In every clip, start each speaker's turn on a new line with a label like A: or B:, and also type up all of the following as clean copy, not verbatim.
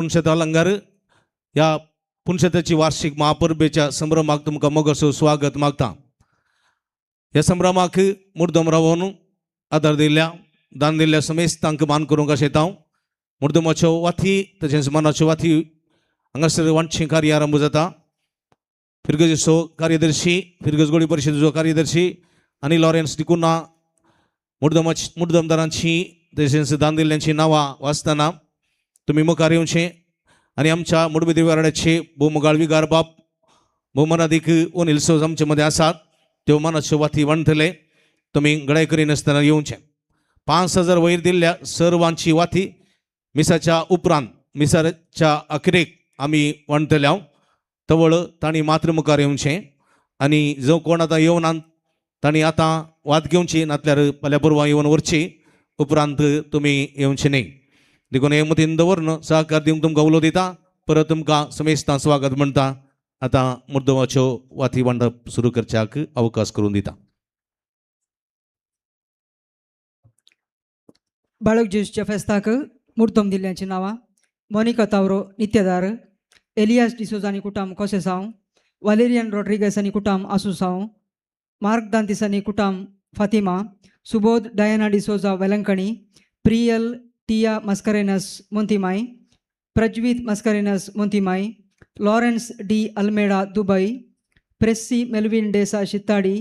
A: पुणशेता लंगर या पुणशेताची वार्षिक महापर्वेच्या संभ्रमाक तुमकां मोगसो स्वागत मागता। ह्या संभ्रमाक मुर्दम रावून आदार दिल्या दान दिल्ल्या समेस्त तांकां मान करूंक आशेता। मुर्दमाच्यो वाथी तशेंच मानाच्यो वाथी हांगासर वांटचें कार्य आरंभ जाता। फिरगजचो कार्यदर्शी फिरगज गोळी परिशदेचो कार्यदर्शी आणि लॉरेन्स डिकुना मुर्दमदारांची तशेंच दान दिल्ल्यांची नांवां वाचतना तुम्ही मुखार येवचें आनी आमच्या मुडबिदेवी वाड्याचे भोवमुगाळ बाप भोवमनादीक ओनील सोज आमचे मदें आसात त्यो मानाच्यो वाथी वांटतले तुमी गडाय करिनासतना येवचें। 5000 वयर दिल्ल्या सर्वांची वाथी मिसाच्या उपरांत मिसाच्या अखेरेक आमी वांटतल्या तवळ तांणी मात्र मुखार येवचें आनी जो कोण आतां येवनात तांणी आतां वाद घेवची नातल्यार फाल्यां परवां येवन व्हरची उपरांत तुमी येवचें न्ही। देखून हे मतीन दवरून सहकार दिवंक तुमकां उलो दिता परत तुमकां समेस्तां स्वागत म्हणटा। आतां मुर्दमाच्यो वाथी वांटप सुरू करच्याक अवकाश करून दिता।
B: बाळक जेजूच्या फेस्ताक मुर्तम दिल्ल्यांची नांवां मोनिका तावरो नित्यदार, एलियास डिसोजा आनी कुटाम कोसेसांव, वालेरियन रॉड्रिगस आनी कुटाम आसुसांव, मार्क दांतीस आनी कुटाम Fatima, Subodh Diana D'Souza Velankanni, Priyal Tia Mascarenhas Montimai, Prajveet Mascarenhas Montimai, Lawrence D'Almeida Dubai, Pressy Melvin D'Sa Shittadi,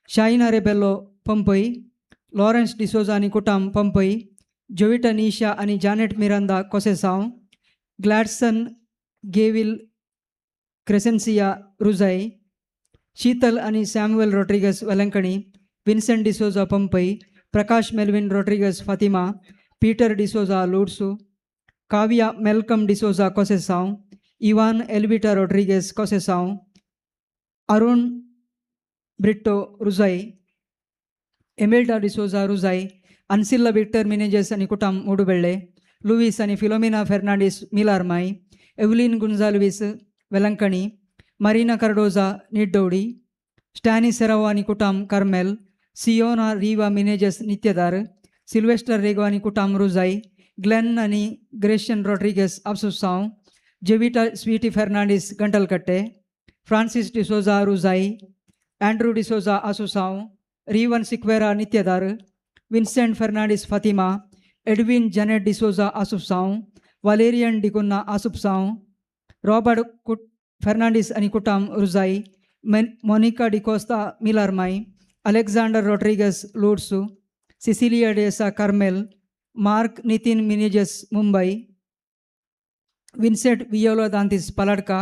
B: Shaina Rebello Pompei, Lawrence D'Souza आनी कुटाम पंपई, जोविटा निशा आनी जानेट मिरांदा कोसेसांव, ग्लॅडसन गेविल क्रेसेन्सिया रुजाई, शीतल आनी Samuel Rodrigues Velankanni, Vincent D'Souza Pompei, Prakash Melvin Rodrigues Fatima, Peter D'Souza Ludsu, Kavya Malcolm D'Souza Kosesanv, Ivan Elvita Rodrigues Kosesanv, Arun Britto Rozai, Imelda D'Souza Rozai, Ancilla Victor Menezes आनी कुटाम Mudubelle, Louis आनी Philomena Fernandes Milarmai, Evelyn Gonsalves Velankanni, Marina Cardoza Niddodi, Stany Serrao आनी कुटाम Carmel, सियोना Riva मिनेजेस नित्यदार, Sylvester Rego आनी कुटाम Rozai, Glen आनी Gracian Rodrigues Asusanv, Jevita Sweety Fernandes Gantalkatte, Francis D'Souza Rozai, Andrew D'Souza Asusanv, Rivan Sequeira Nityadhar, Vincent Fernandes Fatima, Edwin Janet D'Souza Asusanv, Valerian D'Cunha Asusanv, Robert Fernandes आनी कुटाम Rozai, Monica D'Costa Milarmai, Alexander Rodrigues Ludsu, Cecilia D'Sa Carmel, Mark Nitin Menezes Mumbai, Vincent Viola Dantis Paladka,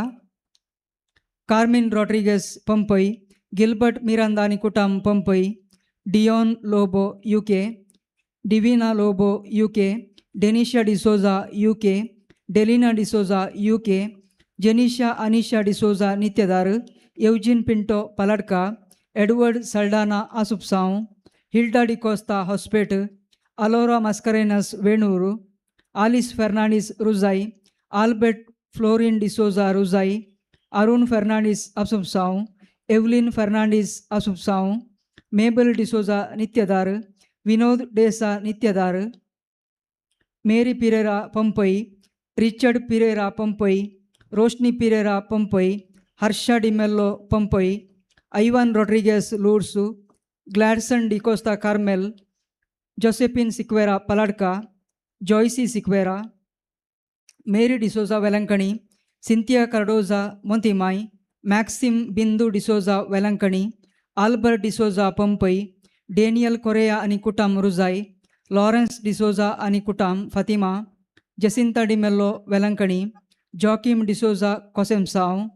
B: Carmine Rodrigues Pompei, Gilbert Miranda आनी कुटाम Pompei, Dion Lobo UK, Divina Lobo UK, Denisha D'Souza UK, Delina D'Souza UK, Jenisha Anisha D'Souza Nityadhar, Eugene Pinto Paladka, Edward Saldanha Asusanv, Hilda D'Costa Hospet, Alora Mascarenhas Venur, Alice Fernandes Rozai, Albert Florine D'Souza Rozai, Arun Fernandes Asusanv, Evelyn Fernandes Asusanv, Mabel D'Souza Nityadhar, Vinod D'Sa Nityadhar, Mary Pereira Pompei, Richard Pereira Pompei, Roshni Pereira Pompei, Harsha D'Mello Pompei, Ivan Rodrigues Ludsu, Gladson D'Costa Carmel, Josephine Sequeira Paladka, Joyce Sequeira, Mary D'Souza Velankanni, Cynthia Cardoza मोंतिमाई, मॅक्सिम Bindu D'Souza Velankanni, Albert D'Souza पंपई, Daniel Koriya आनी कुटाम रुजाई, Lawrence D'Souza आनी कुटाम Fatima, Jacinta D'Mello Velankanni, जॉकिम D'Souza कोसेमसांव,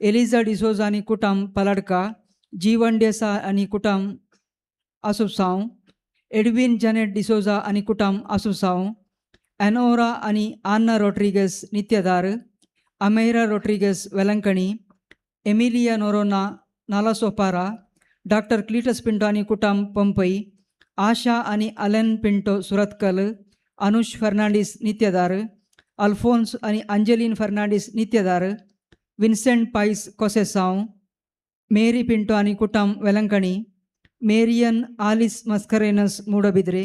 B: Eliza D'Souza आनी कुटाम पलाडका, जीवन डेसा आनी कुटाम आसुसांव, Edwin Janet D'Souza आनी कुटाम आसुसांव, एनोरा आनी Anna Rodrigues Nityadhar, Amera Rodrigues Velankanni, Emilia Noronha Nalasopara, doctor Cletus Pinto आनी कुटाम पंपई, आशा आनी अलेन पिंटो सुरतकल, अनुष फेर्नांडीस नित्यदार, अल्फोन्स आनी अंजेलिन Fernandes नित्यदार, Vincent Pais कोसेसांव, Mary Pinto आनी कुटाम Velankanni, Marian Alice Mascarenhas Moodbidri,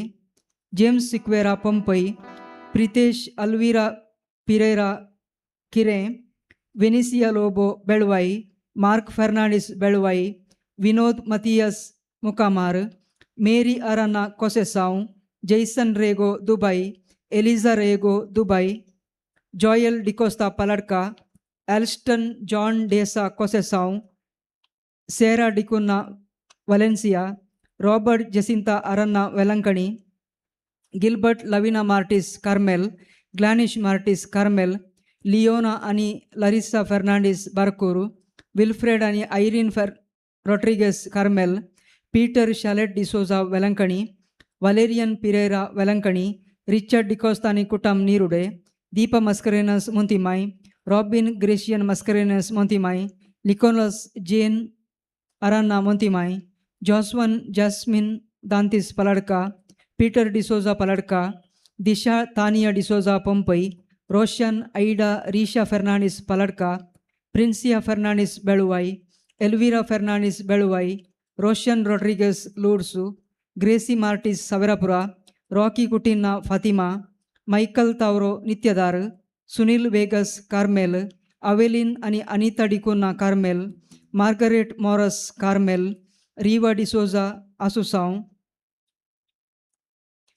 B: James Sequeira Pompei, Pritesh Alvira Pereira Kire, Venisia Lobo Beluvai, Mark Fernandes Beluvai, Vinod Mathias Mukamar, Mary Aranha Kosesanv, Jason Rego Dubai, Eliza Rego Dubai, Joel D'Costa Paladka, Alston John D'Sa Kosesanv, Sarah D'Cunha Valencia, Robert Jacintha Aranha Velankanni, Gilbert Lavina Martis Carmel, Glanish Martis Carmel, Leona आणि Larissa Fernandes Barkur, Wilfred आणि Irene Rodrigues Carmel, Peter Shalet D'Souza Velankanni, Valerian Pereira Velankanni, Richard D'Costa आणि कुटाम Nirude, Deepa Mascarenhas Montimai, Robin Gracian Mascarenhas Montimai, Nicholas Jane Aranha Montimai, Joswin Jasmine Dantis Paladka, Peter D'Souza Paladka, Disha Tania D'Souza Pompei, Roshan Aida Reesha Fernandes Paladka, Princia Fernandes Beluvai, Elvira Fernandes Beluvai, Roshan Rodrigues Ludsu, Gracy Martis Saverapura, Rocky Coutinho Fatima, Michael Tauro Nityadhar, Sunil Veigas Carmel, Avelin आणि Anita D'Cunha Carmel, Margaret Moras Carmel, Reeva D'Souza Asusanv,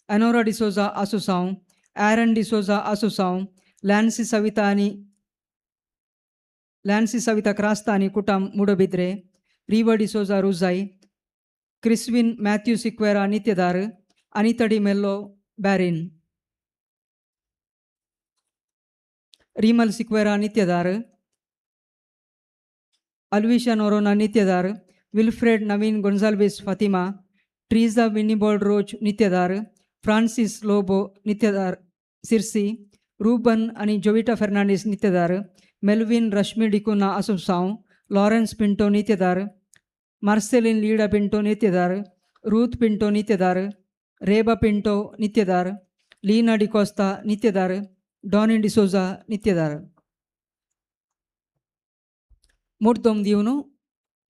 B: Anora D'Souza आसुसाव, Aaron D'Souza Asusanv, Lancy Savita Crasta आणि कुटाम Moodbidri, Reeva D'Souza Rozai, Criswin Mathew Sequeira Nityadhar, Anita D'Mello Barin, Rimal Sequeira Nityadhar, Alvisha Noronha Nityadhar, Wilfred Naveen Gonsalves Fatima, Treeza Winibald Rose Nityadhar, Francis Lobo Nityadhar Sirsi, Ruben आणि Jovita Fernandes Nityadhar, Melvin Rashmi D'Cunha Asusanv, Lawrence Pinto Nityadhar, Marceline Lida Pinto Nityadhar, Ruth Pinto Nityadhar, Reba Pinto Nityadhar, Leena D'Costa Nityadhar, Donny D'Souza Nityadhar. मुर्तोम दिवनू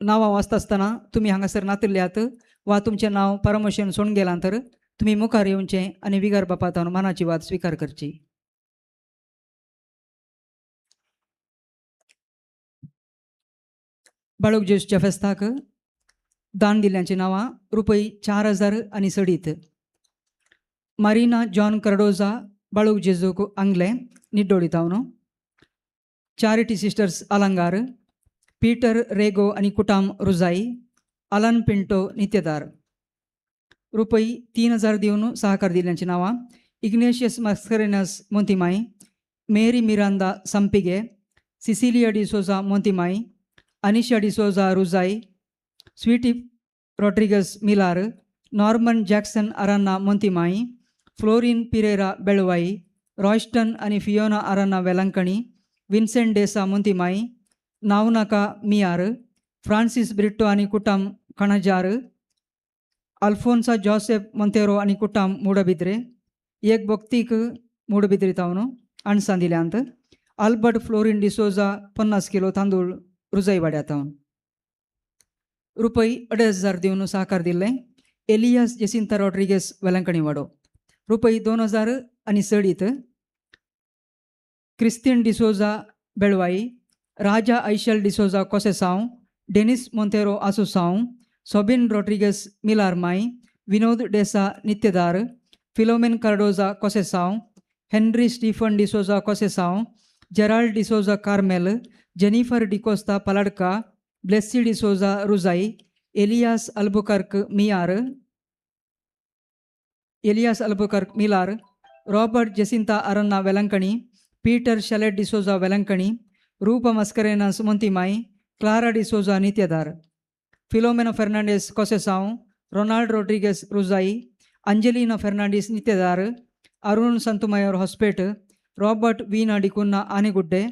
B: नांवां वाचता आसतना तुमी हांगासर नातिल्ल्यात वा तुमचें नांव परमोशन सोडून गेलां तर तुमी मुखार येवचें आनी विगार बापातावन मानाची वाद स्विकार करची. बाळूक जेजूच्या फेस्ताक दान दिल्ल्यांची नांवां रुपये 4000 आनी सडीत. मारिना जॉन कर्डोजा बाळूक जेजूक आंगले निड्डोळी तावन, चॅरिटी सिस्टर्स आलंगार, पीटर रेगो आणि कुटाम रुजाई, अलन पिंटो नित्यदार. रुपये 3000 दिवन सहकार दिल्ल्यांची नांवां Ignatius Mascarenhas Montimai, Mary Miranda Sampige, Cecilia D'Souza Montimai, Anisha D'Souza Rozai, Sweety Rodrigues Milar, Norman Jackson Aranha Montimai, Florine Pereira Belvai, Royston आणि Fiona Aranha Velankanni, Vincent D'Sa Montimai, नावनाका मियार, फ्रान्सिस ब्रिट्टो आणि कुटाम कणजार, अल्फोन्सा जोसेफ मोंतेरो आणि कुटाम मूडबिद्रे, एक भक्तीक मूडबिद्रे तावन अणसां दिल्यांत. आल्बर्ट फ्लोरिन डिसोजा 50 किलो तांदूळ रुजाई वाड्यातावन. रुपये 2500 दिवन सहकार दिल्ले एलियास जेसिंता रॉड्रिगेस वेलंकणी वाडो. रुपये 2000 आनी सडीत Christine D'Souza Belvai, Raja Aishal D'Souza Kosesaon, Denis Monteiro Asusaon, Sobin Rodrigues Milarmai, Vinod D'Sa Nityadhar, Philomene Cardoza Kosesaon, Henry Stephen D'Souza Kosesaon, Gerald D'Souza Carmel, Jennifer D'Costa Paladka, Blessy D'Souza Rozai, Elias Albuquerque Milar, Robert Jacinta Aranha Velankanni, Peter Shalet D'Souza Velankanni, Rupa Mascarenhas Montimai, Clara D'Souza Nityadhar. Philomena Fernandes Kosesaon, Ronald Rodrigues Rozai, Angelina Fernandes नित्यदार, Arun Santumayor Hospet, Robert Veena D'Cunha Aneguddhe,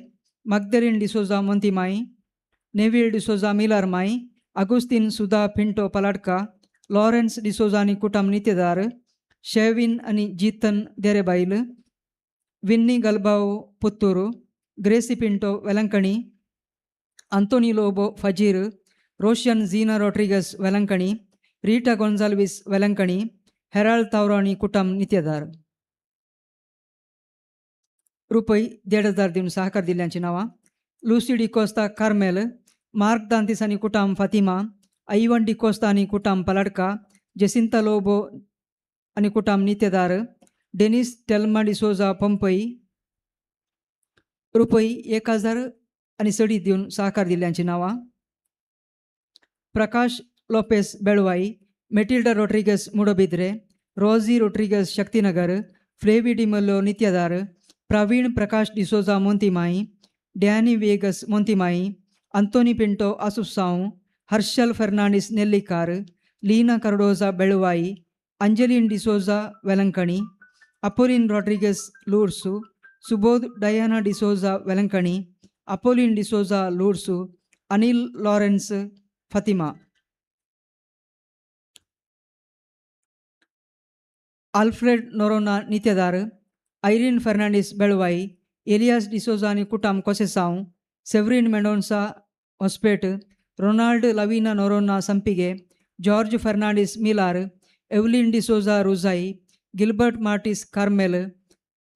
B: Magdalene D'Souza Montimai, Neville D'Souza Milarmai, Augustine Sudha Pinto Paladka, Lawrence D'Souza आणि कुटाम नित्यदार, शेविन आणि Jeetan Derebail, Winnie Galbao Puttur, Gracy Pinto Velankanni, Antony Lobo Fajir, Roshan Zeena Rodrigues Velankanni, Rita Gonsalves Velankanni, Harold Tauro आणि कुटाम नित्यदार. रुपये 1,500 दिवन सहकार दिल्ल्यांची नावां Lucy D'Costa Carmel, Mark Dantis आनी कुटाम फातिमा, आईवन डिकोस्ता आनी कुटाम पलाडका, जेसिंता लोबो आनी कुटाम Nityadhar, Denis Thelma D'Souza Pompei रुपये 1,000 आनी सडी दिवन सहकार दिल्ल्यांची नावां Prakash Lopes Belvai, Matilda Rodrigues Moodbidri, Rosy Rodrigues Shaktinagar, Flavy D'Mello Nityadhar, Praveen Prakash D'Souza Montimai, Danny Vegas Montimai, Antony Pinto Asusaon, Harshal Fernandes Nellikar, Leena Cardoza Belvai, Angeline D'Souza Velankanni, Apolline Rodrigues Lursu, Subodh Diana D'Souza Velankanni, Apolline D'Souza Lursu, Anil Lawrence Fatima. Alfred Noronha Nityadhar, Irene Fernandes Belvai, Elias D'Souza आनी कुटाम Kosesaon, Severine Mendonca Hospet, Ronald Lavina Noronha Sampige, George Fernandes Milar, Evelyn D'Souza Rozai, Gilbert Martis Carmel,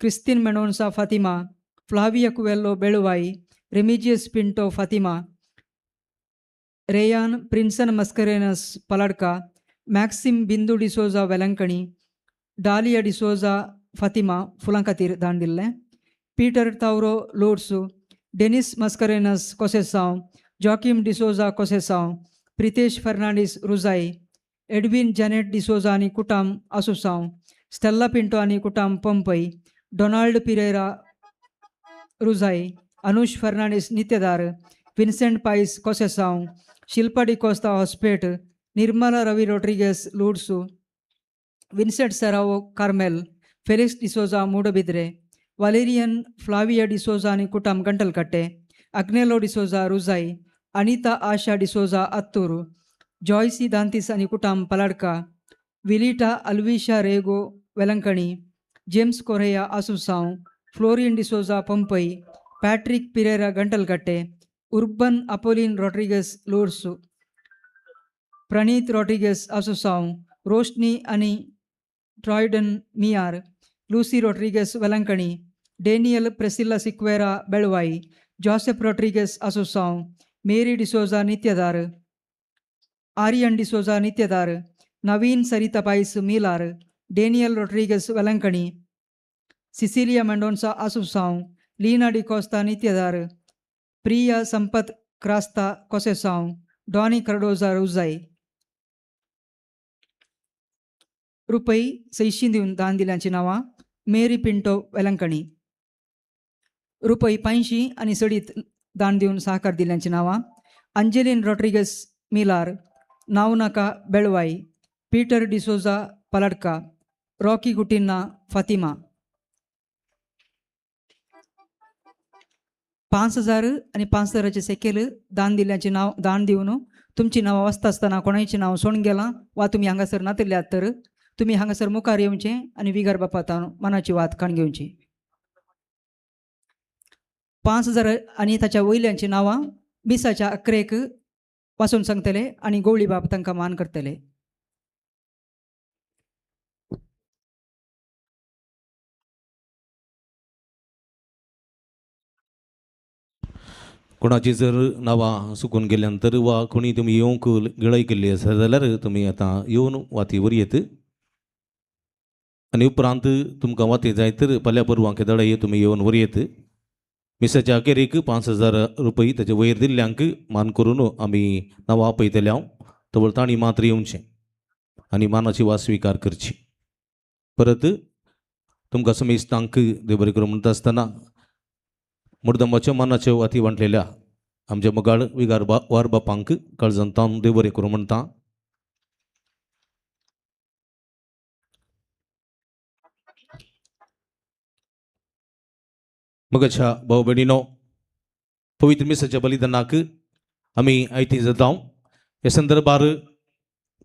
B: Christine Mendonca Fatima, Flavia Coelho Belvai, Remigius Pinto Fatima, Ryan Prinson Mascarenhas Paladka, Maxim Bindu D'Souza Velankanni, डालिया डिसोजा फातिमा फुलां खातीर दान दिल्लें, Peter Tauro Lursu, Denis Mascarenhas Kosesaon, Joachim D'Souza Kosesaon, Pritesh Fernandes Rozai, Edwin Janet D'Souza आनी कुटाम Asusaon, Stella Pinto आनी कुटाम Pompei, Donald Pereira Rozai, Anush Fernandes Nityadhar, Vincent Pais Kosesaon, Shilpa D'Costa Hospet, Nirmala Ravi Rodrigues Lursu, Vincent Serrao Carmel, Felix D'Souza Moodbidri, Valerian Flavia D'Souza आनी कुटाम गंटलकट्टे, अग्नेलो डिसोजा रुजाई, अनिता आशा डिसोजा अत्तूर, जॉयसी दांतीस आनी कुटाम Paladka, Vilita Alvisha Rego Velankanni, James Correa Asusaon, Florine D'Souza Pompei, Patrick Pereira Gantalkatte, Urban Apolline Rodrigues Lursu, Praneeth Rodrigues Asusaon, Roshni आनी Troydon Miyar, Lucy Rodrigues Velankanni, Daniel Priscilla Sequeira Belvai, Joseph Rodrigues Asusaon, Mary D'Souza Nityadhar, Aryan D'Souza Nityadhar, Naveen Sarita Pais Milar, Daniel Rodrigues Velankanni, Cecilia Mendonca Asusaon, Leena D'Costa Nityadhar, Priya Sampath Crasta Kosesaon, Donny Cardoza Rozai. रुपये 600 दिवन दान दिल्ल्यांची नावां मेरी पिंटो वेलंकणी, रुपये 500 आनी सडीत दान दिवन सहकार दिल्ल्यांची नावां अंजेलिन रॉड्रिगेस मिलार, नावनाका Belvai, Peter D'Souza Paladka, Rocky Coutinho Fatima. 5,000 आनी 5,000चे सेकेल दान दिल्ल्यांची नाव दान दिवन तुमची नांवां वाचता आसतना कोणाचें नांव सोडून गेलां वा तुमी हांगासर नातिल्ल्यात तर तुमी हांगासर मुखार येवचें आनी विगार बापातान मनाची वात काण घेवची. 5,000 आनी ताच्या वयल्यांची नांवां मिसाच्या अकरेक वाचून सांगतले आनी गवळी बाब तांकां मान करतले.
A: कोणाची जर नांवां चुकून गेल्यानंतर वा कोणी तुमी येवंक गिळाय केल्ली आसा जाल्यार तुमी आतां येवन वातीवर येत आनी उपरांत तुमकां वाती जाय तर फाल्यां परवां केदळाय तुमी येवन वर येत. मिसाच्या अखेरेक 5,000 रुपये ताचे वयर दिल्ल्यांक मान करून आमी नांवां आपयतले हांव तवळ तांणी मात्र येवचें आनी मानाची वास स्विकार करची. परत तुमकां समेस्तांक देव बरें करूं म्हणटा आसतना मुर्दंबाच्या मनाच्या वाती वांटलेल्या आमच्या मोगाळ विगार वार बापांक काळजांतान देव बरें करूं म्हणटा. मगाच्या भाऊ भयणीनो पवित्र मिसाच्या बलिदानाक आमी आयती जाता. हे संदर्भार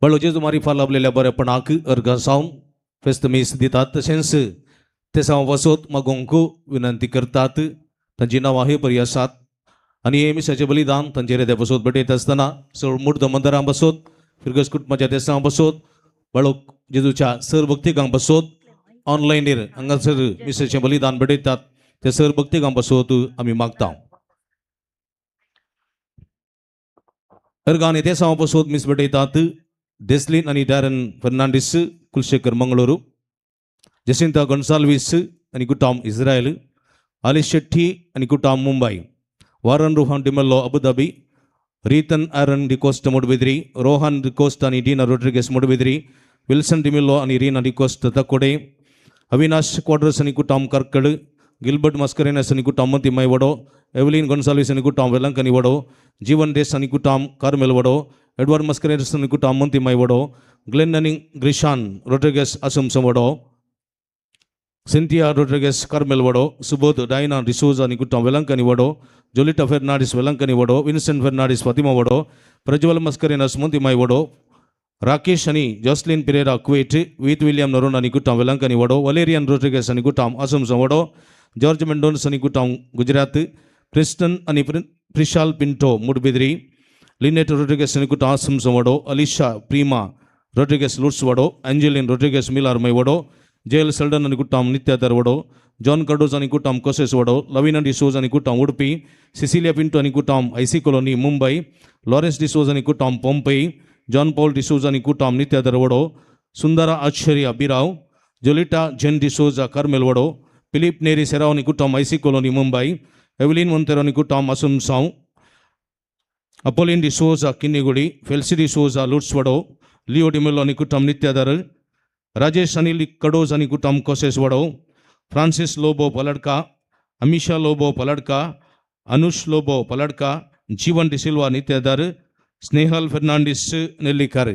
A: बाळो जेजू मारिफा लाभलेल्या बरेपणाक अर्घ सावन फेस्त मीस दितात. तशेंच ते सावन वसोत मागोवंक विनंती करतात. तांची नांवां हे बरी आसात आनी हे मिसाचें बलिदान तांचेर ते बसोत भेटयत आसतना सगळ मुर्द मंदिरां बसोत, फिरगस कुटुंबाच्या देसां बसोत, बाळो जेजूच्या सर भक्तिकांक बसोत, ऑनलायनीर हांगासर मिसाचें बलिदान भेटयतात. ते सर भक्तिगाम पासोत आम्ही मागता अर्गाने ते साव पासोत मिस बटयतात डेस्लिन आणि डॅरन फर्नांडिस कुलशेखर मंगळूरू जसिंता गोन्साल्विस आणि कुटाम इस्रायल आलिश शेट्टी आणि कुटाम मुंबई वारन रोहन डिमल्लो अबुधाबी रीतन आरन डिकोस्ट मोडबिद्री रोहन डिकोस्ट आणि डीना रोड्रिगेस मोडबिद्री विल्सन डिमिल्लो आणि रीना डिकोस्ट तकोडे अविनाश क्वाड्रस आणि कुटाम कर्कड गिल्बर्ट मस्करेनस आणि कुटाम मंती वडो एवलिन गोन्साल्विस आणि कुटाम वेलंकनी वडो जीवन डेस आणि कुटाम कार्मेल वडो एडवर्ड मस्करेनस आणि कुटाम मंती वडो ग्लेन आणि ग्रिशान रोड्रिगेस असम वडो सिंथिया रोड्रिगेस कार्मेल वडो सुबोध डायना डिसोजा आणि कुटाम वेलंकनी वडो जोलिटा फर्नांडिस वेलंकनी वडो विन्सेंट फर्नांडिस फातिमा वडो प्रज्वल मस्करेनस मंती वडो राकेश आणि जॉस्लिन पिरेरा क्वेट वीत विलियम नरोन आणि कुटाम वेलंकनी वडो वलेरियन रोड्रिगेस आणि कुटाम असम वडो जॉर्ज मेंडोन्स आणि कुटाम गुजरात प्रिस्टन आणि प्रिशाल पिंटो मुडबिद्री लिनेट रोड्रिगेस आणि कुटाम असम वडो अलिशा प्रीमा रोड्रिगेस लुट्स वडो एंजेलिन रोड्रिगेस मिलार वडो जेल सल्डन आणि कुटाम नित्यादर वडो जॉन कर्डोज आणि कुटाम कोसेस वडो लविना डिसोज आणि कुटाम उडपी सिसिलिया पिंटो आणि कुटाम ऐसी कॉलोनी मुंबई लॉरेन्स डिसोज आणि कुटाम पोंपई जॉन पॉल डिसोज आणि कुटाम नित्यादर वडो सुंदरा आश्चर्य बिराव जोलिटा जेन डिसोजा कार्मेल वडो फिलिप नेरी सेराव आणि कुटाम ऐसी कॉलोनी मुंबई एवलिन मोंतेरो आणि कुटाम असम साव अपोलिन डिसोजा किन्नीगुडी फेल्सी डिसोजा लुट्स वडो लिओ डिमिल्लो आणि कुटाम नित्यादर राजेश अनिल कडोज आणि कुटाम कोसेस वडो फ्रांसिस लोबो पलड़का अमीशा लोबो पलड़का अनुष लोबो पलड़का जीवन डिसिल्वा नित्यादर स्नेहल फर्नांडिस नेल्लिकर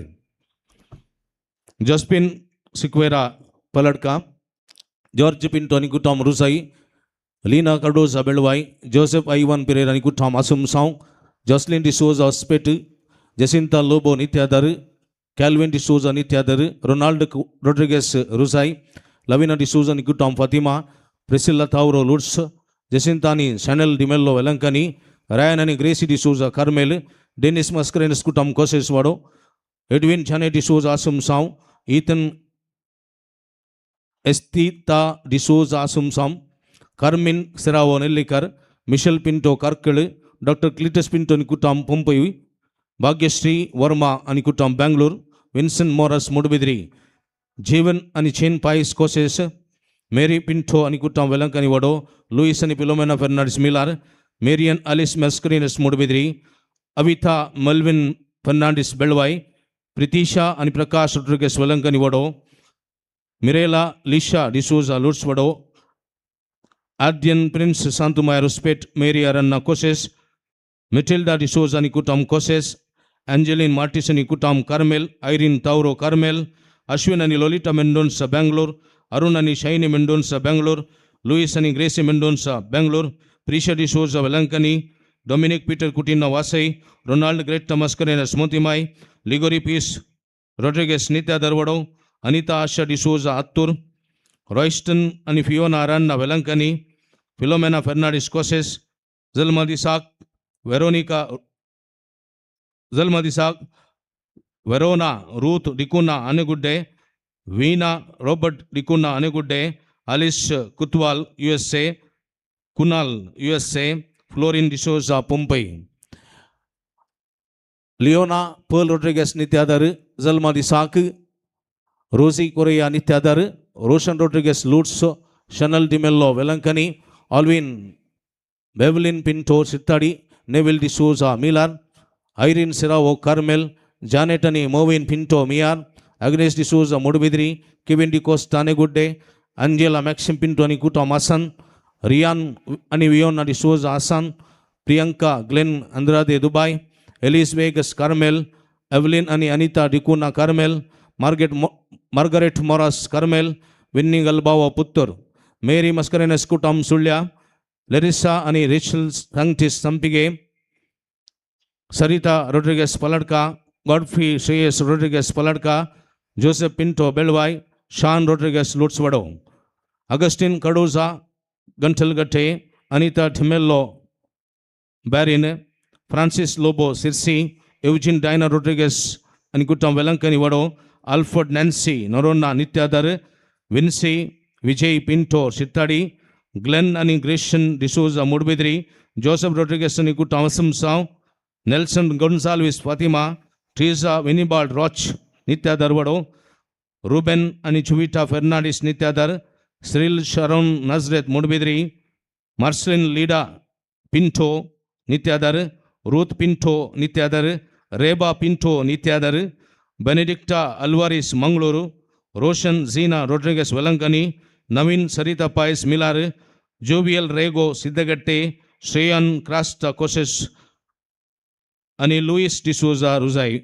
A: जस्पिन सिक्वेरा पलड़का जॉर्ज पिंटो आणि कुटाम रुसाई लीना कडोज बेळवाई जोसेफ आईवान पिरेरा आणि कुटाम असम साव जॉस्लिन डिसोज ऑस्पेट जसिंता लोबो नित्यादर कैल्विन डिसोजा नित्यादर रोनाल्ड रोड्रिगेस रुसाई लविना डिसोजा आणि कुटाम फातिमा प्रिसिल्ला ताउरो लुट्स जसिंतानी शॅनल डिमेल्लो वेलंकनी रायन आणि Gracy D'Souza Carmel Denis Mascarenhas कुटाम कोसेस वाडो एडविन छाने डिसोजा असम साव ईथन एस्तिता D'Souza Asamsav Carmine Serrao Nellikar Michelle Pinto Karkala doctor Cletus Pinto आणि कुटाम पोंपई भाग्यश्री वर्मा आणि कुटाम बेंगलोर विन्सेंट मॉरस मुडबिद्री जीवन आणि चेन पाइस कोसेस मेरी पिंटो आणि कुटाम वेलंकनी वडो लुईस आणि Philomena Fernandes Milar Marian Alice Mascarenhas Moodbidri Avita Melvin Fernandes Belvai Pritisha आणि प्रकाश रोड्रिगेस वेलंकनी वडो मिरेला लिशा डिसोजा लुट्स वडो आद्यन प्रिंस सांतुमाया रुस्पेट Mary Aranha Koses Matilda D'Souza आणि कुटाम कोसेस एंजेलिन मार्टिस आणि कुटाम Carmel Irene Tauro Carmel Ashwin आणि लोलिटा मेंडोन्सा बेंगलोर अरुण आणि शाइनी मेंडोन्सा बेंगलोर लुईस आणि Gracy Mendonca Bangalore Prisha D'Souza Velankanni Dominic Peter Coutinho Vasai Ronald Greta Mascarenhas Montimai Ligory Pais Rodrigues नित्या दरवडो अनिता आशा डिसोजा आत्तूर रॉयस्टन आणि Fiona Aranha Velankanni Philomena Fernandes Koses जल्मादिसाक Verona Ruth डिकुना Aneguddhe Veena Robert D'Cunha Aneguddhe Alice Kutwal USA Kunal USA Florine D'Souza Pompei Leona Pearl Rodrigues Nityadhar जल्मादिसाक Rosy Correa Nityadhar Roshan Rodrigues लुट्स Shanel D'Mello Velankanni Alvin Bevlin Pinto Sittadi Neville D'Souza Milar Irene Serrao Carmel Janet आणि Movin Pinto Miyar Agnes D'Souza Moodbidri Kevin D'Costa तानेगुड्डे Angela Maxim Pinto आणि कुटाम Asan Ryan आणि Viona D'Souza Asan Priyanka Glen Andrade Dubai Alice Vegas Carmel Evelyn आणि Anita डिकुना Carmel Margaret Moras Carmel Winnie Galbao Puttur Mary Mascarenhas कुटाम Sullia Larissa आणि Rachel संगटिस Sampige Sarita Rodrigues Paladka Godfrey Shreyas Rodrigues Paladka Joseph Pinto Belvai Shaan Rodrigues लुट्स वडो Augustine Cardoza Gantalkatte Anita D'Mello बैरिन Francis Lobo Sirsi Eugene Diana Rodrigues आणि कुटाम वेलंकनी वडो Alfred Nancy Noronha Nityadhar Vincy Vijay Pinto Sittadi Glen आणि Greshan D'Souza Moodbidri, Joseph Rodrigues आणि कुटाम Asamsav, Nelson Gonsalves Fatima, Treeza विनिबाल्ड roach नित्यादर वडो, रुबेन आणि चुविटा फर्नांडिस नित्यादर, सिरिल शरोन नजरेत मुडबिद्री, मार्सलिन लीडा पिंटो नित्यादर, रूथ पिंटो नित्यादर, रेबा पिंटो नित्यादर, बेनेडिक्टा अल्वारिस मंगळूरू, रोशन झीना रोड्रिगेस वेलंकनी, नवीन सरिता पायस मिलार, जोबियल रेगो सिद्धगट्टे, श्रेयन क्रास्टा कोसेस आणि लुईस डिसोजा रुजाई.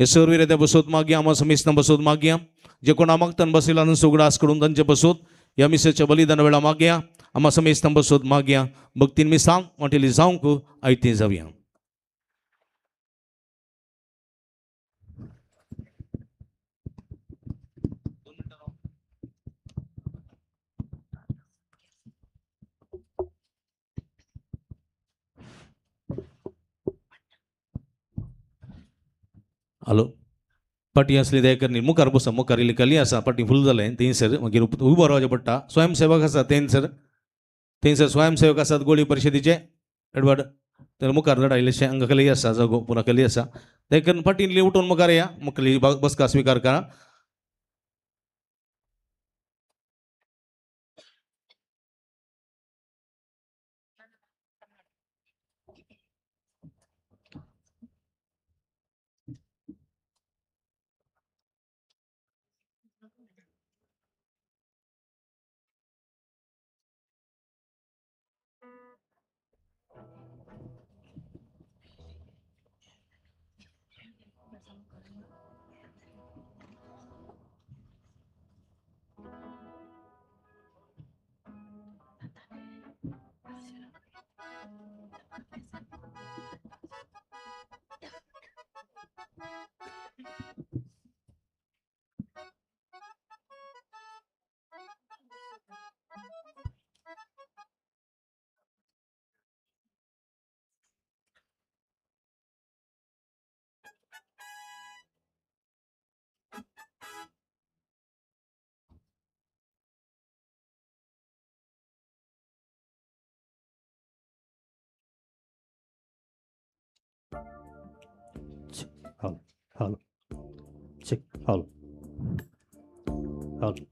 A: हे सर्व रित्या बसोत मागे आम्हा समेस्तना बसोत मागया जे कोण आमाक तन बसिला सुगडास कडून तांचे बसोत या मिसेच्या बलिदान वेळा मागया आम्हा समेस्तना बसोत मागया भक्तीन मी सांग वाटेली जाऊंक आयते जाऊया. हॅलो पाटी असली दयाकर मुखार बसा मुखार इल्ली कली आसा पाटी फुल जालें थंयसर मागीर उबो रावचें पडटा. स्वयंसेवक आसा थंयसर स्वयंसेवक आसात गोळी परिशदेचे एडवर्ड तर मुखार लढा इल्लेशें हांगा कली आसा जागो पुना कली आसा दयाकर पाटी इल्ली उठून मुखार या मुखली बसका स्वीकार करा.
C: Halo, halo, cek, halo, halo.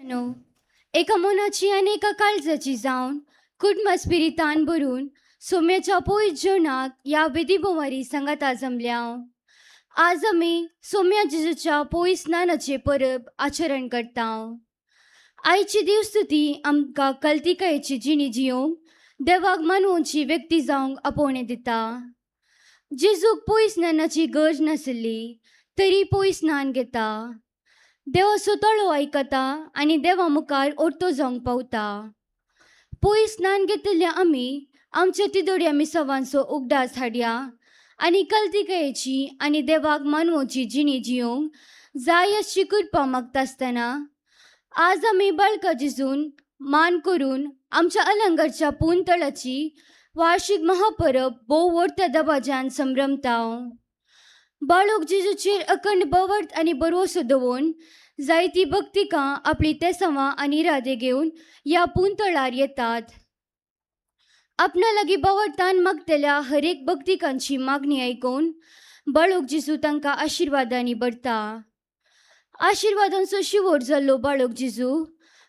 D: नो एका मनाची आणि एका काळजाची जावन कुटुंबस्पिरितान भरून सोम्याच्या पवित्र जेवणाक या विधी बोवारी संगाता जमल्या. आज आमी सोम्या जेजूच्या पवित्र स्नानाचे परब आचरण करता. आयची देवस्तुती आमकां कल्तिकायेची जिणी जियोंक देवाक मानवोवची व्यक्ती जावंक आपोवणें दिता. जेजूक पवित्र स्नानाची गरज नाशिल्ली तरी पवित्र स्नान घेता. देवाचो तळो आयकता आनी देवा मुखार ओर्तो जावंक पावता. पवित्र स्नान घेतिल्ल्या आमी आमच्या तिदोड्या मिसावांचो उगडास हाडया आनी कल्तिकायेची आनी देवाक मानवोवची जिणी जियोंक जाय अशी कृपा मागता आसतना आज आमी बाळका जेजून मान करून आमच्या अलंगारच्या पुंतळाची वार्षिक महापरब भोव व्हडल्या दबाज्यान संभ्रमता. बाळोक जेजूचेर अखंड बवट आनी बरवसो दवरून जायती भक्तिकां आपली तेसावां आनी इरादे घेवन ह्या पुंतळार येतात. आपणा लागीं बवटान मागतल्या हर एक भक्तिकांची मागणी आयकून बाळोक जेजू तांकां आशिर्वादांनी भरता. आशिर्वादांचो शिवोर जाल्लो बाळोक जेजू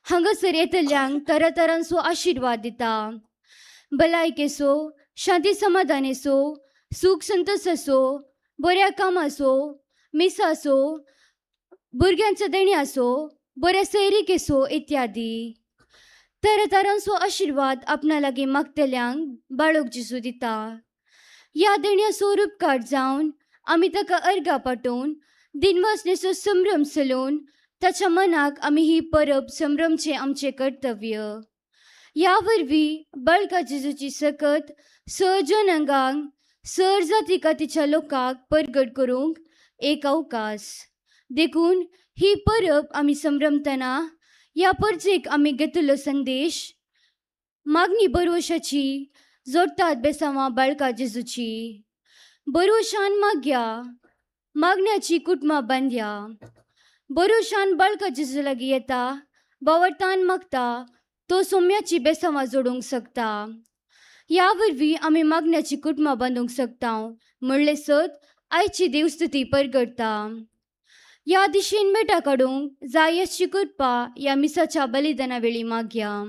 D: हांगासर येतल्यांक तरातरांचो आशिर्वाद दिता. भलायकेचो, शांती समाधानेचो, सूख संतोषाचो, बऱ्या कामाचो, मिसाचो, भुरग्यांच्या देण्याचो, बऱ्या सैरिकेचो इत्यादी तरातरांचो आशिर्वाद आपणा लागीं मागतल्यांक बाळोक जेजू दिता. ह्या देण्याचो उपकार जावन आमी ताका अर्घा पाठोवन दिनवासनेचो संभ्रम चलोवन ताच्या मनाक आमी ही परब संभ्रमचें आमचें कर्तव्य. ह्या वरवीं बाळका जेजूची सकत जनांगांक जाती कातीच्या लोकांक परगट करूंक एक अवकाश. देखून ही परब आमी संभ्रमतना ह्या परजेक आमी घेतिल्लो संदेश मागणी बरोवशाची जोडटात बेसांवां बाळका जेजूची. बरोवशान मागया, मागण्याची कुटुंबां बांदया. बरोवशान बाळका जेजू लागीं येता, बावटान मागता तो सोम्याची बेसांवां जोडूंक शकता. ह्या वरवीं आमी मागण्याची कुटुंबां बांदूंक शकता म्हणले सत आयची देवस्तुती परगडटा. ह्या दिशेन मेटा काडूंक जाय अशी कृपा ह्या मिसाच्या बलिदाना वेळी मागया.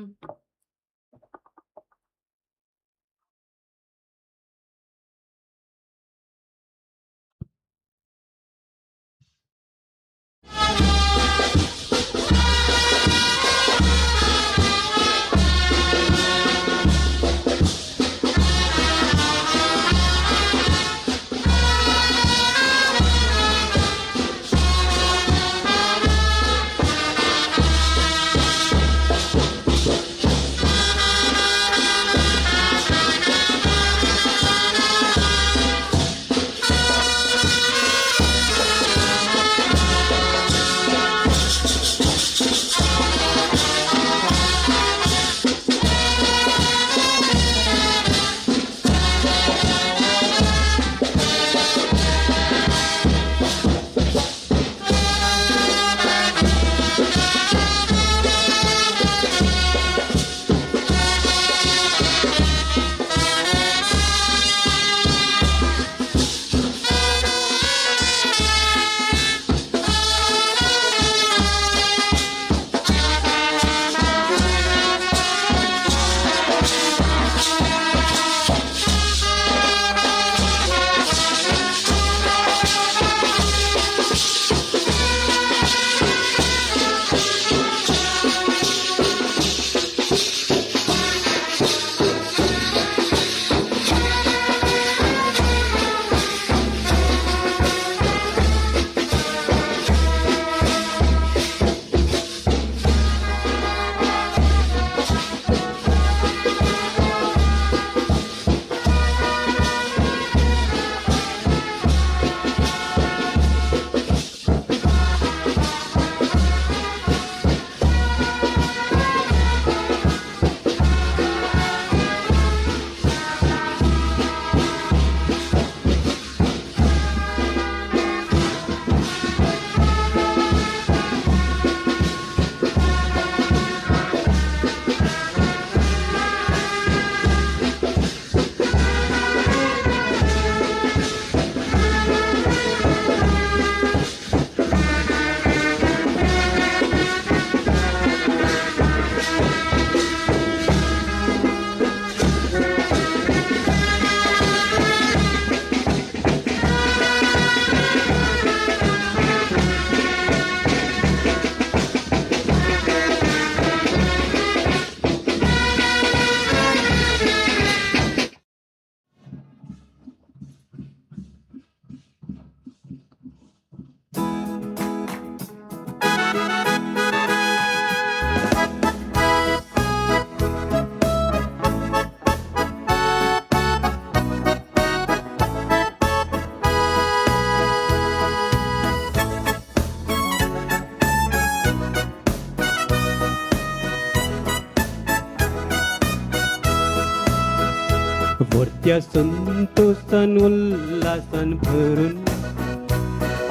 C: मोठ्या संतोषान उल्हासान भरून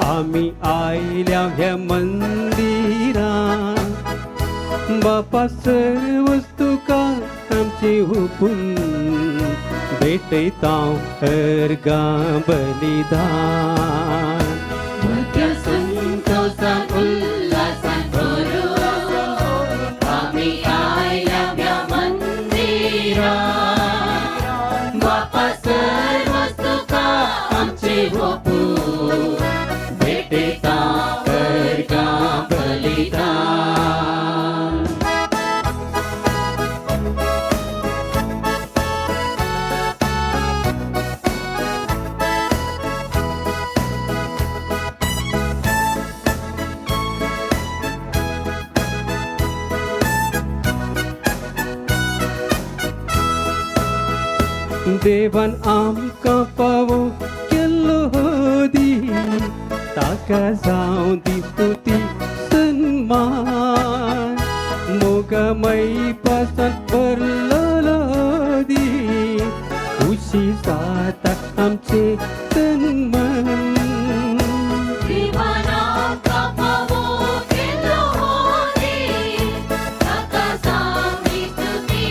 C: आम्ही आयल्या ह्या मंदिरात बापा सर्व तुका आमची हुपून भेटता अर्गा बलिदान
E: मोठ्या संतोषान उल्हासान भरून आम्ही आयल्या ह्या मंदिरात बापा सर्व तुका आमची होपून भेटता अर्गा बलिदान
C: देवान आमकां फावो केल्लो होदी ताका जावं दी स्तुती सन्मान मोगमय पासन भरलेलो दी खुशी जाता आमचे तन मन
E: देवाना कापावो केलो होदी ताका जावं स्तुती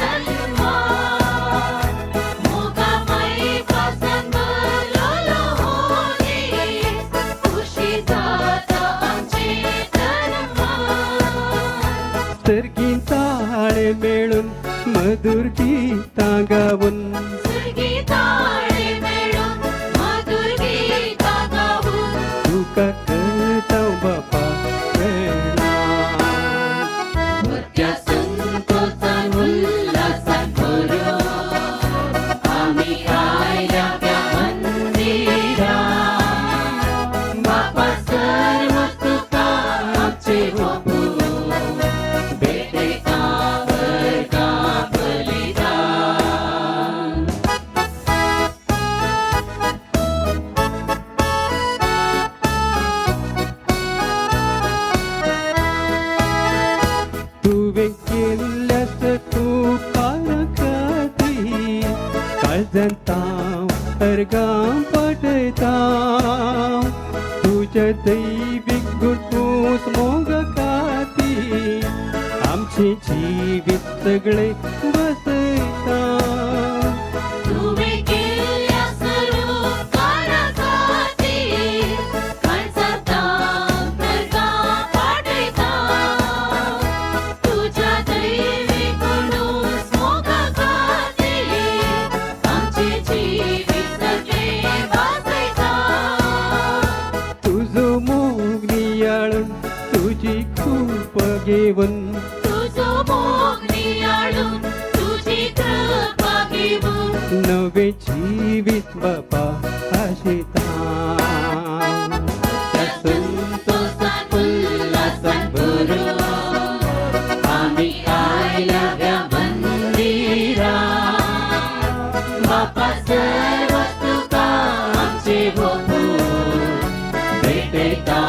E: सन्मान मोगमय पासन भरलेलो होदी खुशी जाता आमचे तन मन
C: सर्गीं ताळे मेळून मधुर गीतां गावून
E: सुरगीताळे मेळून मधुर गीतां गावून
C: तुका करता बापा प्रणाम
E: मोठ्या संतोषान उल्हासान भरून आम्ही आयल्या त्या मंदिरात बापा सर्व तुका आमचे होपून भेटता अर्गा बलिदान
C: तुवें केल्ल्यास तुका खातीर काळजांत अर्गां पटयता तुज्या दैवीक गुण तूंच मोग खातीर आमचे जिवीत सगळे बसयता
E: तुवें केल्ल्या सर्व काळा खातीर काळजांत अर्गां पटयता तुज्या दैवीक गुणूच मोगा खातीर आमचे जिवीत सगळे वाजयता
C: तुजो मोग नियाळून तुजी खूप घेवन
E: तुजो मोग नियाळून तुजी कृपा घेवून
C: नवे जिवीत बापा आशिता
E: त्या संतोषान उल्हासान भरून आम्ही आयल्या ह्या मंदिरात बापा सर्व तुका आमचे होपून भेटता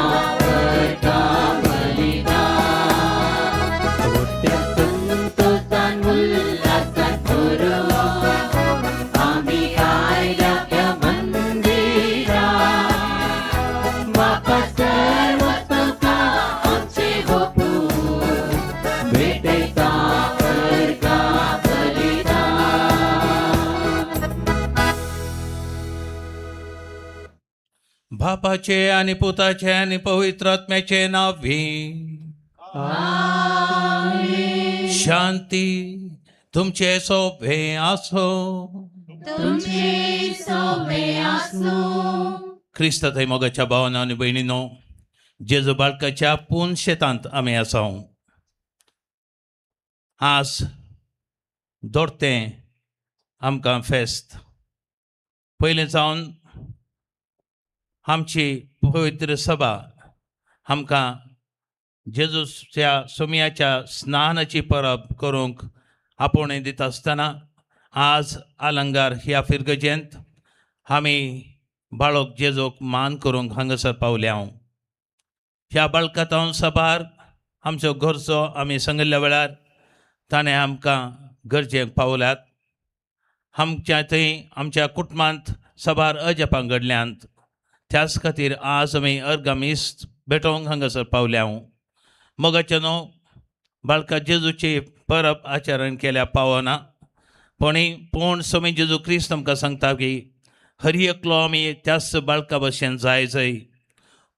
E: अर्गा बलिदान मोठ्या संतोषान उल्हासान भरून आम्ही आयल्या ह्या मंदिरात बापा सर्व तुका आमचे होपून भेटता अर्गा बलिदान
F: बापाचे आणि पुताचे आणि पवित्र आत्म्याचे नावे शांती तुमचे सोबे असो
E: तुमचे सोबे आसो
F: ख्रिस्त थंय मोगाच्या भावांनो आनी भयणीनो जेजू बाळकाच्या पूर्ण शेतांत आमी आसा आज दोरतें आमकां फेस्त पयलीं जावन आमची पवित्र सभा आमकां जेजूच्या सुमयाच्या स्नानाची परब करूंक आपोवणें दिता आसतना आज आलंगार ह्या फिरगजेंत आमी बाळक जेजूक मान करूंक हांगासर पावल्या ह्या बाळकातावन सभार आमचो घरचो आमी सांगिल्ल्या वेळार ताणें आमकां गरजेक पावल्यात आमच्या थंय आमच्या कुटुंबांत सबार अजपां घडल्यांत त्याच खातीर आज आमी अर्गामिस्त भेटोवंक हांगासर पावल्या मोगाच्या न्हू बाळका जेजूची परब आचरण केल्या पावना पूण स्वामी जेजू क्रिस्त आमकां सांगता की हर एकलो आमी त्याच बाळका भशेन जाय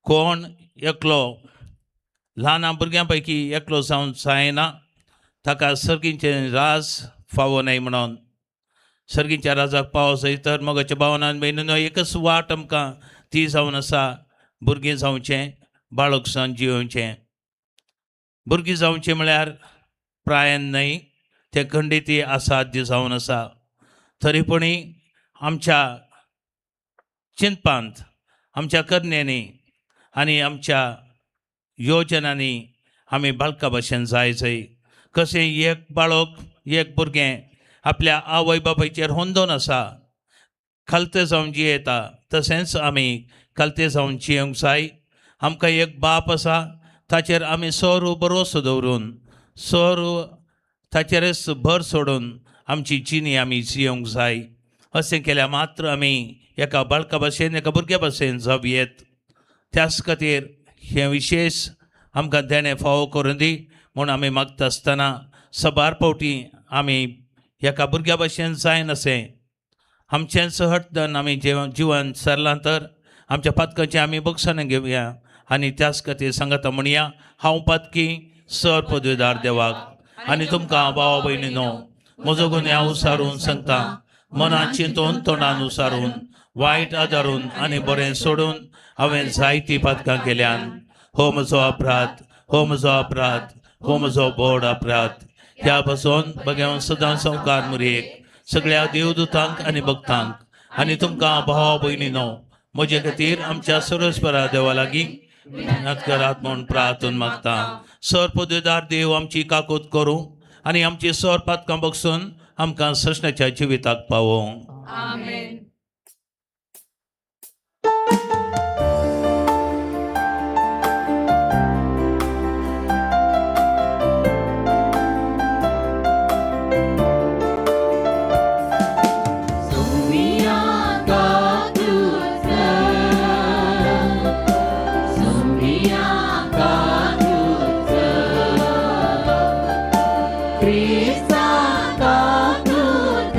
F: कोण एकलो ल्हान भुरग्यां पैकी एकलो जावन जायना ताका सर्गींचें राज फावो न्हय म्हणून सर्गींच्या राजाक पावो जाय तर मोगाच्या भावनान भयणीनो एकच वाट आमकां ती जावन आसा भुरगीं जावचें बाळक जावन जियोवचें भुरगीं जावचें म्हळ्यार प्रायन न्हय ते खंडिती आसाध्य जावन आसा तरीपणी आमच्या चिंतपांत आमच्या करण्यांनी आनी आमच्या योजनांनी आमी बाळका भशेन जाय कशें एक बाळक एक भुरगें आपल्या आवय बापायचेर होंदोन आसा खालते जावन जियेता तशेंच आमी खालते जावन जियोंक जाय आमकां एक बाप आसा ताचेर आमी सोरू भरोसो दवरून सोरू ताचेरच भर सोडून आमची जिणी आमी जियोंक जाय अशें केल्यार मात्र आमी एका बाळका भशेन एका भुरग्या भशेन जगयेत त्याच खातीर हे विशेश आमकां देणे फावो करून दी म्हूण आमी मागता आसतना सबार फावटी आमी एका भुरग्या भशेन जायन अशें आमचेंच हट्टन आमी जिवन सरलां तर आमच्या पातकाचें आमी बक्षण घेवया आनी त्याच खातीर सांगता म्हणया हांव पातकी सर पदवीदार देवाक आनी तुमकां भावा भयणीनो म्हजो गुन्हे हांव उसारून सांगता मनान चिंतून तोंडान उसारून वायट आदारून आनी बरें सोडून हांवें जायतीं पातकां केल्यान हो म्हजो अपराध हो म्हजो अपराध हो म्हजो व्हड अपराध ह्या पासून भगवान सदां संवकार मुरेक सगळ्या देवदूतांक आनी भक्तांक आनी तुमकां भावा भयणीनो म्हजे खातीर आमच्या सर्वेस्परा देवा लागीं करात म्हूण प्रार्थून मागता सर पदवीदार देव आमची काकूत करूं आनी आमची सर पातकां बगसून आमकां सशणाच्या जिविताक पावोवं
E: आमेन. Krista kakuter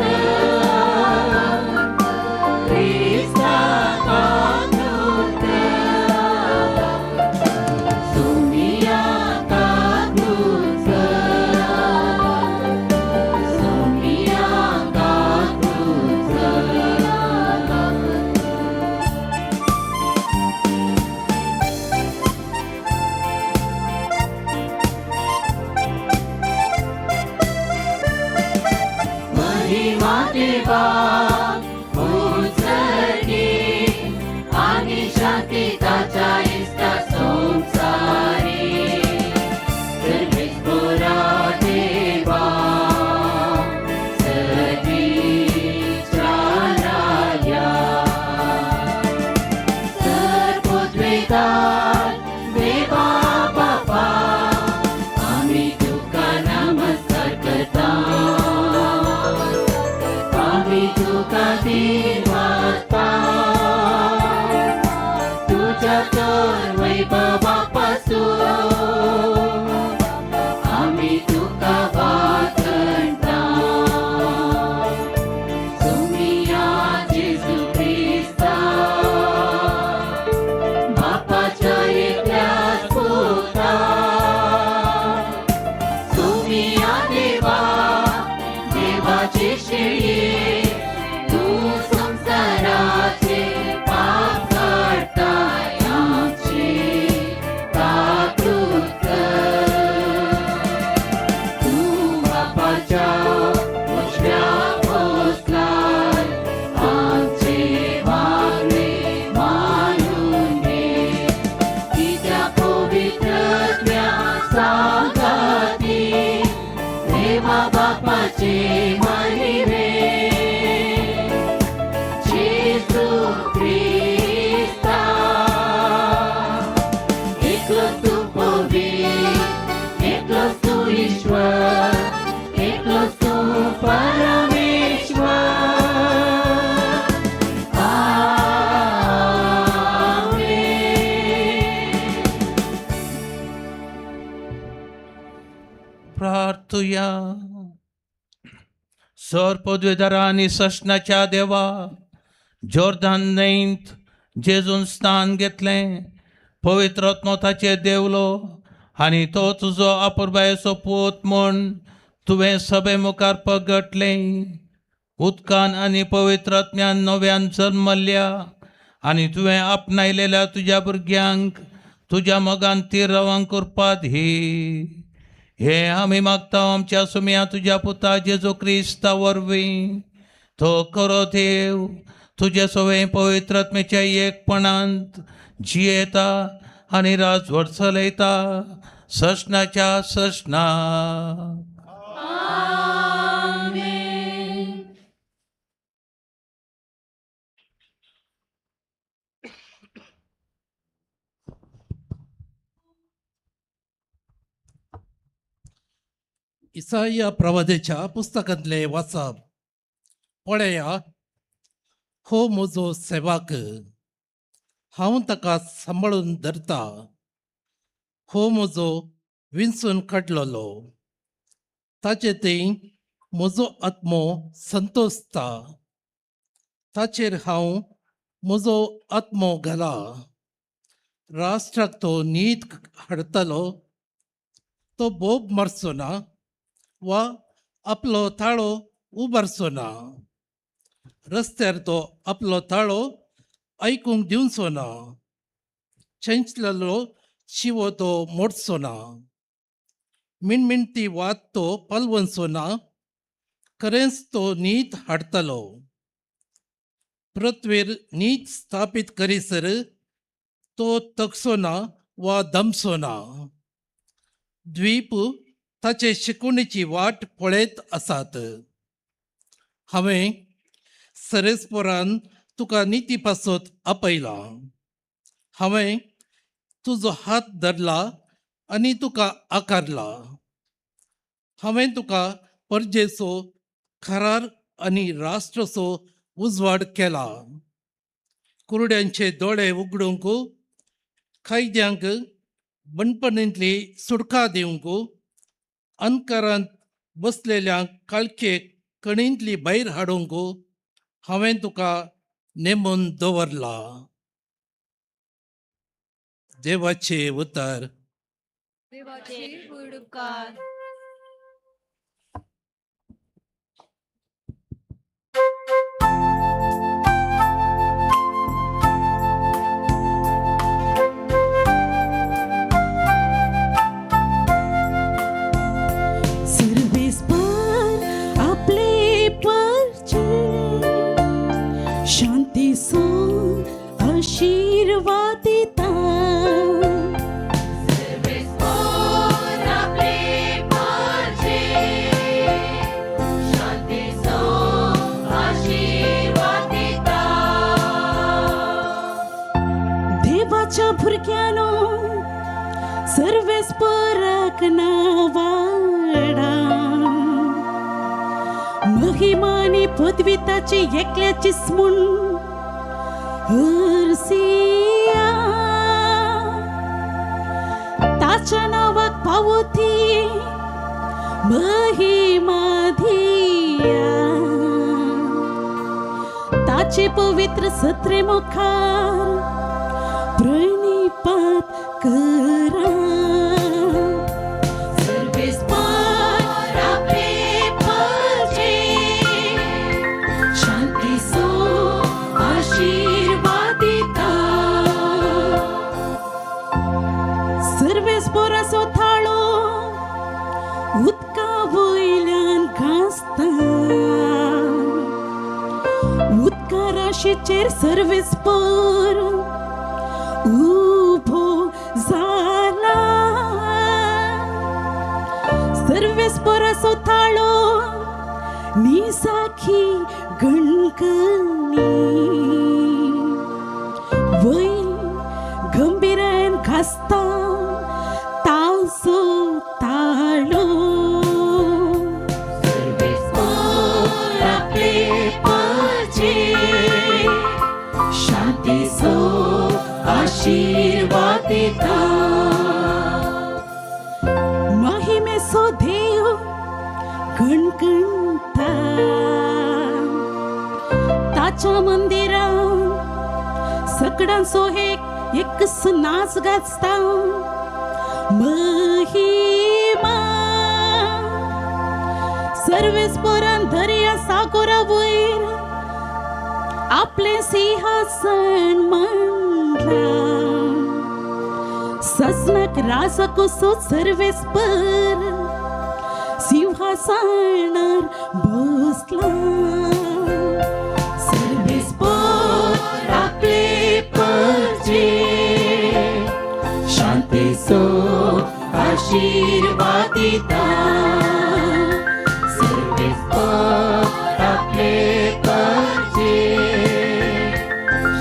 F: तुया सौर पदवीधरा आणि सशनाच्या देवा जोरदान न्हंयत जेजून स्थान घेतलें पवित्र आत्मोताचे देवलो आनी तो तुजो आपुरबायेचो पूत म्हूण तुवें सभे मुखार प्रगटलें उदकान आनी पवित्र आत्म्यान नव्यान जल्मल्या आनी तुवें आपणायलेल्या तुज्या भुरग्यांक तुज्या मोगान ती रवांक करपा दी हे आमी मागता आमच्या सुम्या तुज्या पुता जेजू क्रिस्ता वरवीं तो करो देव तुजे सवय पवित्र आत्म्याच्या एकपणांत जियेता आनी राजवट चलयता सशनाच्या सशना
G: इसाया प्रवादेच्या पुस्तकांतले वाचप पळया हो म्हजो सेवाक हांव ताका सांबाळून धरता हो म्हजो विंचून काडलेलो ताचे थंय म्हजो आत्मो संतोसता ताचेर हांव म्हजो आत्मो घाला राष्ट्राक तो नीत हाडटलो तो बोब मारचो ना वा आपलो ताळो उबारचो ना रस्त्यार तो आपलो ताळो ऐकूंक दिवचो ना चंचलेलो शिवो तो मोडचो ना मिणमिणती वात तो पालवचो ना खरेंच तो नीत हाडटलो पृथ्वीर नीत स्थापीत करीसर तो तगसो ना वा दमसो ना द्वीप ताचे शिकवणीची वाट पळयत आसात हांवें सरेस्पोरान तुका निती पासत आपयला हांवें तुजो हात धरला आनी तुका आकारला हांवें तुका परजेचो खरार आनी राष्ट्रचो उजवाड केला कुरड्यांचे दोळे उगडूंक खैद्यांक बंदपणींतली सुटका दिवंक अनकारांत बसलेल्या काळखे कणींतली भायर हाडूंक हांवें तुका नेमून दवरला देवाचे उतर
E: शांती सो आशीर्वादिता देवाच्या भुरग्यानो सर्वेस पराक नावाडा महिमानी पदवी ताची एकल्याचीच म्हूण हरसिया ताच्या नावाक पावती महिमा धिया ताचे पवित्र सत्रे मुखार प्रणिपात करा सर्वेस्पोराचो थाळो उदका वयल्यान घासता उदका राशीचेर सर्वेस्पोर उबो जाला सर्वेस्पोराचो थाळो निसाखी गणकणी वय गंभीरान घासता तासो ताळो शांतीचो आशीर्वादिता महिमेचो देव मणकंठा ताच्या मंदिरात सगळ्यां सोहेक एकच नाच गाजता महिमा सर्वेस पोरान दर्या सागरा वयर आपले सिंहासन मांडला ससनक राजा कसो सर्वेस पर सिंहासनार बसला सर्वेस पर आपले परजे शांतीचो आशीर्वाद दिता सर्वेस पर आपले परजे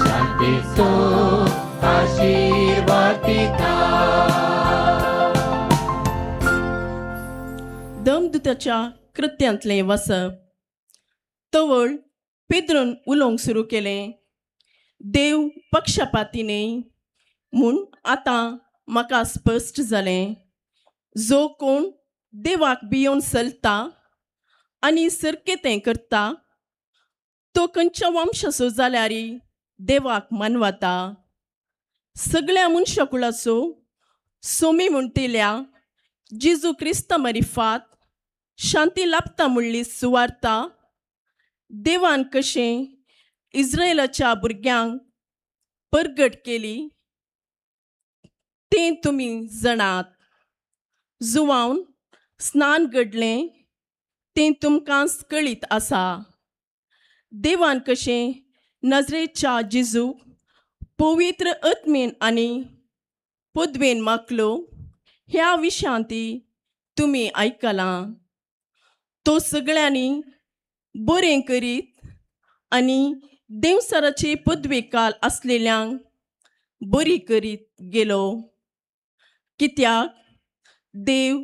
E: शांतीचो आशीर्वाद दिता
H: दमदुताच्या कृत्यांतलें वसप तवळ पेद्रून उलोवंक सुरू केलें देव पक्षपाती न्ही म्हूण आतां म्हाका स्पश्ट जालें जो कोण देवाक भियोन चलता आनी सर्केतें करता तो खंयच्या वंशाचो जाल्यारय देवाक मानवता सगळ्या मनशाकुळाचो सोमी म्हणटिल्या जेजू क्रिस्ता मरिफात शांती लाभता म्हणली सुवार्ता देवान कशें इस्रायेलाच्या भुरग्यांक परगट केली तें तुमी जाणात जुवावन स्नान घडलें तें तुमकां कळीत आसा देवान कशें नजरेच्या जेजूक पवित्र आत्मेन आनी पदवेन मागलो ह्या विशयांती तुमी आयकलां तो सगळ्यांनी बरें करीत आनी देवसराचे पदवेकाल आसलेल्यांक बरी करीत गेलो कित्याक देव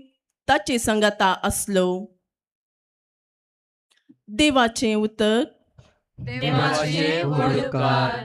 H: ताचे संगता आसलो देवाचें उतर
C: देवाचे वडकार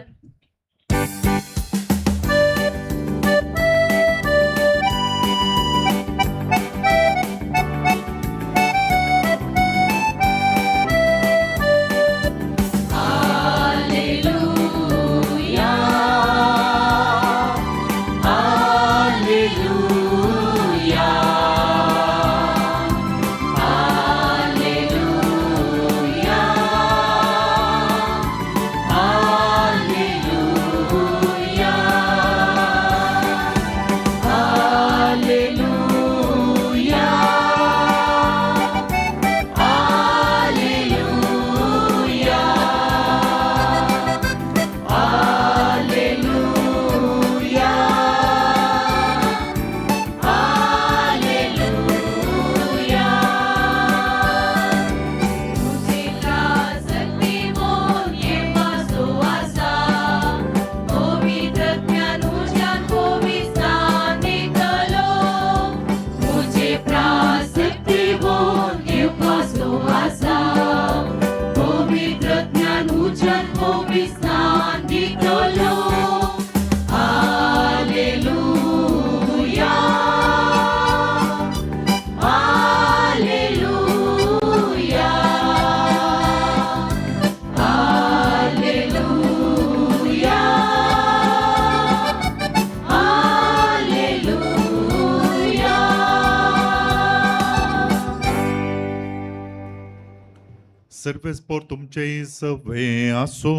I: सर्वेस्पोर तुमचे सवे आसो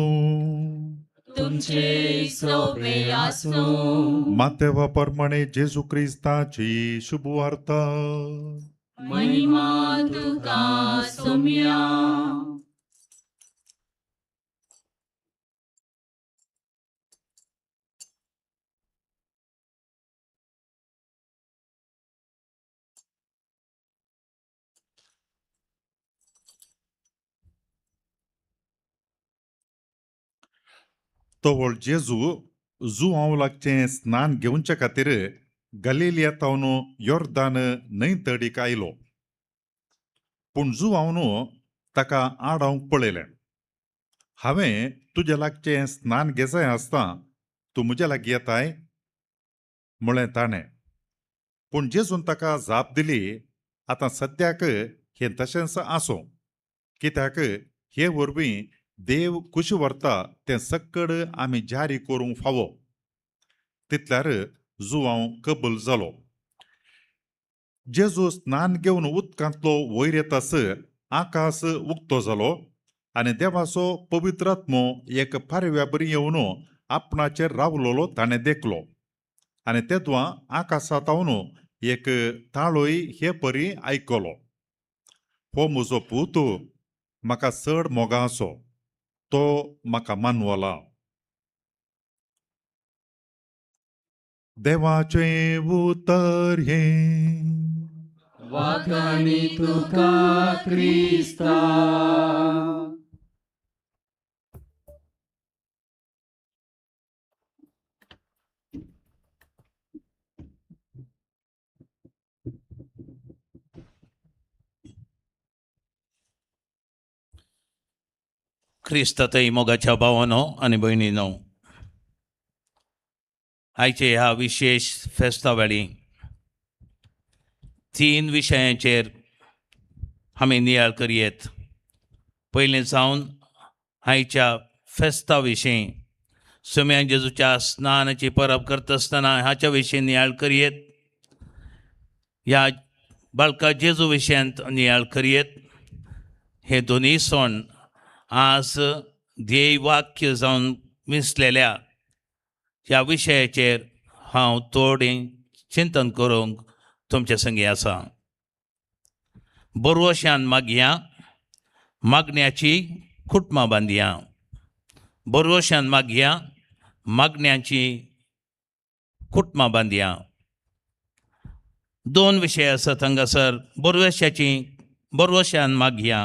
E: तुमचे सोबे आसो
I: मातेवा प्रमाणे जेजू क्रिस्ताची शुभ वार्ता
E: महिमा तुका सोम्या
I: तोवळ जेजू जुआवलाचे स्नान घेवचे खातीर गलिलियांतावन योर्दान न्हंय तडीक आयलो पूण जुआवन ताका आडावंक पळयलें हांवें तुजे लागचें स्नान घे जाय आसता तूं म्हजे लागीं येताय म्हळें ताणें पूण जेजून ताका जाप दिली आतां सद्याक हे तशेंच आसो कित्याक हे वरवीं देव कशें व्हरता तें सक्कड आमी जारी करूंक फावो तितल्यार जुवांव कबूल जालो. जेजू स्नान घेवन उदकांतलो वयर येतासर आकाश उक्तो जालो आनी देवाचो पवित्र आत्मो एक पारव्या बरी येवन आपणाचेर रावलोलो ताणें देखलो आनी तेदुआं आकाशांतावन एक ताळोय हे परी आयकलो. हो म्हजो पूत म्हाका चड मोगाचो, तो म्हाका मानवला. देवाचें उतर हे
C: वाखाणी तुका क्रिस्ता.
F: क्रिस्तातय मोगाच्या भावानो आनी भयणीनो, आयचे ह्या विशेष फेस्ता वेळी 3 विशयांचेर आमी नियाळ करयेत. पयलीं जावन आयच्या फेस्ता विशीं सुम्या जेजूच्या स्नानाची परब करता आसतना हाच्या विशीं नियाळ करयेत. ह्या बाळका जेजू विशयांत नियाळ करयेत. हे दोनी सण आज ध्येय वाक्य जावन मिसलेल्या ह्या विशयाचेर हांव थोडें चिंतन करूंक तुमचे संगी आसा. बरवश्यान मागया, मागण्याची कुटुंबां बांदया. बरवश्यान मागया, मागण्याची कुटुंबां बांदया. 2 विशय आसात हांगासर. बरवश्यान मागया.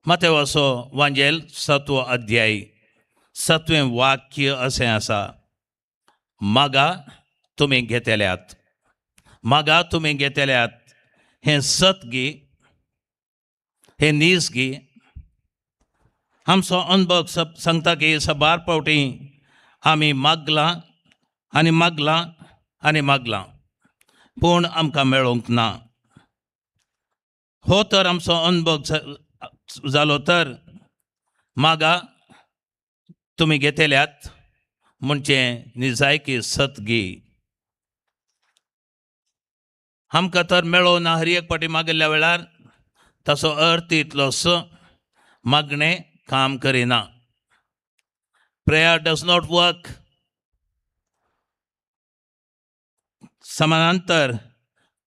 F: मत्तेवाचो वांजेल 7वो अध्याय 7वें वाक्य असें आसा, मागा तुमी घेतल्यात. मागा तुमी घेतल्यात. हें सत गी, हें नीस गी. आमचो अनुभव सांगता की साबार फावटी आमी मागलां आनी मागलां आनी मागलां पूण आमकां मेळोंक ना. हो तर आमचो अनुभव जालो तर मागा तुमी घेतल्यात म्हणजे निजायकी सतगी. आमकां तर मेळो ना हर एक पाटी मागिल्ल्या वेळार ताचो अर्थ इतलोसो, मागणें काम करिना. Prayer does not work. समानांतर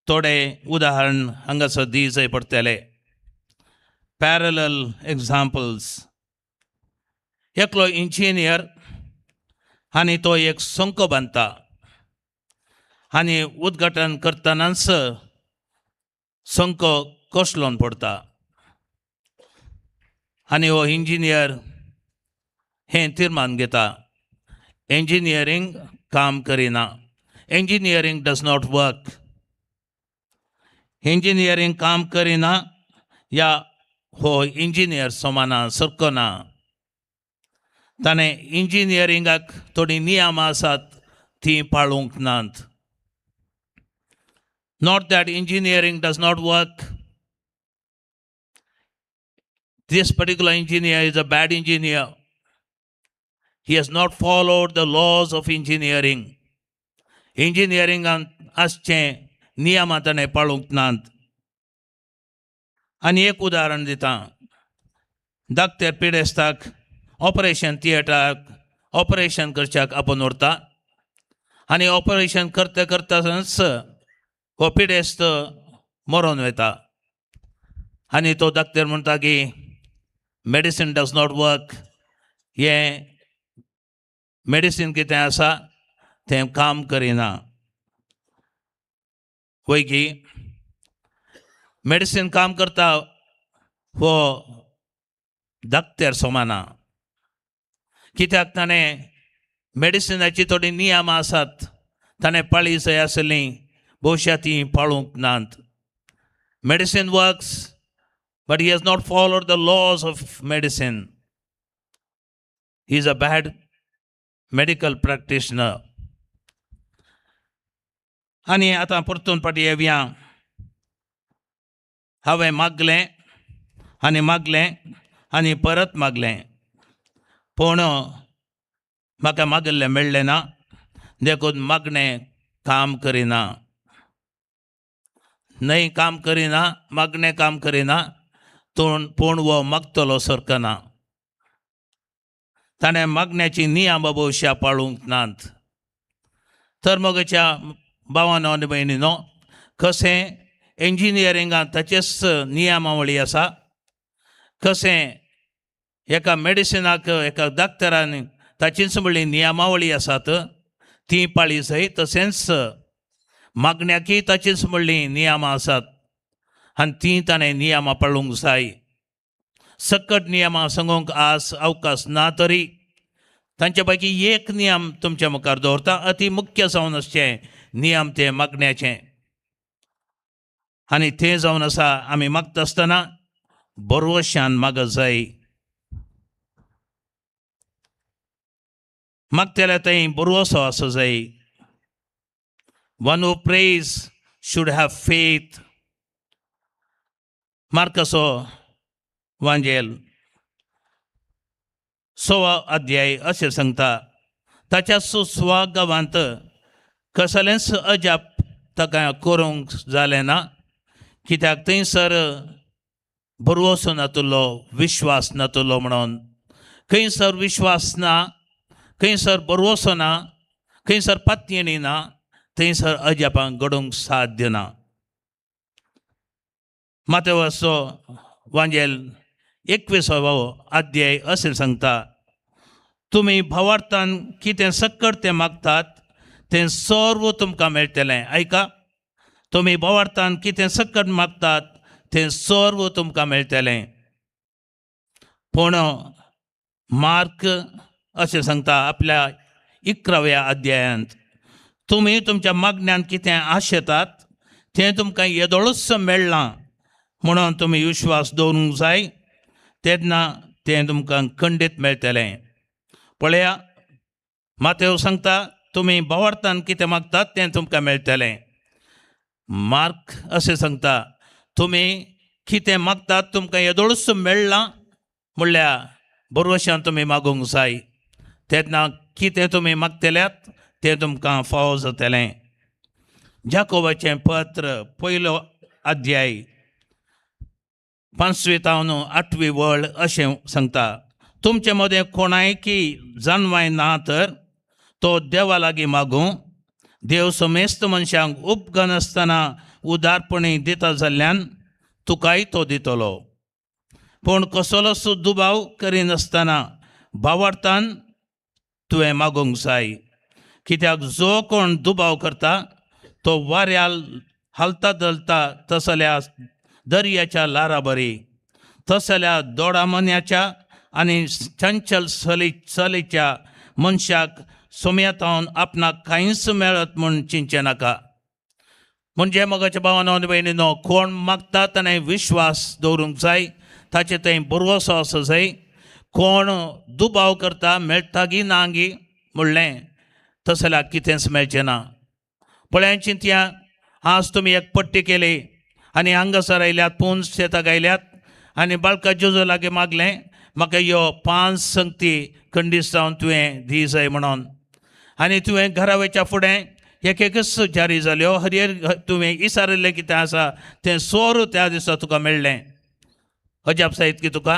F: थोडे उदाहरण हांगासर दी जाय पडटले. Parallel examples. एकलो इंजिनियर आनी तो एक संको बांदता आनी उद्घाटन करतनाच संको कोसलोन पडटा आनी हो इंजिनियर हें तीर्मान घेता, इंजिनियरींग काम करिना. Engineering does not work. Engineering काम करिना या हो इंजिनियर सोमाना सरको ना. ताणें इंजिनियरिंगाक थोडी नियमां आसात ती पाळूंक नात. Not that engineering does not work. This particular engineer is a bad engineer. He has not followed the laws of engineering. Engineering आसचे नियमां ताणें पाळूंक नात. आनी एक उदाहरण दिता. धाकटे पिडेस्ताक ऑपरेशन थिएटराक ऑपरेशन करच्याक आपोवन व्हरता आनी ऑपरेशन करता करताच हो पिडेस्त मरोन वता आनी तो धाकटेर म्हणटा की मेडिसीन डज नॉट वर्क. हे मेडिसीन कितें आसा तें काम करिना. वैकी मेडिसीन काम करता हो धाकटेर सोमाना. कित्याक ताणें मेडिसिनाची थोडी नियमां आसात ताणें पाळी जाय आसलीं भोवशा ती पाळूंक नात. Medicine works but he has not followed the laws of medicine. He is a bad medical practitioner. आनी आतां परतून फाटी येवया हांवें मागलें आनी परत मागलें, पूण म्हाका मागिल्लें मेळ्ळें ना, देखून मागणें काम करिना. न्हय काम करिना, मागणें काम करिना, पूण वो मागतलो सरकना. ताणें मागण्याची नियम भविश्या पाळूंक नात. तर मोगेच्या भावानो आनी भयणीनो, कशें इंजिनियरिंगांत ताचेच नियमावळी आसा, कशें एका मेडिसिनाक एका डाक्टरान ताचीच म्हणली नियमावळी आसात ती पाळी जाय, तशेंच मागण्याकय ताचीच म्हणली नियमां आसात आनी ती ताणें नियमां पाळूंक जाय. सकट नियमां सांगूंक आज अवकाश ना, तरी तांचे पैकी एक नियम तुमच्या मुखार दवरता. अति मुख्य जावन आसचें नियम तें मागण्याचें, आनी तें जावन आसा आमी मागता आसतना बरवशान मागत जाय. मागतल्या थंय बरवसो आसूं जाय. One who prays should have faith. मार्काचो वांजेल 6 अध्याय अशें सांगता, ताच्या सुसवा गांवांत कसलेंच अजाप ताका करूंक जालें ना, कित्याक थंयसर बरवसो नातलो, विश्वास नातलो म्हणून. खंयसर विश्वास ना, खंयसर बरवसो ना, खंयसर पातयेणी ना, थंयसर अजापांक घडोवंक साध्य ना. मातेवाचो वांजेल 21 अध्याय अशें सांगता, तुमी भावार्थान कितें सकट तें मागतात तें सर्व तुमकां मेळटलें. ऐका, तुमी भावार्थान कितें सकट मागतात तें सर्व तुमकां मेळटलें. पूण मार्क अशें सांगता आपल्या 11व्या अध्यायांत, तुमी तुमच्या मागण्यान कितें आशेतात तें तुमकां येदोळूच मेळना म्हणून तुमी विश्वास दवरूंक जाय, तेन्ना तें तुमकां खंडीत मेळटलें. पळया, मातेव सांगता तुमी भावार्थान कितें मागतात तें तुमकां मेळटलें. मार्क अशें सांगता तुमी कितें मागतात तुमकां येदोळूच मेळना म्हणल्यार बरवशान तुमी मागूंक जाय, तेन्ना कितें तुमी मागतल्यात तें तुमकां फावो जातलें. जाकोबाचें पत्र 1 अध्याय 5वी तावन 8वी वळ अशें सांगता, तुमचे मदें कोणायकी जानवाय ना तर तो देवा लागीं मागूं. देव समेस्त मनशांक उपगन आसतना उदारपणी दिता जाल्ल्यान तुकाय तो दितलो. पूण कसलोच दुबाव करिनासतना भावार्थान तुवें मागूंक जाय, कित्याक जो कोण दुबाव करता तो वाऱ्याल हालता धलता तसल्या दर्याच्या लारा बरी, तसल्या दोडामन्याच्या आनी चंचल चलीच्या मनशाक सुमयेतावन आपणाक कांयच मेळत म्हूण चिंतचें नाका. म्हणजे मोगाच्या भावानो आनी भयणीनो, कोण मागता ताणें विश्वास दवरूंक जाय, ताचे थंय बरवसो आसूं जाय. कोण दुबाव करता मेळटा गी ना गी म्हणलें तशें जाल्यार कितेंच मेळचें ना. पळय चिंतया, आज तुमी एक पट्टी केली आनी हांगासर आयल्यात, पूण शेताक आयल्यात आनी बाळका जेजू लागीं मागलें म्हाका ह्यो 5 संगती खंडीत जावन तुवें दी जाय म्हणून, आनी तुवें घरा वयच्या फुडें एकच जारी जाल्यो. हरयर तुवें विचारिल्लें कितें आसा तें सोर त्या दिसा तुका मेळ्ळें. अजाप जायत की तुका?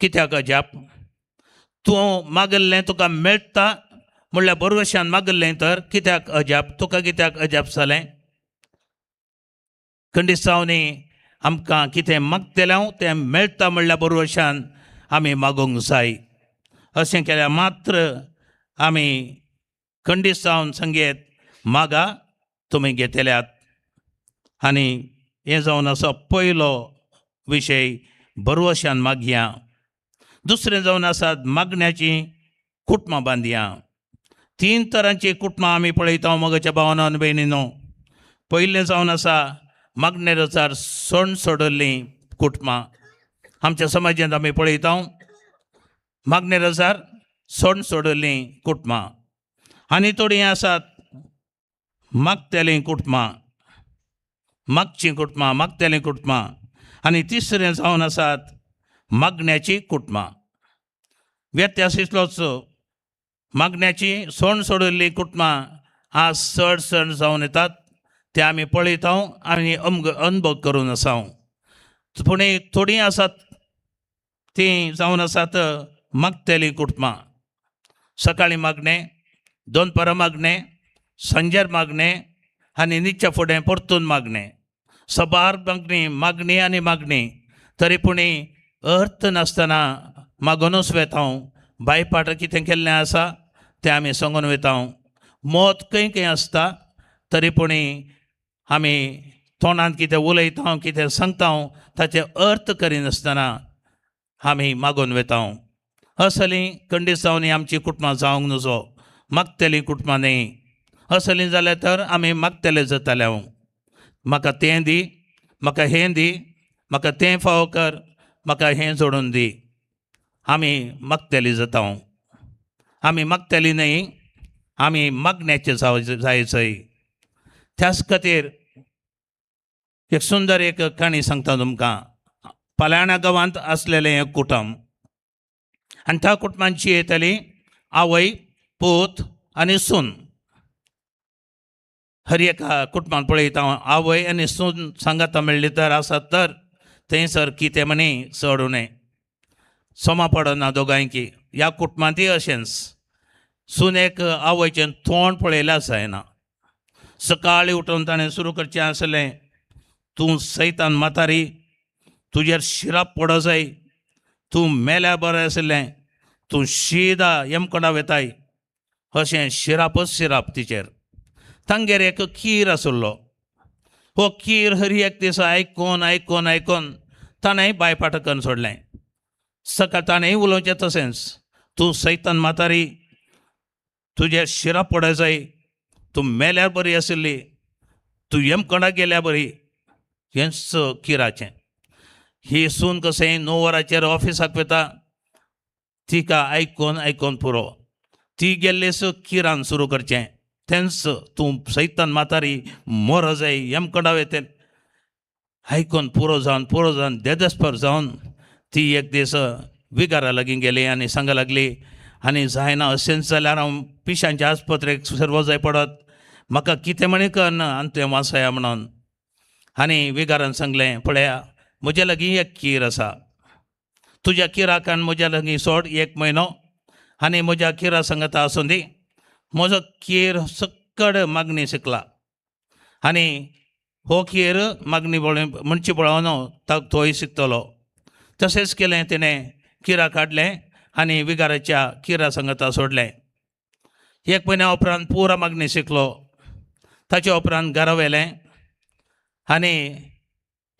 F: कित्याक अजाप? तूं मागिल्लें तुका मेळटा म्हणल्यार बरवशान मागिल्लें, तर कित्याक अजाप? तुका कित्याक अजाप जालें? खंडीत जावनी आमकां कितें मागतलें तें मेळटा म्हणल्यार बरवशान आमी मागूंक जाय. अशें केल्यार मात्र आमी खंडीत जावन संगीत मागा तुमी घेतल्यात. आनी हें जावन आसा पयलो विशय, बरवशान मागया. दुसरें जावन आसात मागण्याची कुटुंबां बांदया. 3 तरांची कुटुंबां आमी पळयता मोगाच्या भावानो आनी भयणीनो. पयलें जावन आसा मागणेरजार सण सोडल्लीं कुटुंबां. आमच्या समाजांत आमी पळयता मागणेरजार सण सोडल्लीं कुटुंबां, आनी थोडीं आसात मागतेलीं कुटुंबां. मागचीं कुटुंबां मागतेलीं कुटुंबां आनी तिसरें जावन आसात मागण्याची कुटुंबां. व्यत्यास इतलोच मागण्याची सोण सोडिल्लीं कुटुंबां आज चड चड जावन येतात ते आमी पळयता आनी अनुभव करून आसा. पूण थोडीं आसात तीं जावन आसात मागतेलीं कुटुंबां. सकाळीं मागणें, दोनपरां मागणें, सांजेर मागणें आनी न्हिदच्या फुडें परतून मागणें. सबार मागणी आनी मागणी तरी पूण अर्थ नासतना मागूनच वेता. बायपाट कितें केल्लें आसा तें आमी सांगून वेता. मत खंय खंय आसता तरी पूण आमी तोंडान कितें उलयता कितें सांगता ताचे अर्थ करिनासतना आमी मागून वेता. असलीं खंडीत जावन आमची कुटुंबां जावंक नजो, मागतेलीं कुटुंबां न्ही. असलीं जाल्यार तर आमी मागतेले जाताले. म्हाका तें दी, म्हाका हें दी, म्हाका तें फावो कर, म्हाका हें जोडून दी. आमी मागतेलीं जाता. आमी मागतेलीं न्ही, आमी मागण्याचे जायचंय. त्याच खातीर एक सुंदर एक काणी सांगता तुमकां. पलाण्या गांवांत आसलेलें एक कुटुंब आनी त्या कुटुंबांची येताली आवय, पूत आनी सून. हर एका कुटुंबांत पळयता आवय आनी सून सांगाता मेळ्ळी तर आसात तर थंयसर कितें म्हणी चड उणें सोमा पडना दोगांयकी. ह्या कुटुंबांतय अशेंच सुनेक आवयचें तोंड पळयल्यार जायना. सकाळीं उठून ताणें सुरू करचें आसलें, तूं सैतान मातारी, तुजेर शिराप पडो जाय, तूं मेल्यार बरें आसलें, तूं शीदा यमकडा वेताय, अशें शिरापच शिराप तिचेर. तांगेर एक कीर आसलो. हो कीर हर एक दीस आयकून आयकून आयकून ताणें बायपाट करून सोडलें. सकाळ ताणेंय उलोवचें तशेंच, तूं सैतान मातारी, तुजेर शिराप पडो जाय, तूं मेल्यार बरी आसली, तूं यमकडा गेल्यार बरी. हेंच किराचें. ही सून कशें 9 वरांचेर ऑफिसाक वता, तिका आयकून आयकून पुरो. ती गेल्लीस किरान सुरू करचें, तेंच तूं सैतान मातारी मोर जाय यमकडा वेते. आयकून पुरो जावन देदस्पर जावन ती एक दीस विगारा लागीं गेली आनी सांगा लागली, आनी जायना अशेंच जाल्यार हांव पिश्यांच्या आस्पत्रेक सर्व जाय पडत, म्हाका कितें म्हणी करना आनी तें वाचया म्हणून. आनी विगारान सांगलें, पळया म्हजे लागीं एक कीर आसा, तुज्या किराक आनी म्हज्या लागीं सोड 1 म्हयनो आनी म्हज्या किरा सांगता आसूं दी. म्हजो कीर सक्कड मागणी शिकला आनी हो कीर मागणी म्हणची पळोवन ताका तोय शिकतलो. तशेंच केलें तिणें. किरा काडलें आनी विगाराच्या किरा सांगता सोडलें. 1 म्हयन्या उपरांत पुरा मागणी शिकलो. ताच्या उपरांत घरा व्हेलें आनी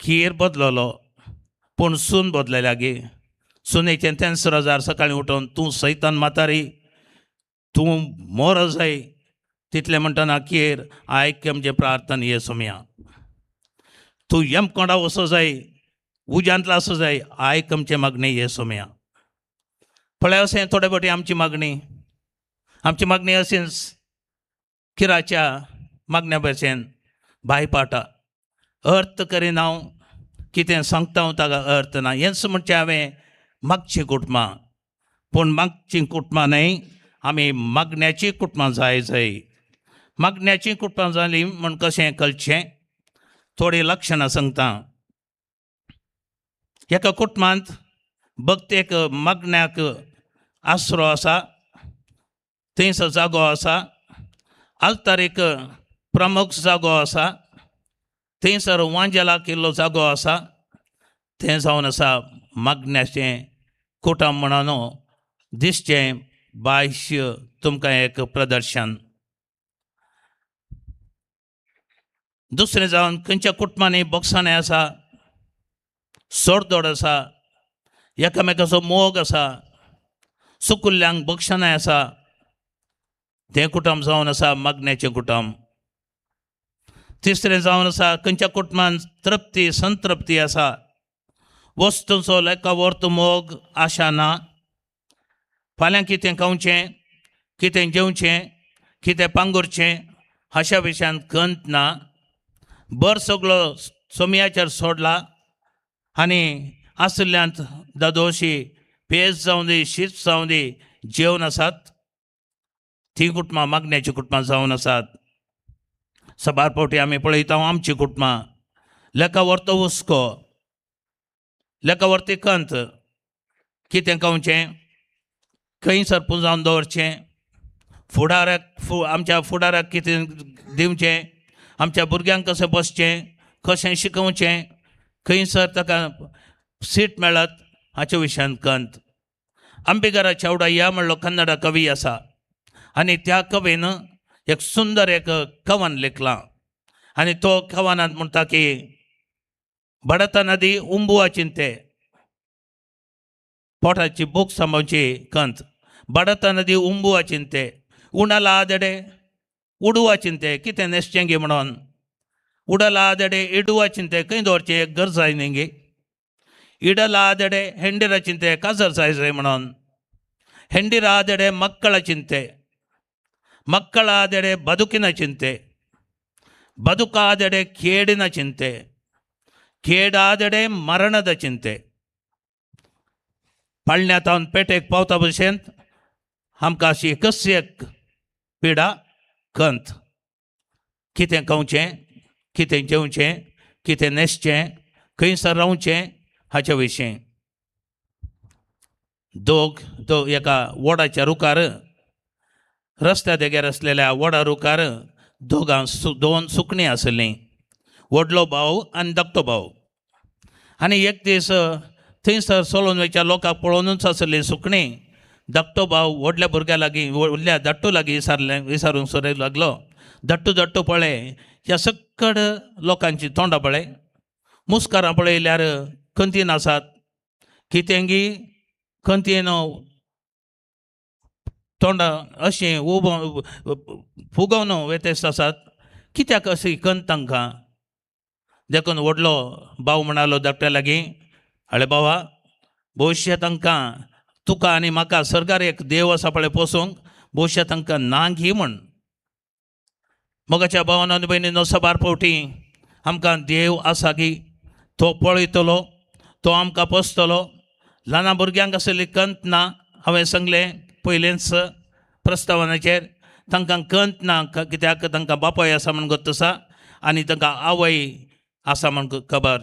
F: कीर बदललो पूण सून बदले लागी. सुनेचें तेंच रजार सकाळीं उठून, तूं सैतान मातारी, तूं मोर जाय. तितलें म्हणटना कीर, आयक आमचें प्रार्थना येसू मिया. तूं यमकोंडा वचो जाय, उज्यांतला आसूं जाय, आयक आमचें मागणी येसू मिया. पळय अशें थोडे फावटी आमची मागणी अशींच किराच्या मागण्या भशेन बायपाटा. अर्थ करीन हांव, कितें सांगता हांव ताका अर्थ ना. हेंच म्हणचें हांवें मागचीं कुटुंबां. पूण मागचीं कुटुंबां न्हय, आमी मागण्याची कुटुंबां जाय. मागण्याची कुटुंबां जालीं म्हण कशें कळचें, थोडीं लक्षणां सांगता. एका कुटुंबांत भक्तेक मागण्याक आसरो आसा, थंयसर जागो आसा. आल्तारीक प्रमुख जागो आसा, थंयसर वांजेलाक इल्लो जागो आसा. तें जावन आसा मागण्याचें कुटुंब म्हणून दिसचें बाह्य तुमकां एक प्रदर्शन. दुसरें जावन खंयच्या कुटुंबांनी बोगसाणें आसा, सोडदोड आसा, एकामेकाचो मोग आसा, सुकुल्ल्यांक बक्षणाय आसा, तें कुटुंब जावन आसा मागण्याचें कुटुंब. तिसरें जावन आसा खंयच्या कुटुंबांत तृप्ती संतृप्ती आसा, वस्तूंचो लेका वर्त मोग आशा ना, फाल्यां कितें खावचें, कितें जेवचें, कितें पांगुरचें हाच्या विशयान खंत ना. बर सगळो सोमयाचेर सोडला आनी आसल्यांत दादोशी पेज जावं दी शीत जावं दी जेवण आसात ती कुटुंबां मागण्याची कुटुंबां जावन आसात. सबार फावटी आमी पळयता आमची कुटुंबां लेका व्हरतो हुस्को लेका व्हरती कंत कितें कवचें खंय सरपून जावन दवरचें आमच्या फुडाराक कितें दिवचें आमच्या भुरग्यांक कशें बसचें कशें शिकोवचें खंयसर ताका सीट मेळत हाच्या विशयान कंत. अंबिगरा चौडय्या म्हणलो कन्नड कवी आसा आनी त्या कवीन एक सुंदर एक कवन लेखलां आनी तो कवनांत म्हणटा की बडत नदी उंबुआ चिंते पोटाची भूक सांबाळची कंत. बडत नदी उंबुआ चिंते उडला आदडे उडुआ चिंते कितें न्हेसचें गे म्हणोन उडला आदडे इडुआ चिंते खंय दवरचें एक गरज जाय न्ही गे इडला आदडे ಹೆಂಡಿರ ಚಿಂತೆ ಕಾಸರ್ ಸಾಯಿಸ್ರೆ म्हणोन ಹೆಂಡಿರ ಆದೆಡೆ ಮಕ್ಕಳ ಚಿಂತೆ ಮಕ್ಕಳ ಆದೆಡೆ ಬದುಕಿನ ಚಿಂತೆ ಬದುಕಾದೆಡೆ ಕೇಡಿನ ಚಿಂತೆ ಕೇಡಾದೆಡೆ ಮರಣದ ಚಿಂತೆ पळण्यात हांव पेटेक पावता भशेन आमकां अशी कसली एक पिडा कंत. कितें कवचें कितें जेवचें कितें न्हेसचें खंयसर रावचें हाच्या विशीं. एका वडाच्या रुखार रस्त्या देगेर आसलेल्या वडा रुखार दोन सुकणीं आसलीं व्हडलो भाव आनी धाकटो भाव. आनी एक दीस थंयसर सोलून वयच्या लोकांक पळोवनूच आसलीं सुकणीं धाकटो भाव व्हडल्या भुरग्या लागीं व्हडल्या धाट्टू लागीं विचारूंक सोदूंक लागलो धाट्टू पळय ह्या सकड लोकांची तोंडां पळय मुस्कारां पळयल्यार खंतीन आसात कितेंगी खंतीन तोंडां अशीं फुगोवन वेतेस्त आसात कित्याक अशी खंत तांकां. देखून व्हडलो भाव म्हणालो धाकट्या लागीं अळे बाबा भविश्य तांकां तुका आनी म्हाका सर्गार एक देव आसा पळय पोसूंक भविश्य तांकां ना घी म्हण. मोगाच्या भावान आनी भयणीनो सबार फावटी आमकां देव आसा गी तो पळयतलो तो आमकां पोसतलो. ल्हान भुरग्यांक आसली कंत ना हांवें सांगलें पयलेंच प्रस्तावनाचेर तांकां कंत ना कित्याक तांकां बापाय आसा म्हूण गत आसा आनी तांकां आवय आसा म्हूण खबर.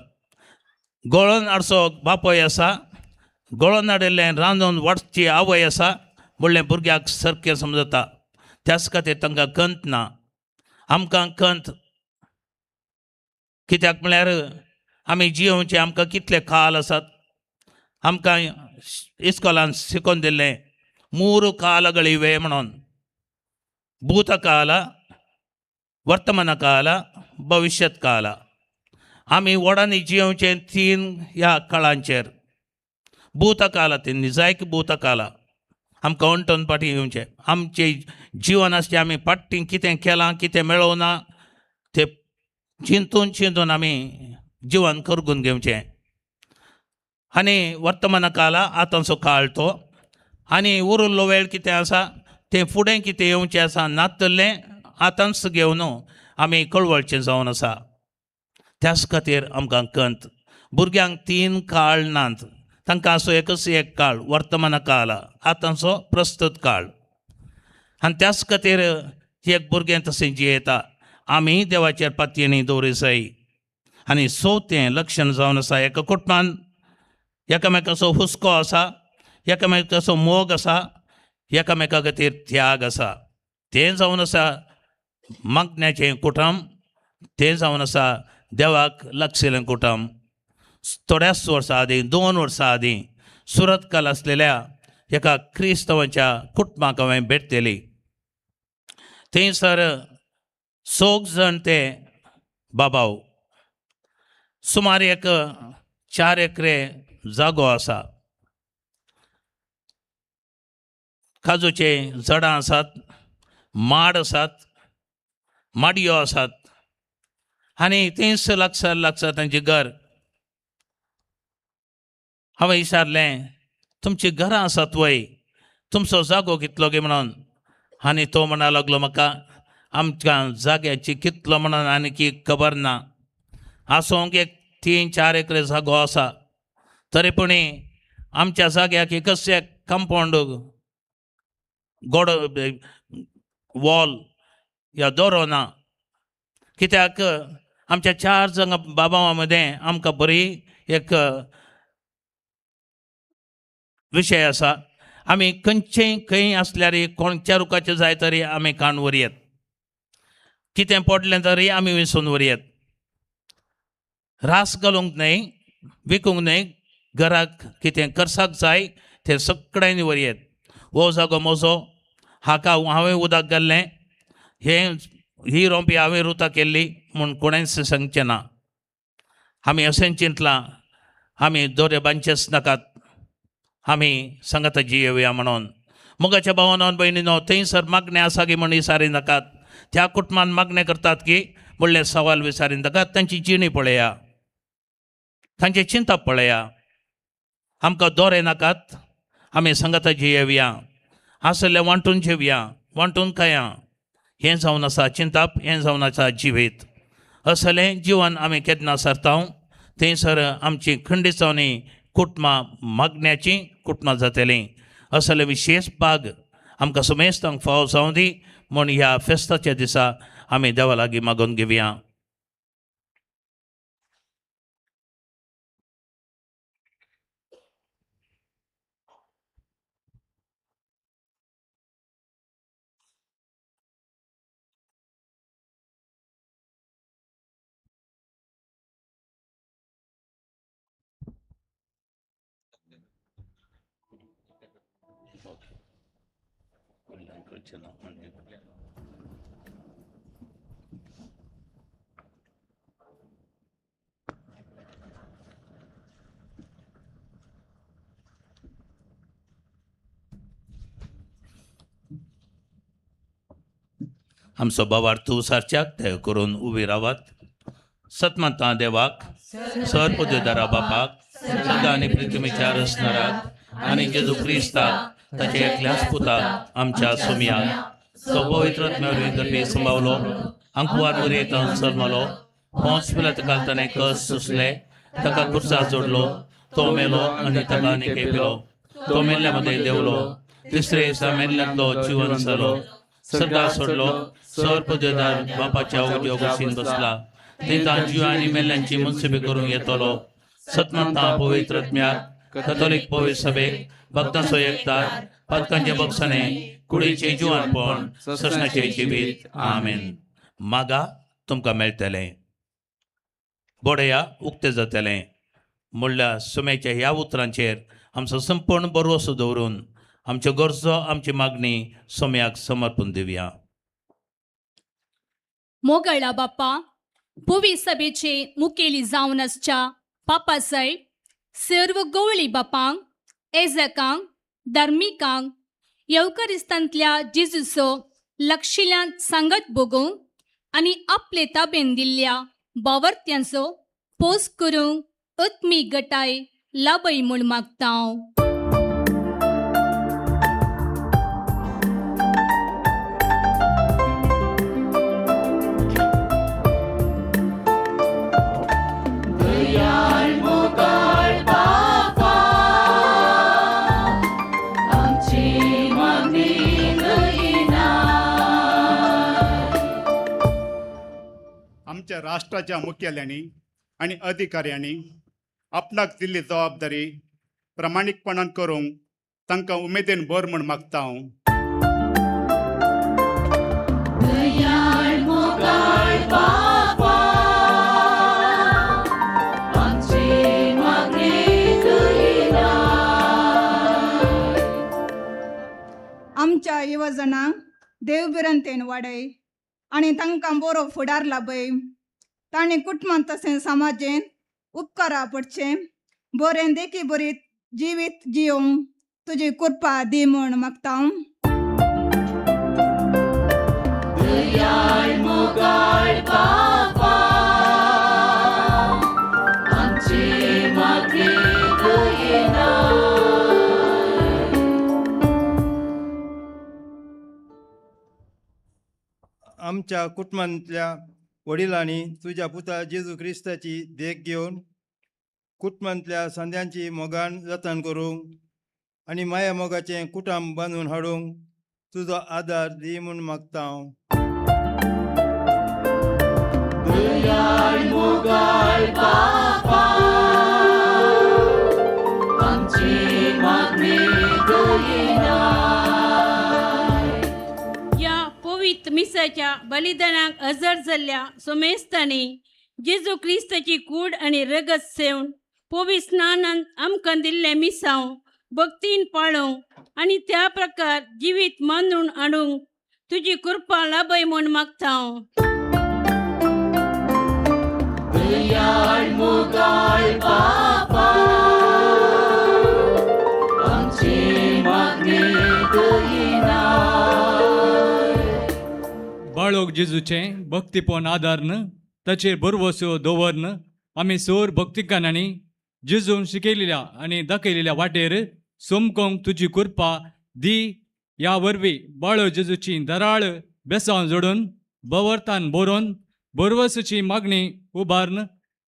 F: गळोन हाडचो बापाय आसा गळोन हाडिल्लें रांदून वाडची आवय आसा म्हणलें भुरग्याक सारकें समजता. त्याच खातीर तांकां कंत ना. आमकां कंत कित्याक म्हळ्यार आमी जियोवचे आमकां कितले काल आसात. आमकां इस्कॉलान शिकोवन दिल्लें 3 कालಗಳಿವೆ म्हणोन भूतकाल वर्तमान काल भविष्यत काल. आमी वडांनी जियोवचें 3 ह्या काळांचेर. भूतकालांत निजायक भूतकाल आमकां अणटून फाटीं येवचें आमचें जिवन आसचें आमी फाटीं कितें केलां कितें मेळोवना तें चिंतून आमी जिवन करगून घेवचें. आनी वर्तमान काल आतांचो काळ तो आनी उरिल्लो वेळ कितें आसा तें फुडें कितें येवचें आसा नातल्लें आतांच घेवन आमी कळवळचें जावन आसा. त्याच खातीर आमकां कंत. भुरग्यांक 3 काळ नात तांकां असो एकच एक काळ वर्तमान काल आतांचो प्रस्तुत काळ. आनी त्याच खातीर एक भुरगें तशें जियेता. आमी देवाचेर पातयेणी दवरूंक जाय. आनी चवथें लक्षण जावन आसा एका कुटुंबान एकामेकाचो हुस्को आसा एकामेकाचो मोग आसा एकामेका खातीर त्याग आसा. तें जावन आसा मागण्याचें कुटुंब तें जावन आसा देवाक लागशिल्लें कुटुंब. थोड्याच वर्सां आदीं 2 वर्सां आदीं सुरतकाल आसलेल्या एका क्रिस्तवांच्या कुटुंबाक हांवें भेट दिली. थंयसर 6 जाण ते बाबाव सुमार एक 4 एकरे जागो आसा. काजूचे झाडां आसात माड आसात माडयो आसात आनी थंयच लागसार तांचें घर. हांवें विचारलें तुमचीं घरां आसात वय तुमचो जागो कितलो गे म्हणोन. आनी तो म्हणा लागलो म्हाका आमकां जाग्याची कितलो म्हणोन आनी की खबर ना आसोंक एक 3-4 एकर जागो आसा तरी पूण आमच्या जाग्याक कसले कंपाऊंड गोड वॉल या दोरो ना कित्याक आमच्या 4 जण बाबां मदें आमकां बरी एक विशय आसा आमी खंयचेंय खंय आसल्यार कोणच्या रुखाचें जाय तरी आमी काडून व्हरयेत कितें पडलें तरी आमी विसरून व्हरयेत रास घालूंक न्हय विकूंक न्हय घराक कितें करसाक जाय तें सगळ्यांनी व्हरयेत हो जागो म्हजो हाका हांवें उदक घाल्लें ही रोंपी हांवें रुतां केल्ली म्हूण कोणेंच सांगचें ना आमी अशें चिंतलां आमी दोरे बांदचेच नाकात आमी संगताची येवया म्हणून मुगाच्या भावानो भयणीनो थंयसर मागणें आसा की म्हण विचारी नाकात त्या कुटुंबान मागणें करतात की म्हणलें सवाल विचारी नाकात तांची जिणी पळया तांची चिंता पळया आमकां दोरे नाकात आमी संगताची येवया आसले वांटून जेवया वांटून खाया हें जावन आसा चिंताप हें जावन आसा जिवीत असलें जिवन आमी केन्ना सरता थंयसर आमची खंडितवणी कुटुंबां मागण्याची कुटुंबां जातलीं असले विशेश भाग आमकां सुमेस्तांक फावो जावं दी म्हूण ह्या फेस्ताच्या दिसा आमी देवा लागीं मागून घेवया आमचो बाबार्थू सारच्याक दया करून उबी रावात सतमंता देवाक सर्वपुजदारा बापाक सदा आनी पृथ्वीच्या रचणाराक आनी जेजू क्रिस्ताक ताचे एकल्याच पुताक आमच्या सुमयाक तो पवित्रात्म्यावरवी करपी संभावलो अंकुवार उरयेतान सलमलो पोंच पिलात घालताना कस सुसले ताका कुर्सार जोडलो तो मेलो आनी ताका निके पिलो तो मेल्ल्या मध्ये देवलो तिसरे दिसा मेल्ल्यांतलो जिवन जालो सदा सोडलो सर्वपुजदार बापाच्या उजव्या कुशीन बसला थंय जिवा आनी मेल्ल्यांची मुनसिबी करूंक येतलो सतमंता पवित्रात्म्याक कॅथॉलिक पवित्र सभेक भक्तांचो एकतार पदकांचे बक्षणे कुडीचे जिवानपण ससनाचे जिवीत आमेन मागा तुमकां मेळटलें बोडया उक्तें जातलें म्हणल्यार सुमेच्या ह्या उतरांचेर आमचो संपूर्ण भरवसो दवरून आमच्यो गरजो आमची मागणी सोम्याक समर्पून दिवया
J: मोगळा बाप्पा पुवी सभेचे मुखेली जावन आसच्या पापा साहेब सर्व गवळी बापांक एजकांक धार्मिकांक येवकारिस्तांतल्या जेजूचो लक्षिल्ल्यान सांगत बगूंक आनी आपले ताबेन दिल्ल्या बावर्त्यांचो पोस करूंक अत्मी गटाय लाभय म्हूण मागता हांव
K: आमच्या राष्ट्राच्या मुखेल्यांनी आणि अधिकाऱ्यांनी आपणाक दिल्ली जबाबदारी प्रामाणीकपणान करूंक तांकां उमेदीन भर म्हूण मागता हांव
L: आमच्या युवजनांक देवबिरंतेन वाडय आनी तांकां बरो फुडार लाभय तांणी कुटुंबांत तशें समाजेन उपकारा पडचें बरें देखी बरी जिवीत जियोंक तुजी कृपा दी म्हूण मागता हांव
M: आमच्या कुटुंबांतल्या
C: वडिलांनी तुझ्या पुता जेजू क्रिस्ताची देख घेवन कुटुंबांतल्या संध्यांची मोगान जतन करूंक आनी माया मोगाचें कुटुंब बांदून हाडूंक तुजो आदार दी म्हूण मागता हांव.
J: या पवित्र मिसाच्या बलिदानाक हजर जाल्ल्या सोमेस्तांनी जेजू क्रिस्ताची कूड आनी रगत सेवन पवित्र स्नानांत आमकां दिल्लें मिसांव भक्तीन पाळूंक आनी त्या प्रकार जिवीत मांडून हाडूंक तुजी कृपा लाभय म्हूण मागता हांव.
M: बाळोक जेजूचें भक्तीपोन आदारन ताचेर बरवसो दवरन आमी सोर भक्तिकानांनी जेजून शिकयलेल्या आनी दाखयलेल्या वाटेर सोमकोंक तुजी कृपा दी. ह्या वरवीं बाळो जेजूची दराळ बेसांव जोडून बवर्तान बरोवन बरवसची मागणी उबारन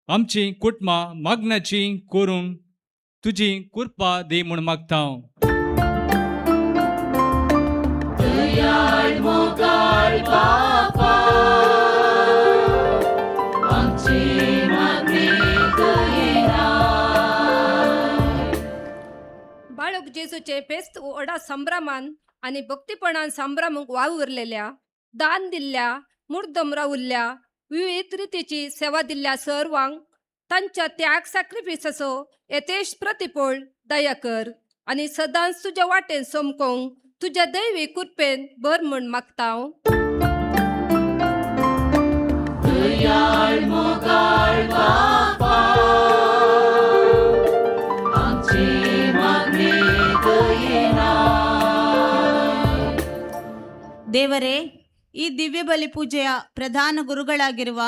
M: आमची कुटुंबां मागण्याची करून तुजी कृपा दी म्हूण मागता हांव.
E: बाळक जेजूचे फेस्त व्हडा संभ्रमान आनी भक्तीपणान संभ्रमूंक वाव उरलेल्या दान दिल्ल्या मुर्दम रावुल्ल्या विविध रितीची सेवा दिल्ल्या सर्वांक तांच्या त्याग सॅक्रिफिसाचो येतेश प्रतिफळ दया कर आनी सदांच तुज्या वाटेन सोमकोंक तुज्या दैवी कृपेन बर म्हूण मागता हांव.
N: ದೇವರೇ, ಈ ದಿವ್ಯ ಬಲಿ ಪೂಜೆಯ ಪ್ರಧಾನ ಗುರುಗಳಾಗಿರುವ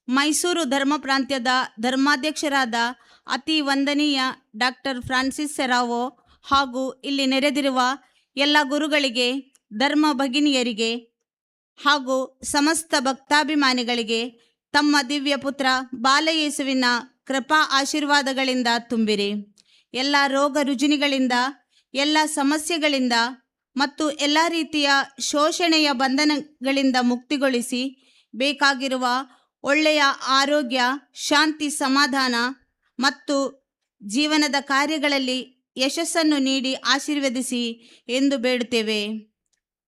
N: ಮೈಸೂರು ಧರ್ಮ ಪ್ರಾಂತ್ಯದ ಧರ್ಮಾಧ್ಯಕ್ಷರಾದ ಅತಿ ವಂದನೀಯ ಡಾಕ್ಟರ್ ಫ್ರಾನ್ಸಿಸ್ ಸೆರಾವೋ ಹಾಗೂ ಇಲ್ಲಿ ನೆರೆದಿರುವ ಎಲ್ಲ ಗುರುಗಳಿಗೆ, ಧರ್ಮ ಭಗಿನಿಯರಿಗೆ ಹಾಗೂ ಸಮಸ್ತ ಭಕ್ತಾಭಿಮಾನಿಗಳಿಗೆ ತಮ್ಮ ದಿವ್ಯ ಪುತ್ರ ಬಾಲಯೇಸುವಿನ ಕೃಪಾ ಆಶೀರ್ವಾದಗಳಿಂದ ತುಂಬಿರಿ. ಎಲ್ಲ ರೋಗ ರುಜಿನಿಗಳಿಂದ, ಎಲ್ಲ ಸಮಸ್ಯೆಗಳಿಂದ ಮತ್ತು ಎಲ್ಲ ರೀತಿಯ ಶೋಷಣೆಯ ಬಂಧನಗಳಿಂದ ಮುಕ್ತಿಗೊಳಿಸಿ ಬೇಕಾಗಿರುವ ಒಳ್ಳೆಯ ಆರೋಗ್ಯ, ಶಾಂತಿ, ಸಮಾಧಾನ ಮತ್ತು ಜೀವನದ ಕಾರ್ಯಗಳಲ್ಲಿ ಯಶಸ್ಸನ್ನು ನೀಡಿ ಆಶೀರ್ವದಿಸಿ ಎಂದು ಬೇಡುತ್ತೇವೆ.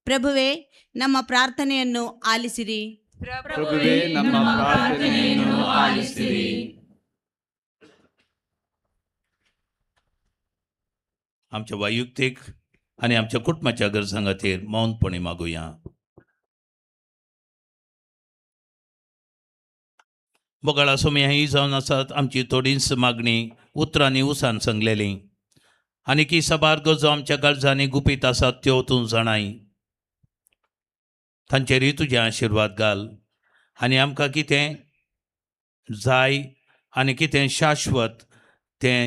N: ಪ್ರಭುವೇ, ನಮ್ಮ ಪ್ರಾರ್ಥನೆಯನ್ನು ಆಲಿಸಿರಿ.
C: ಪ್ರಭುವೇ, ನಮ್ಮ ಪ್ರಾರ್ಥನೆಯನ್ನು ಆಲಿಸಿರಿ.
F: आमच्या वैयक्तिक आणि आमच्या कुटुंबाच्या गरजां खातीर मौनपणी मागुया. बोगाळा सोमी ही जावन आसात आमची थोडीच मागणी उतरांनी उसान सांगलेली आनी की सबार गरजो आमच्या काळजांनी गुपीत आसात त्यो तूं जाणाय. तांचेरय तुजें आशिर्वाद घाल आनी आमकां कितें जाय आनी कितें शाश्वत तें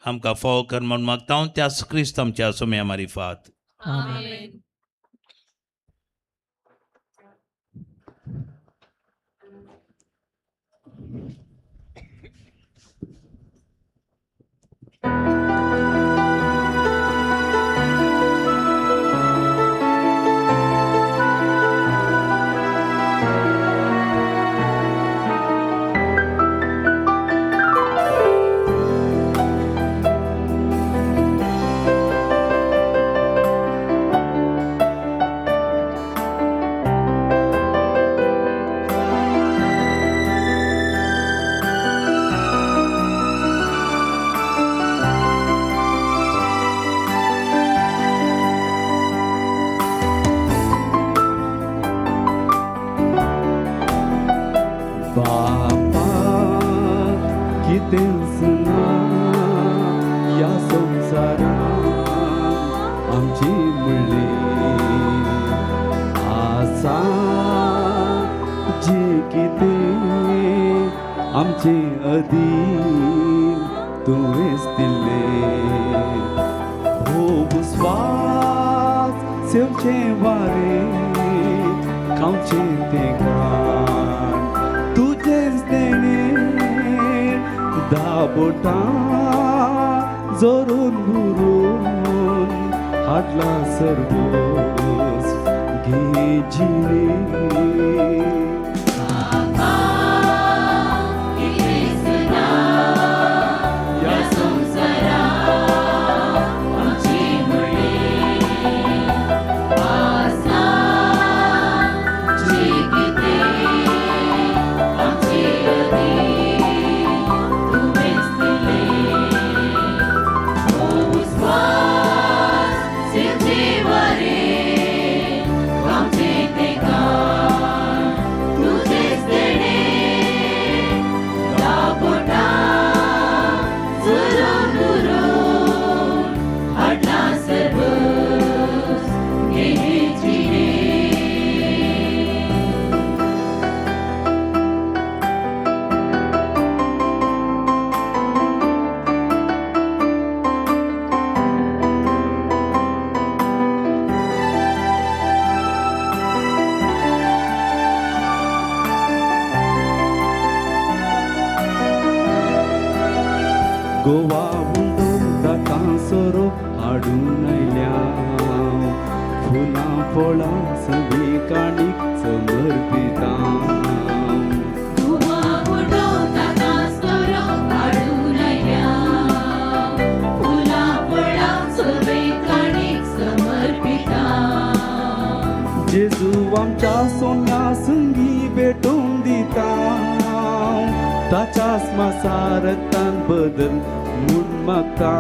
F: आमकां फोव कर म्हूण मागता हांव त्या क्रिस्त आमच्या सोम्या मारिफात.
H: आमेन.
C: आमचे अधीन तुवेंच दिल्ले हो विस्वास सेवचे वारे खावचे ते घाण
A: दाबोटा जोरून भरून हाडला सर्वस घे जिणे गोवा बुंदून दाकांसरो हाडून आयल्या फुलां फळां सगळी काणीक समर्पिता जेजू आमच्या सोन्या संगी भेटून दिता ताच्या स्मसारतान बदल म्हूण मागता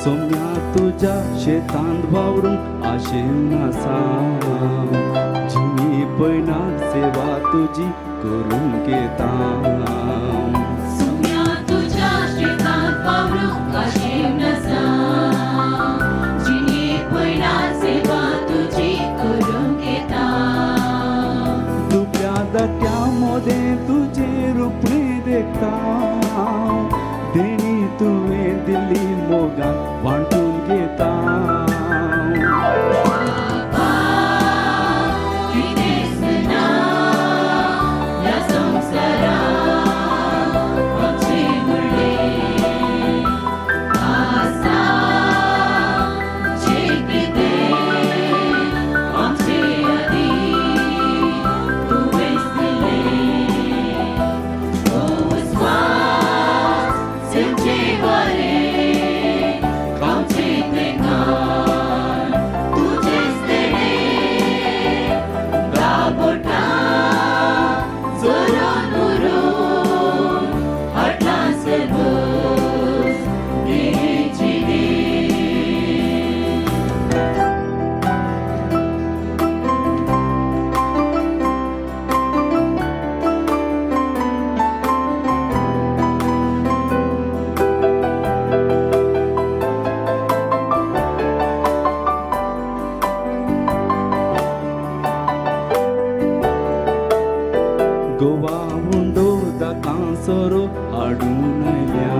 A: सोम्या तुझ्या शेतांत वावरून आशेन आसा जिणी पयणार सेवा तुजी करून घेता
J: सोम्या तुझ्या शेतांत वावरूंक आशेन आसा जिणे पयणार सेवा तुजी करून घेता
A: दुबळ्या दाट्या मोदे तुजे रुपणे देखता देणी तुवें दिल्ली मोगान वांटून घेता गोवा हुंडो दाकांसरो हाडून आयल्या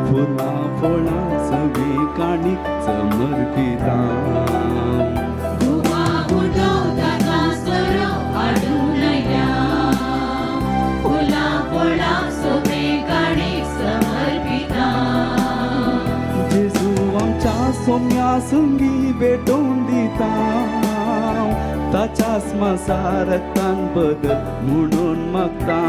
A: फुलां फळां सगळी काणीक समर्पिता
J: गोवा हुंडो दाकांसरो हाडून आयल्या फुलां फळां सगळी काणीक समर्पिता
A: जेजू आमच्या सोम्या संगी भेटून दिता
O: ताच्या स्मसारकान बदल म्हणून मागता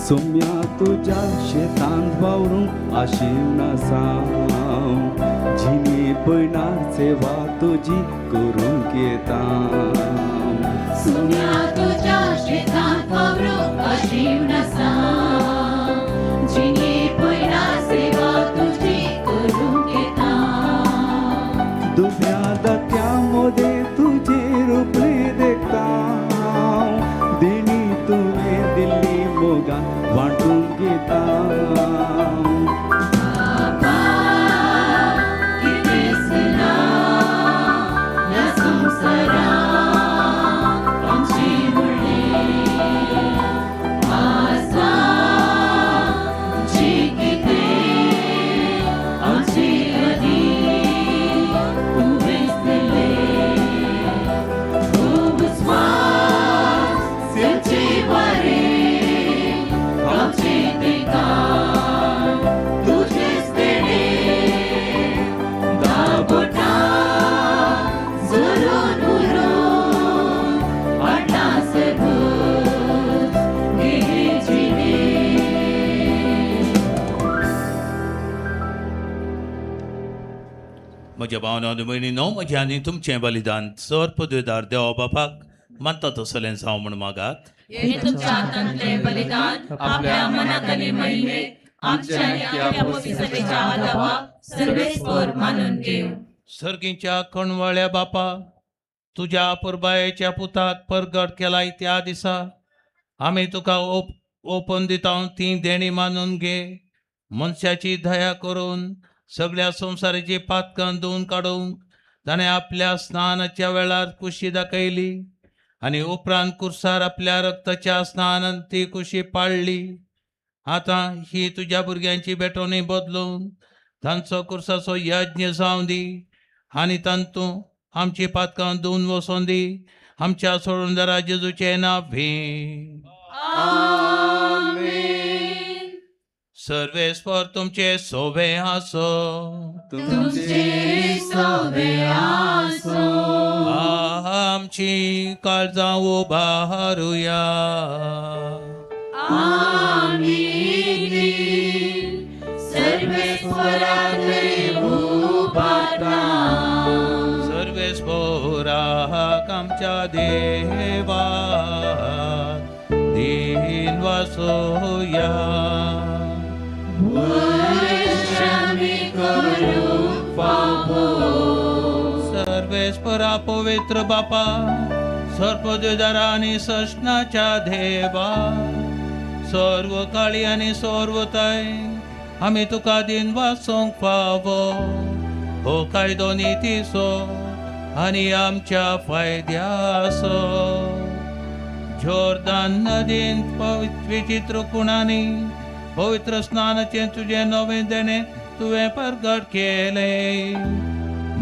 O: सोम्या तुझ्या शेतांत वावरूंक आशिवना साव जिनी पयणार सेवा तुजी करूंक येता
J: सोम्या तुझ्या शेतांत वावरूंक आशिवना साव जिनी पयणार सेवा तुजी करूंक येता
O: दुब्या दात्या मोदे तुझे रूपले देखता देणी तुवें दिल्ली मोगान वांटून घेता
F: म्हज्या भावनांनी भयणीनो म्हजें आनी तुमचें बलिदान चड पदवेदार देवा बापाक मानता तसलें जावं म्हण मागात
J: हे तुमच्या हातांतले बलिदान आपल्या मनात आनी महिमेक आमच्या आनी आख्या पवित्र सभेच्या आदाराक सर्वेस्पर मानून घेव.
F: सर्गीच्या कणवाळ्या बापा तुज्या पुरबायेच्या पुताक परगट केलाय त्या दिसा आमी तुका ओपन दिता ती देणी मानून घे. मनशाची दया करून सगळ्या संवसाराची पातकां धुवन काडूंक ताणें आपल्या स्नानाच्या वेळार कुशी दाखयली आनी उपरांत कुर्सार आपल्या रक्ताच्या स्नानान ती कुशी पाळली. आतां ही तुज्या भुरग्यांची बेटोनी बदलून तांचो कुर्साचो यज्ञ जावं दी आनी तांतूं आमची पातकां धुवन वचोन दी. आमच्या सोडूनदारा जेजूचें नांव भी. सर्वेस्पर तुमचे सोबे आसो.
J: तुमचे सोबे आसो.
F: आमची काळजां उबारुया. सर्वेस्पराक आमच्या देवा दिन वासोया. सर्वेस्पर बरा पवित्र बापा सर्पद्वेदारा आणि सशनाच्या देवा सर्व काळी आणि सर्वताय आम्ही तुका दिन वाचोंक फावो हो कायदो नितीसो आणि आमच्या फायद्यासो जोरदान नदीन विचित्र कुणांनी पवित्र स्नानाचे तुझे नवे देणे तुवें प्रगट केले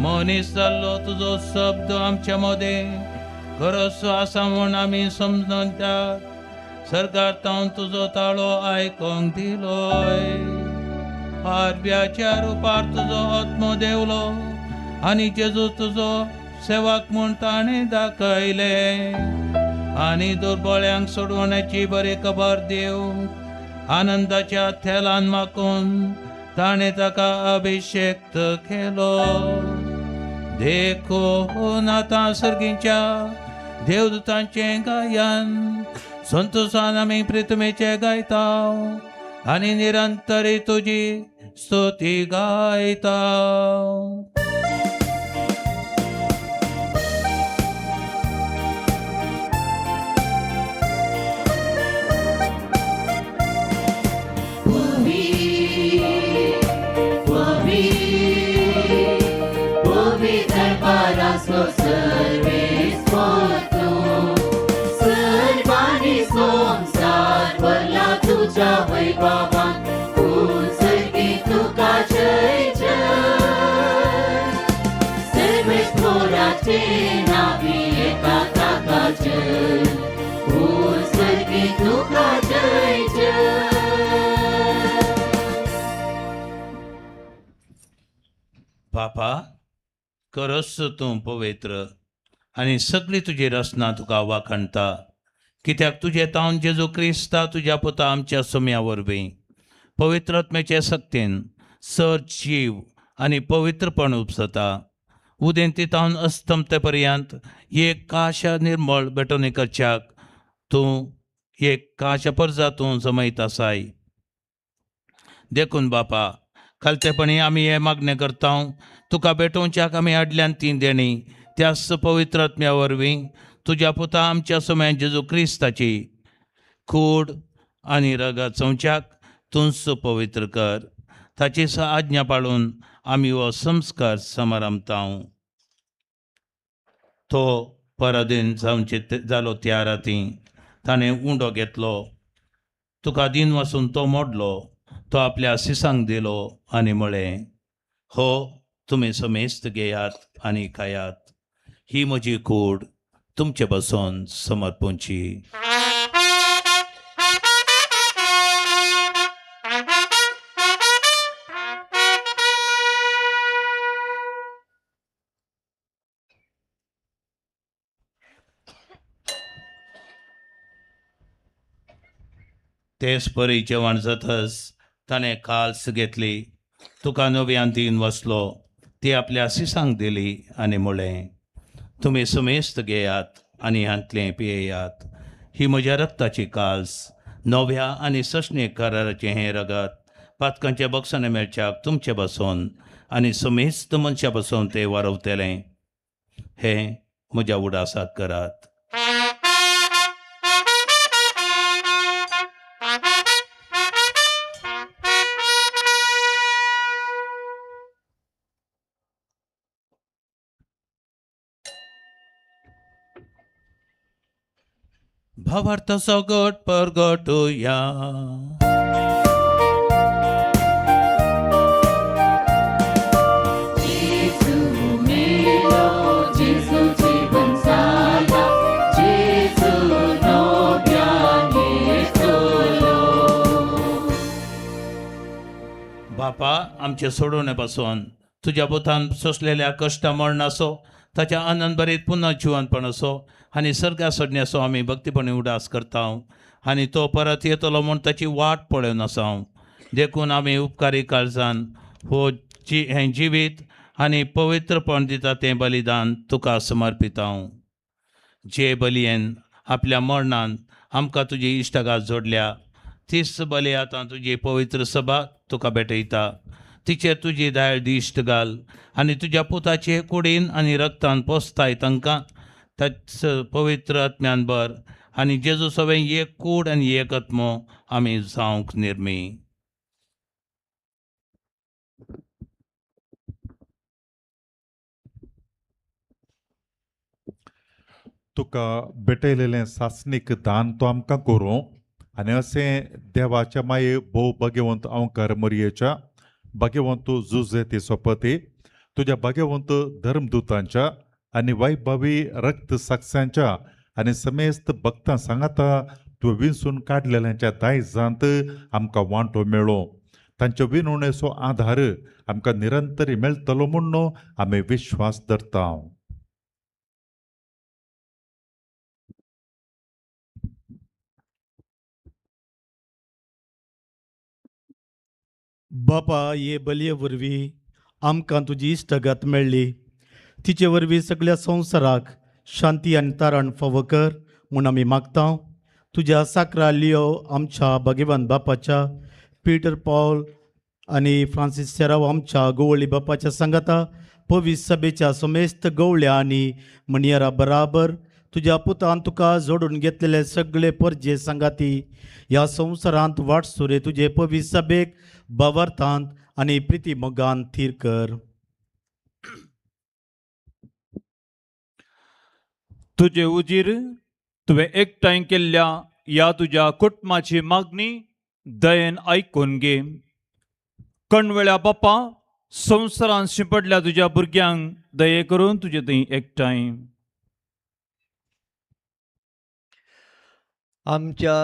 F: मनीस जाल्लो तुजो शब्द आमच्या मध्ये गरजसो आसा म्हूण आमी समजतात सरकारान तुजो ताळो आयकोंक दिलोय पारव्याच्या रुपार तुजो आत्मो देवलो आनी जेजू तुजो सेवक म्हूण ताणें दाखयले आनी दुर्बळ्यांक सोडवण्याची बरी खबर दिवंक आनंदाच्या थेलान मागून ताणें ताका अभिषेक केलो देखून आतां सर्गीच्या देवदूतांचे गायन संतोषान आमी प्रितमेचे गायता आनी निरंतरी तुजी स्तुती गायता. बापा करस तूं पवित्र आनी सगळी तुजी रचना तुका वाखणटा कित्याक तुजे तावन जेजू क्रिस्ता तुज्या पुता आमच्या सुम्या वरवीं पवित्रत्मेचे सक्तीन सर जीव आनी पवित्रपण उपसता उदेंती तावन अस्तमते पर्यंत एक काशा निर्मळ बेटोनी करच्याक तूं एक काशा परजा तूं जमयत आसाय देखून बापा खालतेपणी आमी हे मागणें करता तुका भेटोवच्याक आमी आडल्यान ती देणी त्याच पवित्रत्म्या वरवीं तुज्या पुता आमच्या सुम्या जेजू क्रिस्ताची कूड आनी रगत चोवच्याक तूंच पवित्र कर ताची आज्ञा पाळून आमी हो संस्कार समारंभता तो परदीन जावचे जालो त्या राती ताणें उंडो घेतलो तुका दिन वचून तो मोडलो तो आपल्या सिसांक दिलो आनी म्हळें हो तुमी समेस्त घेयात आनी खायात ही म्हजी कूड तुमचे बसोन समर्पूंची. तेच परी जेवण जातच ताणें काल्स घेतली तुका नव्यान दिन वचलो ती आपल्या सिसांक दिली आनी म्हळें तुमी समेस्त घेयात आनी हांतलें पियेयात ही म्हज्या रक्ताची काल्स नव्या आनी सशणे कराराचें हें रगत पातकांच्या बक्षांनी मेळच्याक तुमचे बसोन आनी समेस्त मनशां बसोन तें वारवतलें हें म्हज्या उडासाक करात. भावार्थ सगट परगटुया बापा आमचे सोडवणे पासून तुज्या बोथान सोसलेल्या कश्टा मरण असो ताच्या आनंद बरीत पुन्हा जिवनपण असो आनी सर्गा सोडण्याचो आमी भक्तीपणी उडास करता आनी तो परत येतलो म्हूण ताची वाट पळोवन आसा देखून आमी उपकारी काळजान हो हें जिवीत आनी पवित्रपण दिता तें बलिदान तुका समर्पिता. जे बलयेन आपल्या मरणान आमकां तुजी इश्टगात जोडल्या तीच बली आतां तुजी पवित्र सभा तुका भेटयता तिचेर तुजी दाळ दिश्ट घाल आनी तुज्या पुताचे कुडीन आनी रक्तान पोसताय तांकां ताच पवित्र आत्म्यान भर आनी जेजू सगळें एक कूड आनी एक आत्मो आमी जावंक निर्मी.
I: तुका भेटयलेलें सासणीक दान तो आमकां करूं आनी अशें देवाच्या माये भोव भगवंत अवंकार मरयेच्या भगवंत जुजे ती सोपती तुज्या भगवंत धर्मदूतांच्या आनी वैभवी रक्त साक्षांच्या आनी समेस्त भक्तां सांगाता तुवें विंचून काडलेल्यांच्या दायजांत आमकां वांटो मेळो तांच्या विनवणेचो आधार आमकां निरंतरी मेळटलो म्हणून आमी विश्वास धरता.
P: बापा हे बलये वरवीं आमकां तुजी इश्टगत मेळ्ळी तिचे वरवीं सगळ्या संवसाराक शांती आनी तारण फावो कर म्हूण आमी मागता. तुज्या साकरा लियो आमच्या भगवान बापाच्या पिटर पॉल आनी फ्रांसीस सेराव आमच्या गोवळी बापाच्या सांगाता पवित्र सभेच्या समेस्त गवळ्या आनी मणियारा बराबर तुज्या पुतान तुका जोडून घेतलेले सगळे परजे सांगाती ह्या संवसारांत वाटसुरे तुजे पवित्र सभेक बावार्थांत आनी प्रिती मोगान थीर कर.
M: तुझे उजीर तुवें एकठांय केल्ल्या ह्या तुज्या कुटुंबाची मागणी दयेन आयकून घे. कणवेळ्या बापा संवसारांत शिंपडल्या तुज्या भुरग्यांक दये करून तुजे थंय एकठांय.
Q: आमच्या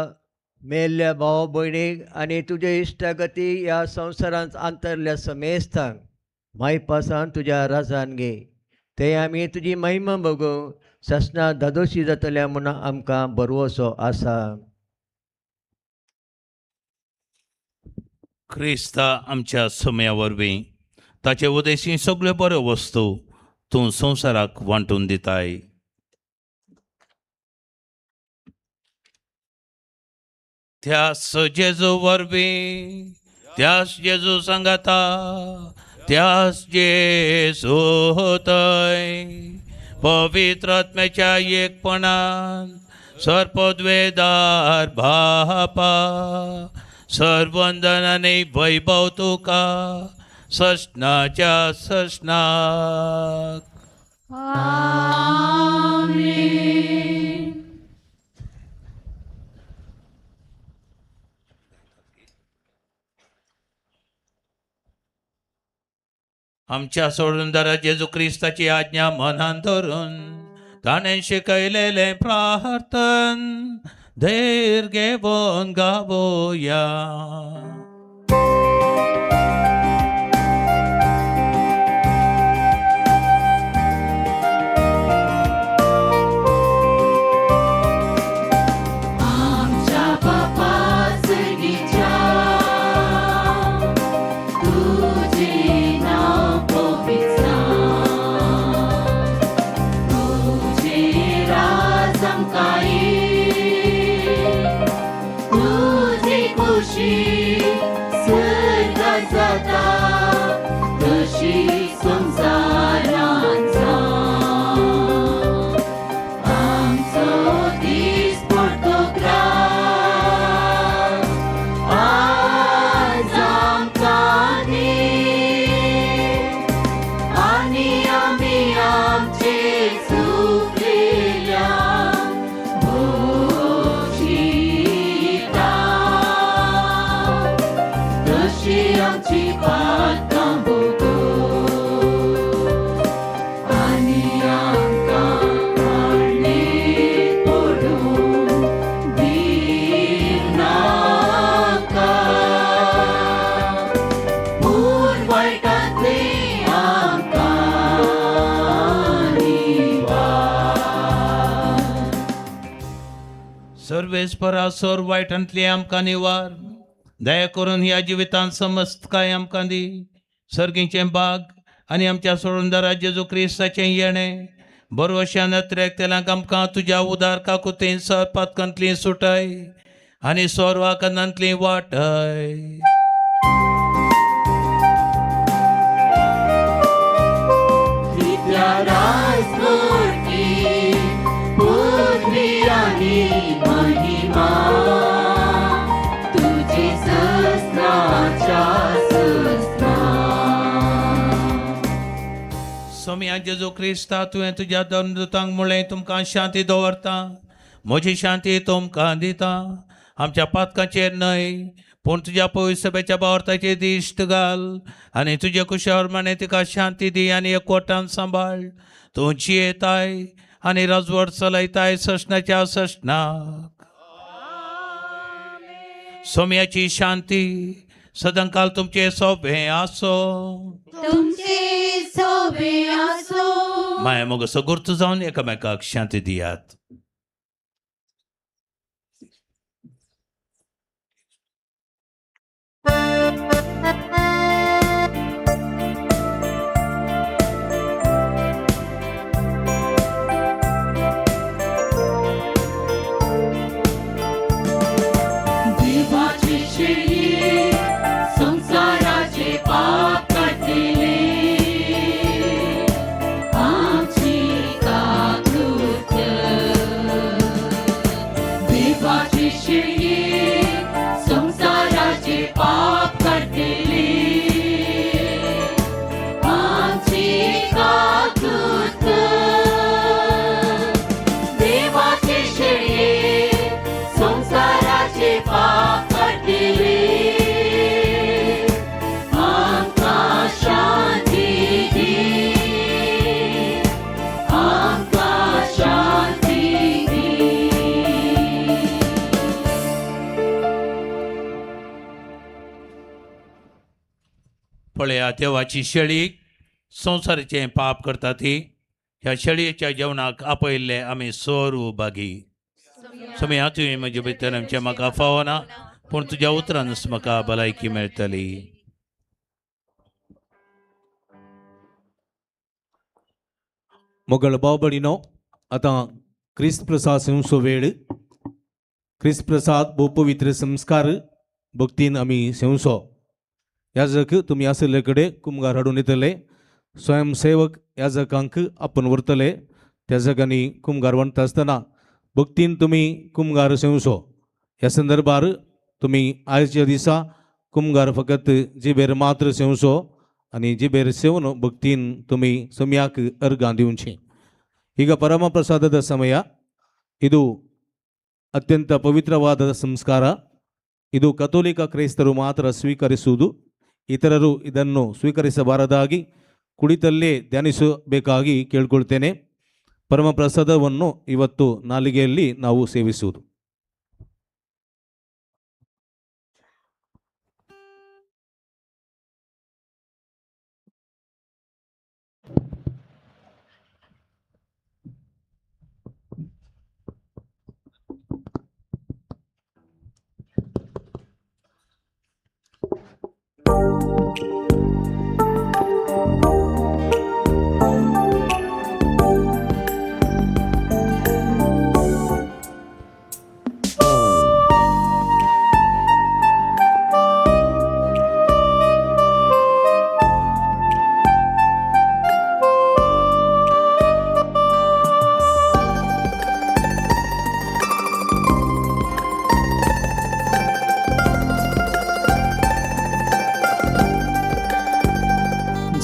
Q: मेल्ल्या भाव भयणीक आनी तुजे इश्टागती ह्या संवसारांत अंतरल्या समेस्तांक मायपासान तुज्या राजान घे. ते आमी तुजी महिमा बगूंक ससना धादोशी जातल्या म्हूण आमकां बरवसो आसा.
F: क्रिस्ता आमच्या समया वरवीं ताचे उदेशी सगळ्यो बऱ्यो वस्तू तूं संवसाराक वांटून दिताय. त्यास जेजू वरवीं त्यास जेजू सांगाता त्यास जेजू होतय पवित्र आत्म्याच्या एकपणान सर्पद्वेदार बापा सर्वंदन आनी वैभव तुका ससनाच्या ससनाक. आमच्या सोडूनदारा जेजू क्रिस्ताची आज्ञा मनान धरून ताणें शिकयलेलें प्रार्थन धैर्य घेवन गावोया. सर्वेस्परा सोर वायटांतली आमकां निवार दया करून ह्या जिवितांत समस्त काय आमकां दी. सर्गीचें बाग आनी आमच्या सोडूनदारा जेजू क्रिस्ताचें येणें बरोवश्यान नत्र्याक तेलांक आमकां तुज्या उदार काकुतेन पातकांतली सुटाय आनी सोरवा कन्नांतली वाटाय.
O: राय स्फूर्ती पृथ्वी आणि महिमा तुझी सहस्राच्या सहस्रा.
F: सोम्या जेजू क्रिस्ता तुवें तुज्या दोतांक मुळे तुमकां शांती दवरता. म्हजी शांती तुमकां दिता. आमच्या पातकांचेर न्हय पूण तुज्या पवित्र सभेच्या बावरताचेर दिश्ट घाल आनी तुजे कुशावरमाने तिका शांती दी आनी एकवटान सांबाळ. तूं जियेताय आनी राजवट चलयताय सशनाच्या सशनाक. सोम्याची शांती सदांकाल तुमचे सोबे आसो.
O: तुमचे सोबे आसो.
F: माया मोग सगुर्त जावन एकामेकाक शांती दियात.
O: देवाची शेळी संसाराचे पाप काढलेले आमची काकृत्य. देवाची शेळी संसाराचे पाप काढलेले आमची काकृत्य. देवाची शेळी संसाराचे पाप काढलेले आमकां शांती दी. आमकां शांती दी.
F: पळया देवाची शेळी संवसाराचें पाप करता ती. ह्या शेळयेच्या जेवणाक आपयल्ले आमी सोरू बागी. सोम्या तुवें म्हजे भितर आमचें म्हाका फावना पूण तुज्या उतरानच म्हाका भलायकी मेळटली.
A: मोगळ भाव भयणीनो, आतां क्रिस्त प्रसाद सेवचो वेळ. क्रिस्त प्रसाद भोव पवित्र संस्कार भक्तीन आमी सेवचो. याजक तुमी आसले कडेन कुमगार हाडून येतले. स्वयंसेवक याजकांक आपण व्हरतले. त्या जगांनी कुमगार वणटा आसतना भक्तीन तुमी कुमगार सेवचो. ह्या संदर्भार तुमी आयच्या दिसा कुमगार फकत जिबेर मात्र सेवचो आनी जिबेर सेवन भक्तीन तुमी सोम्याक अर्घां दिवचीं. ಈಗ ಪರಮಪ್ರಸಾದದ ಸಮಯ. ಇದು ಅತ್ಯಂತ ಪವಿತ್ರವಾದ ಸಂಸ್ಕಾರ. ಇದು ಕಥೋಲಿಕ ಕ್ರೈಸ್ತರು ಮಾತ್ರ ಸ್ವೀಕರಿಸುವುದು. ಇತರರು ಇದನ್ನು ಸ್ವೀಕರಿಸಬಾರದಾಗಿ ಕುಳಿತಲ್ಲೇ ಧ್ಯಾನಿಸಬೇಕಾಗಿ ಕೇಳ್ಕೊಳ್ತೇನೆ. ಪರಮಪ್ರಸಾದವನ್ನು ಇವತ್ತು ನಾಲಿಗೆಯಲ್ಲಿ ನಾವು ಸೇವಿಸುವುದು.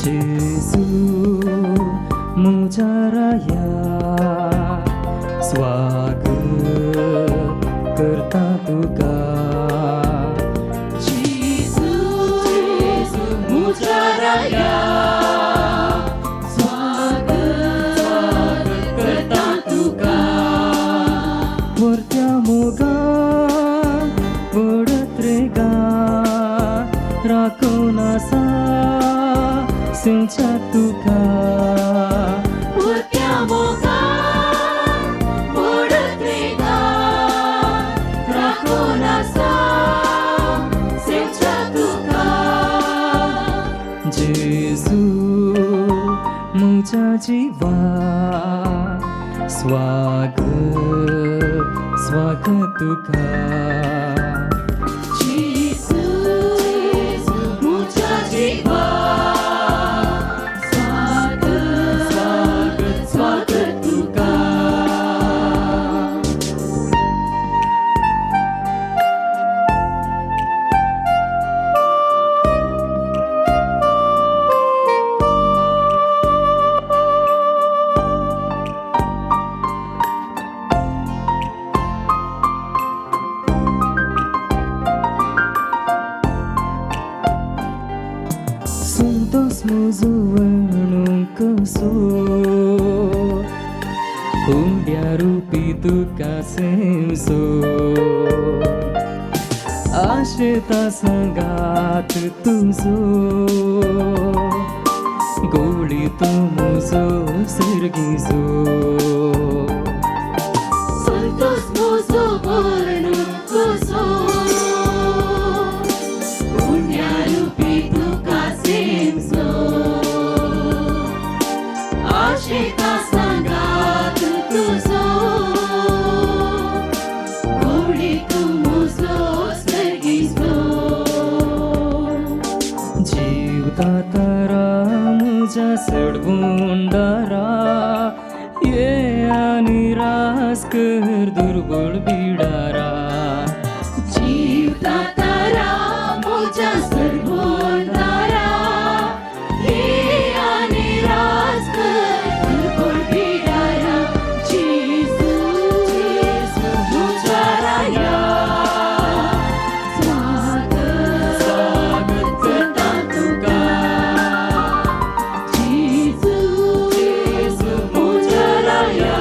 O: जेसू मुझा राया स्वागत करता तुका. जेसू मुझा राया स्वागत करता तुका. वरत्या मोगान वडत रेगा राखून आसा सेवच्या तुका. वरत्या मोगान वडत रेगा राखून आसा सेवच्या तुका. जेसू मुझ्या जीवा स्वागत स्वागत तुका. जेसू मुझ्या जीवा स्वागत सांगतोस म्हजो वणू कसो हुंड्या रुपी तुका सेवसो आशेता सांगात तुजो गोळी तो म्हजो सर्गीजो
D: सांगतोस म्हजो वणू कसो पुण्या रुपी तुका सेवसो आशेता सांगात तुजो गोडी तू म्हजो सर्गीजो
O: जीव तारा म्हज्या सडवून दारा ये आनी रास कर दुर्बळ बिडारा
D: जीव तारा म्हज्या सर्वोंदारा हे आनी राज कर दुर्बळ बिडारा जेजू जेजू म्हज्या राया स्वागत स्वागत करता तुका जेजू जेजू म्हज्या राया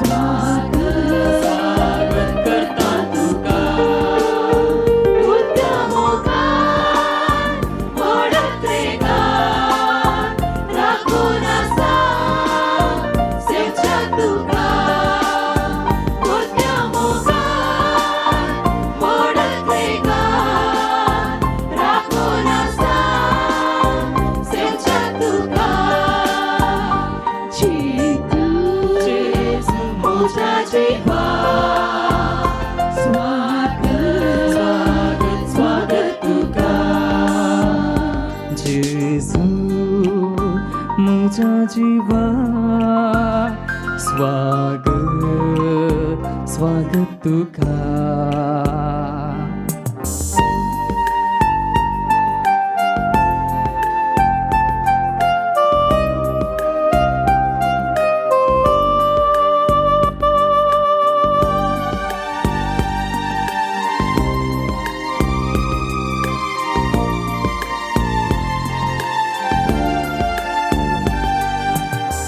D: स्वागत स्वागत करता तुका उद्या मोगान पडत रेगान राखून आसा सेवच्या तुका उद्या मोगान पडत रेगान राखून आसा सेवच्या तुका जेजू जेजू म्हज्या जिवा स्वागत स्वागत स्वागत तुका
O: जेजू म्हज्या जिवा स्वागत स्वागत तुका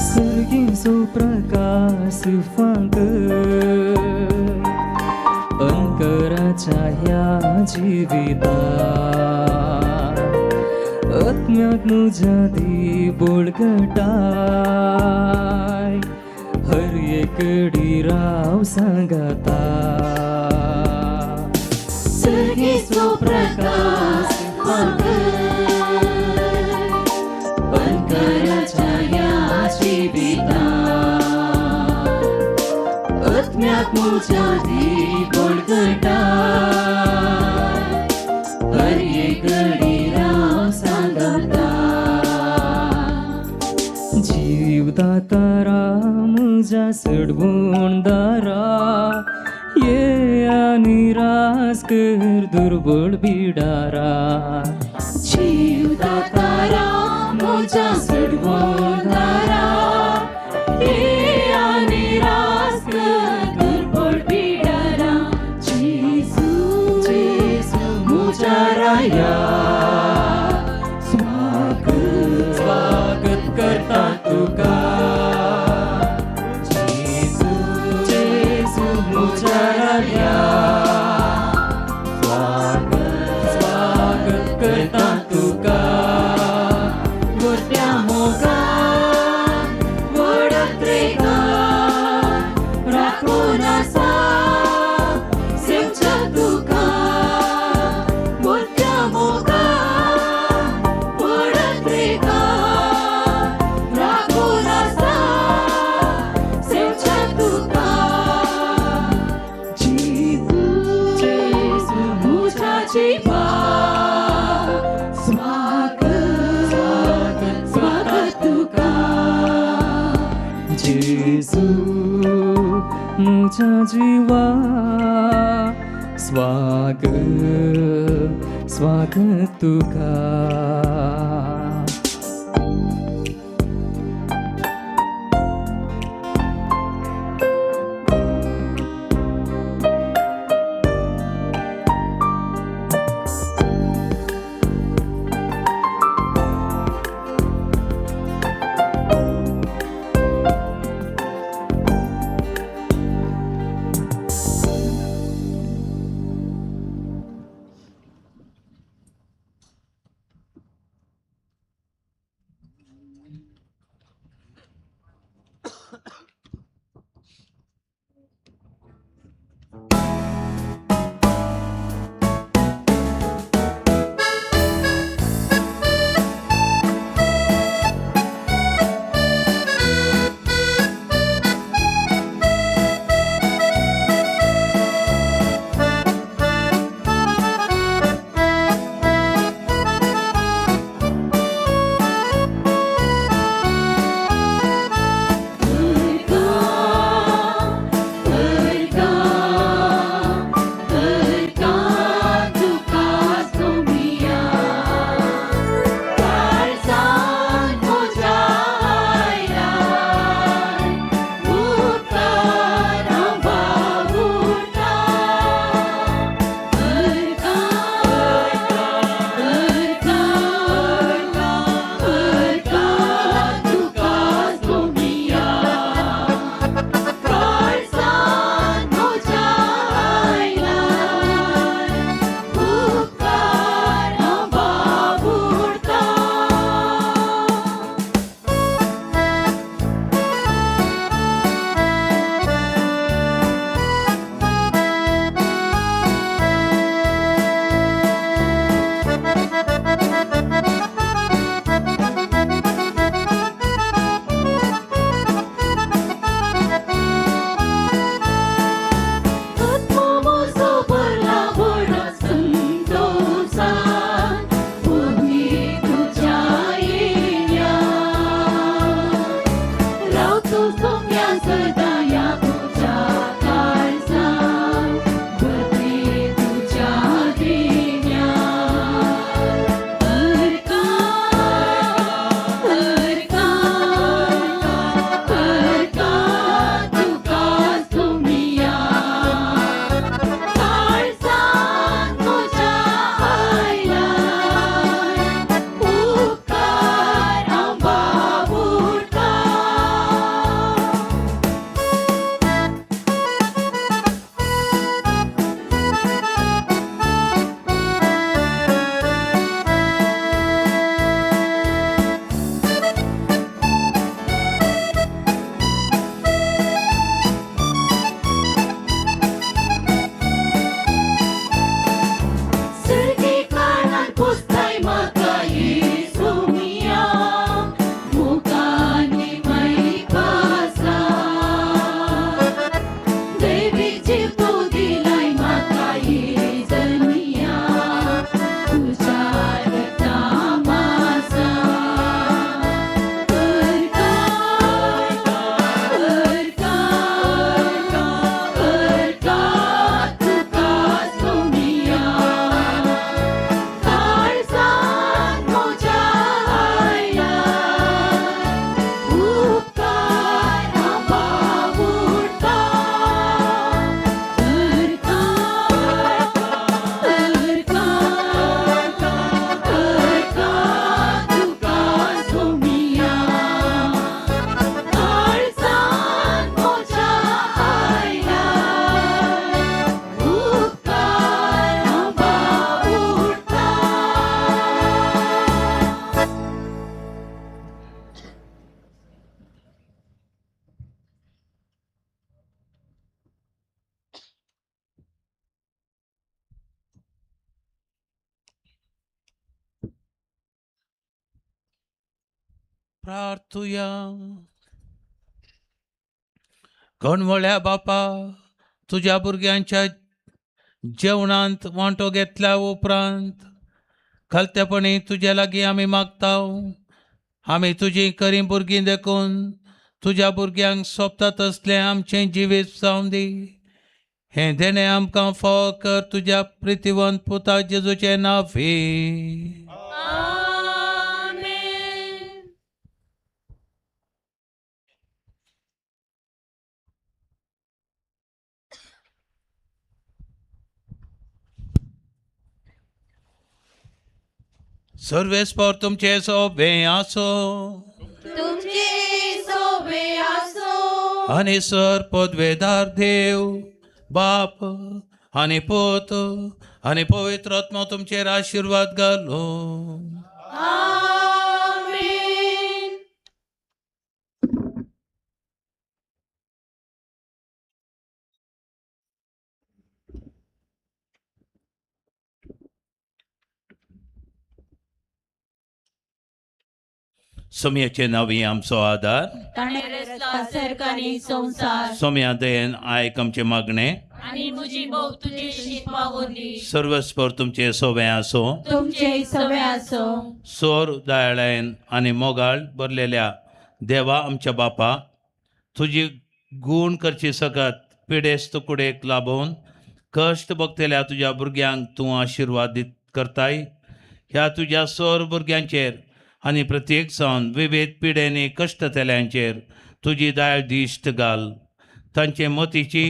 O: सर्गीचो प्रकाश फांक अंतराच्या ह्या जिविता आत्म्याक म्हज्या दी बोळगटाय हर एकडी राव सांगता
D: सर्गीचो प्रकाश फांक अंतराच्या ह्या जिविता आत्म्याक म्हज्या दी बोळगटाय हर एकडी राव सांगता
O: जीव दातारा म्हज्या सडवून दारा ये आनी रास कर दुर्बळ बिडारा
D: जीव दातारा म्हज्या सडवोंदारा हे आनी रास कर दुर्बळ बिडारा जेजू जेजू म्हज्या राया स्वागत
O: स्वागत करता तुका
D: जेजू जेजू म्हज्या राया
O: स्वागत स्वागत करता तुका
D: गोट्या मोगान वडत रेगान राखून आसा सेवच्या तुका गोट्या मोगान वडत रेगान राखून आसा सेवच्या तुका जेजू जेजू म्हज्या जिवा स्वागत स्वागत स्वागत तुका
O: जेजू म्हज्या जिवा स्वागत स्वागत तुका
F: प्रार्थुया. कणवळ्या बापा, तुझ्या भुरग्यांच्या जेवणांत वांटो घेतल्या उपरांत खालतेपणी तुझ्या लागीं आमी मागताव. आमी तुजी खरी भुरगीं देखून तुझ्या भुरग्यांक सोबता तसलें आमचें जिवीत जावं दी. हें देणें आमकां फावो कर तुज्या प्रितीवंत पुता जेजूचे नांवी. सर्वेस्पर तुमचे सोबे आसो.
H: तुमचे सोबे आसो.
F: आणि सर पदवेदार देव बाप आणि पोत आणि पवित्र आत्मा तुमचेर आशीर्वाद घालो.
H: आमेन.
F: सोम्याचे नावी आमचो आदार.
H: ताणे रचला सर्ग आनी संसार.
F: सोम्या दयेन आयक आमचे मागणे.
H: आनी म्हजी भोव तुजी शीत पावोली.
F: सर्वस्पर तुमचे सोबे आसो.
H: तुमचे सवे आसो.
F: सोर दयाळायन आणि मोगाळ भरलेल्या देवा आमच्या बापा, तुजी गूण करची सकत पिडेस्त कुडेक लाभून कश्ट भोगतेल्या तुज्या भुरग्यांक तूं आशिर्वादीत करताय. ह्या तुज्या सोर भुरग्यांचेर आनी प्रत्येक जावन विविध पिडेनी कश्ट तेल्यांचेर तुजी दयाळ दिश्ट घाल. तांचे मतीची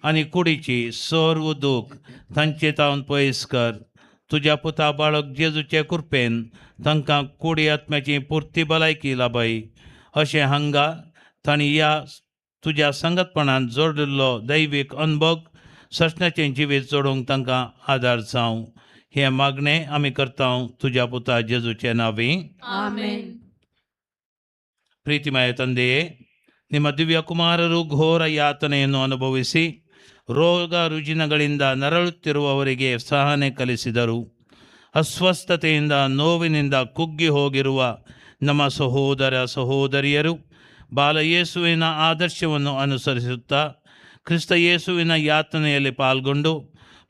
F: आनी कुडीची सोर व दूख तांचे तावन पयस कर. तुज्या पुता बाळक जेजूचे कृपेन तांकां कुडी आत्म्याची पुर्ती भलायकी लाभय. अशें हांगा तांणी ह्या तुज्या संगतपणान जोडिल्लो दैवीक अनुभव सशनाचें जिवीत जोडूंक तांकां आदार जावं. हे मागणें आमी करता तुज्या पुता जेजूचे नांवी.
H: ಆಮೆನ್.
F: ಪ್ರೀತಿಮಯ ತಂದೆಯೇ, ನಿಮ್ಮ ದಿವ್ಯ ಕುಮಾರರು ಘೋರ ಯಾತನೆಯನ್ನು ಅನುಭವಿಸಿ ರೋಗ ರುಜಿನಗಳಿಂದ ನರಳುತ್ತಿರುವವರಿಗೆ ಸಹನೆ ಕಲಿಸಿದರು. ಅಸ್ವಸ್ಥತೆಯಿಂದ ನೋವಿನಿಂದ ಕುಗ್ಗಿ ಹೋಗಿರುವ ನಮ್ಮ ಸಹೋದರ ಸಹೋದರಿಯರು ಬಾಲಯೇಸುವಿನ ಆದರ್ಶವನ್ನು ಅನುಸರಿಸುತ್ತಾ ಕ್ರಿಸ್ತ ಯೇಸುವಿನ ಯಾತನೆಯಲ್ಲಿ ಪಾಲ್ಗೊಂಡು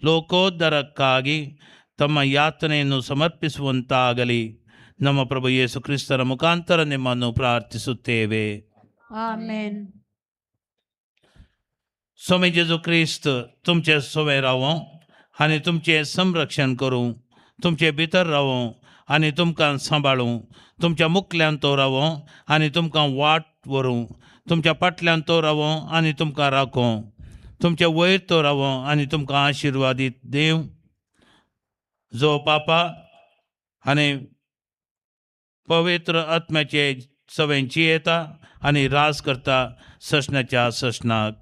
F: ಲೋಕೋದ್ಧಾರಕ್ಕಾಗಿ ತಮ್ಮ ಯಾತನೆಯನ್ನು ಸಮರ್ಪಿಸುವಂತಾಗಲಿ. ನಮ್ಮ ಪ್ರಭು ಯೇಸು ಕ್ರಿಸ್ತರ ಮುಖಾಂತರ ನಿಮ್ಮನ್ನು ಪ್ರಾರ್ಥಿಸುತ್ತೇವೆ.
H: ಆಮೆನ್.
F: स्वामी जेजू क्रिस्त तुमचे सोबे रावो आनी तुमचे संरक्षण करूं. तुमचे भितर रावो आनी तुमकां सांबाळूं. तुमच्या मुखल्यान तो रावो आनी तुमकां वाट व्हरूं. तुमच्या फाटल्यान तो रावो आनी तुमकां राखो. तुमचे वयर तो रावो आनी तुमकां आशिर्वादीत देव, जो पापा आनी पवित्र आत्म्याचे सवेंची येता आनी रास करता सशनाच्या सशनाक.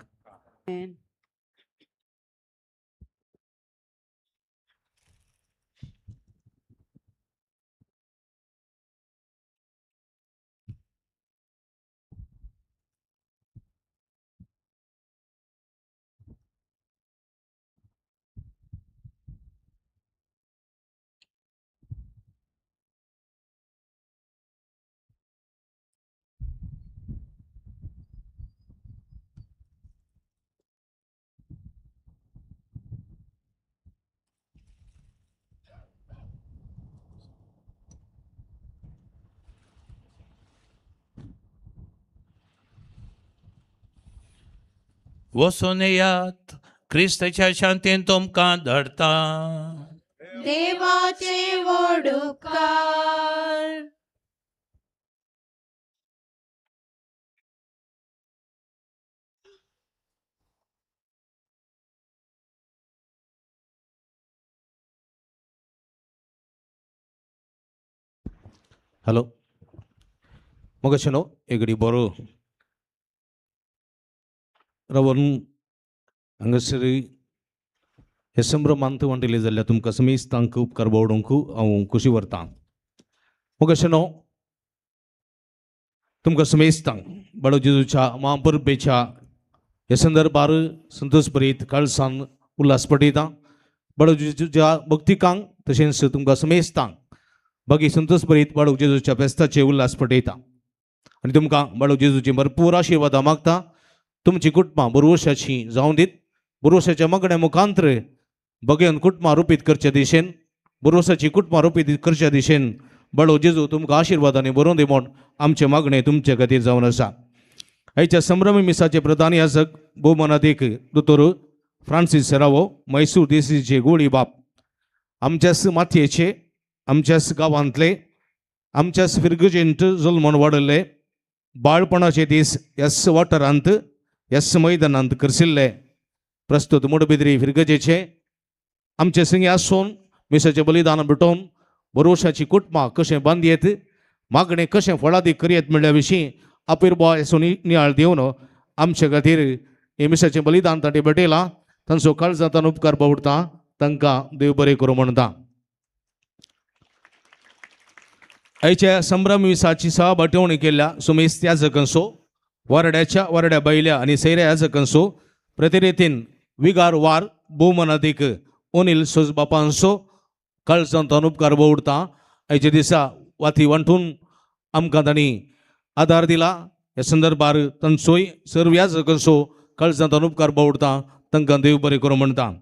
F: वचून येयात, क्रिस्ताच्या शांतीन तुमकां धाडटा.
H: देवाचे व्हड उपकार.
A: हॅलो मोगशेनो एगडी बरो रावन हांगासर हे संभ्रमांत वांटिले जाल्यार तुमकां समीस तांकां उपकार बावडोवंक हांव खुशी व्हरतां. मोगशेनो तुमकां समेस्त बाळो जेजूच्या महापर्बेच्या ह्या संदर्भार संतोषभरीत काळसान उल्हास पटयता. बाळो जेजूच्या भक्तिकांक तशेंच तुमकां समेस्तांक बाकी संतोषभरीत बाळो जेजूच्या फेस्ताचे उल्हास पटयता. आनी तुमकां बाळू जेजूची भरपूर आशिर्वादां मागता. तुमची कुटुंबां बुरवशाची जावं दीत. बुरवशाच्या मागण्या मुखांतर भगवन कुटुंबां रुपीत करचे दिशेन बुरवशाची कुटुंबां रुपीत करच्या दिशेन बाळू जेजू तुमकां आशिर्वादांनी भरून दी म्हूण आमचे मागणें तुमचे खातीर जावन आसा. आयच्या संभ्रमी मिसाचे प्रधान याजक भोवमानाधिक दोतोर फ्रांसीस सेरावो मैसूर देशीचे गोळी बाप आमच्याच मातयेचे आमच्याच गांवांतले आमच्याच फिरगजेंत जल्मोन वाडले बाळपणाचे दीस ह्याच वाठारांत ह्याच मैदानांत करसिल्ले प्रस्तुत मुडबिद्री फिरगजेचे आमचे सिंगे आसून मिसाचें बलिदान भेटोवन भरोशाची कुटुंबां कशें बांदयेत मागणें कशें फळादीक करयेत म्हणल्या विशीं आपिर्बाय नियाळ दिवन आमचे खातीर हे मिसाचें बलिदान ताणें भेटयलां. तांचो काळजांतल्यान उपकार बावडटा. तांकां देव बरें करूं म्हणटा. आयच्या संभ्रम विसाची सहभाटवणी केल्ल्या सुमेस्त याजकांचो वारड्याच्या वारड्या बायल्या आनी सैऱ्या याजकांचो प्रतिरितीन विगार वार भोवमानाधिक ओनील सोज बापांचो काळजांतल्यान उपकार बावडटा. आयच्या दिसा वाती वांटून आमकां तांणी आदार दिला. ह्या संदर्भार तांचोय सर्व याजकांचो काळजांतल्यान उपकार बावडटा. तांकां देव बरें करूं म्हणटा.